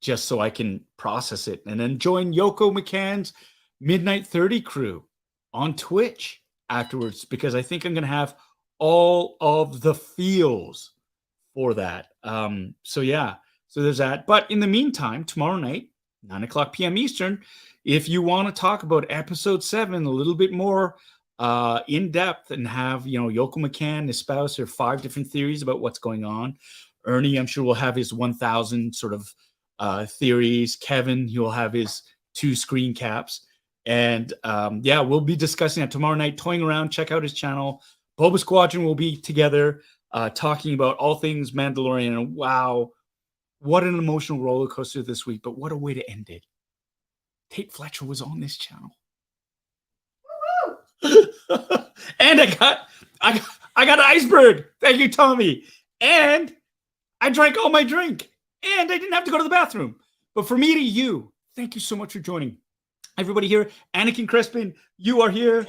just so I can process it, and then join Yoko McCann's Midnight 30 crew on Twitch afterwards, because I think I'm going to have all of the feels for that. So there's that. But in the meantime, tomorrow night, 9:00 p.m. Eastern, if you want to talk about episode 7 a little bit more in depth and have, Yoko McCann espouse her 5 different theories about what's going on. Ernie, I'm sure, will have his 1,000 sort of theories. Kevin, he'll have his 2 screen caps. And we'll be discussing that tomorrow night, toying around. Check out his channel. Boba Squadron will be together talking about all things Mandalorian. And wow, what an emotional roller coaster this week, but what a way to end it. Tate Fletcher was on this channel. And I got an iceberg. Thank you, Tommy. And I drank all my drink. And I didn't have to go to the bathroom. But for me to you, thank you so much for joining. Everybody here, Anakin Crespin, you are here.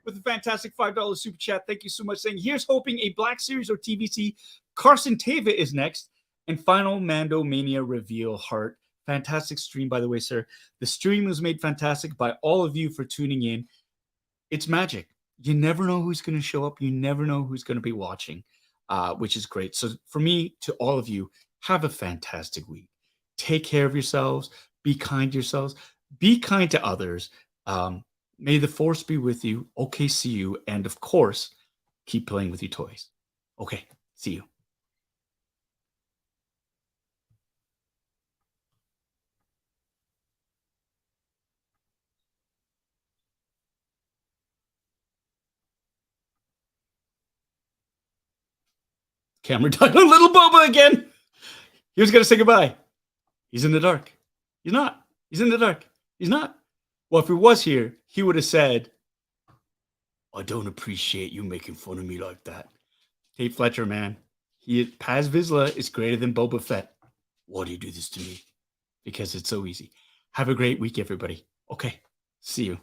With a fantastic $5 super chat. Thank you so much. Saying, here's hoping a Black Series or TVC. Carson Teva is next. And final Mando Mania reveal, Heart. Fantastic stream, by the way, sir. The stream was made fantastic by all of you for tuning in. It's magic. You never know who's going to show up. You never know who's going to be watching, which is great. So for me, to all of you, have a fantastic week. Take care of yourselves. Be kind to yourselves. Be kind to others. May the force be with you. Okay, see you. And of course, keep playing with your toys. Okay, see you. Cameron died on Little Boba again. He was going to say goodbye. He's in the dark. He's not. He's in the dark. He's not. Well, if he was here, he would have said, I don't appreciate you making fun of me like that. Tate Fletcher, man. Paz Vizsla is greater than Boba Fett. Why do you do this to me? Because it's so easy. Have a great week, everybody. Okay. See you.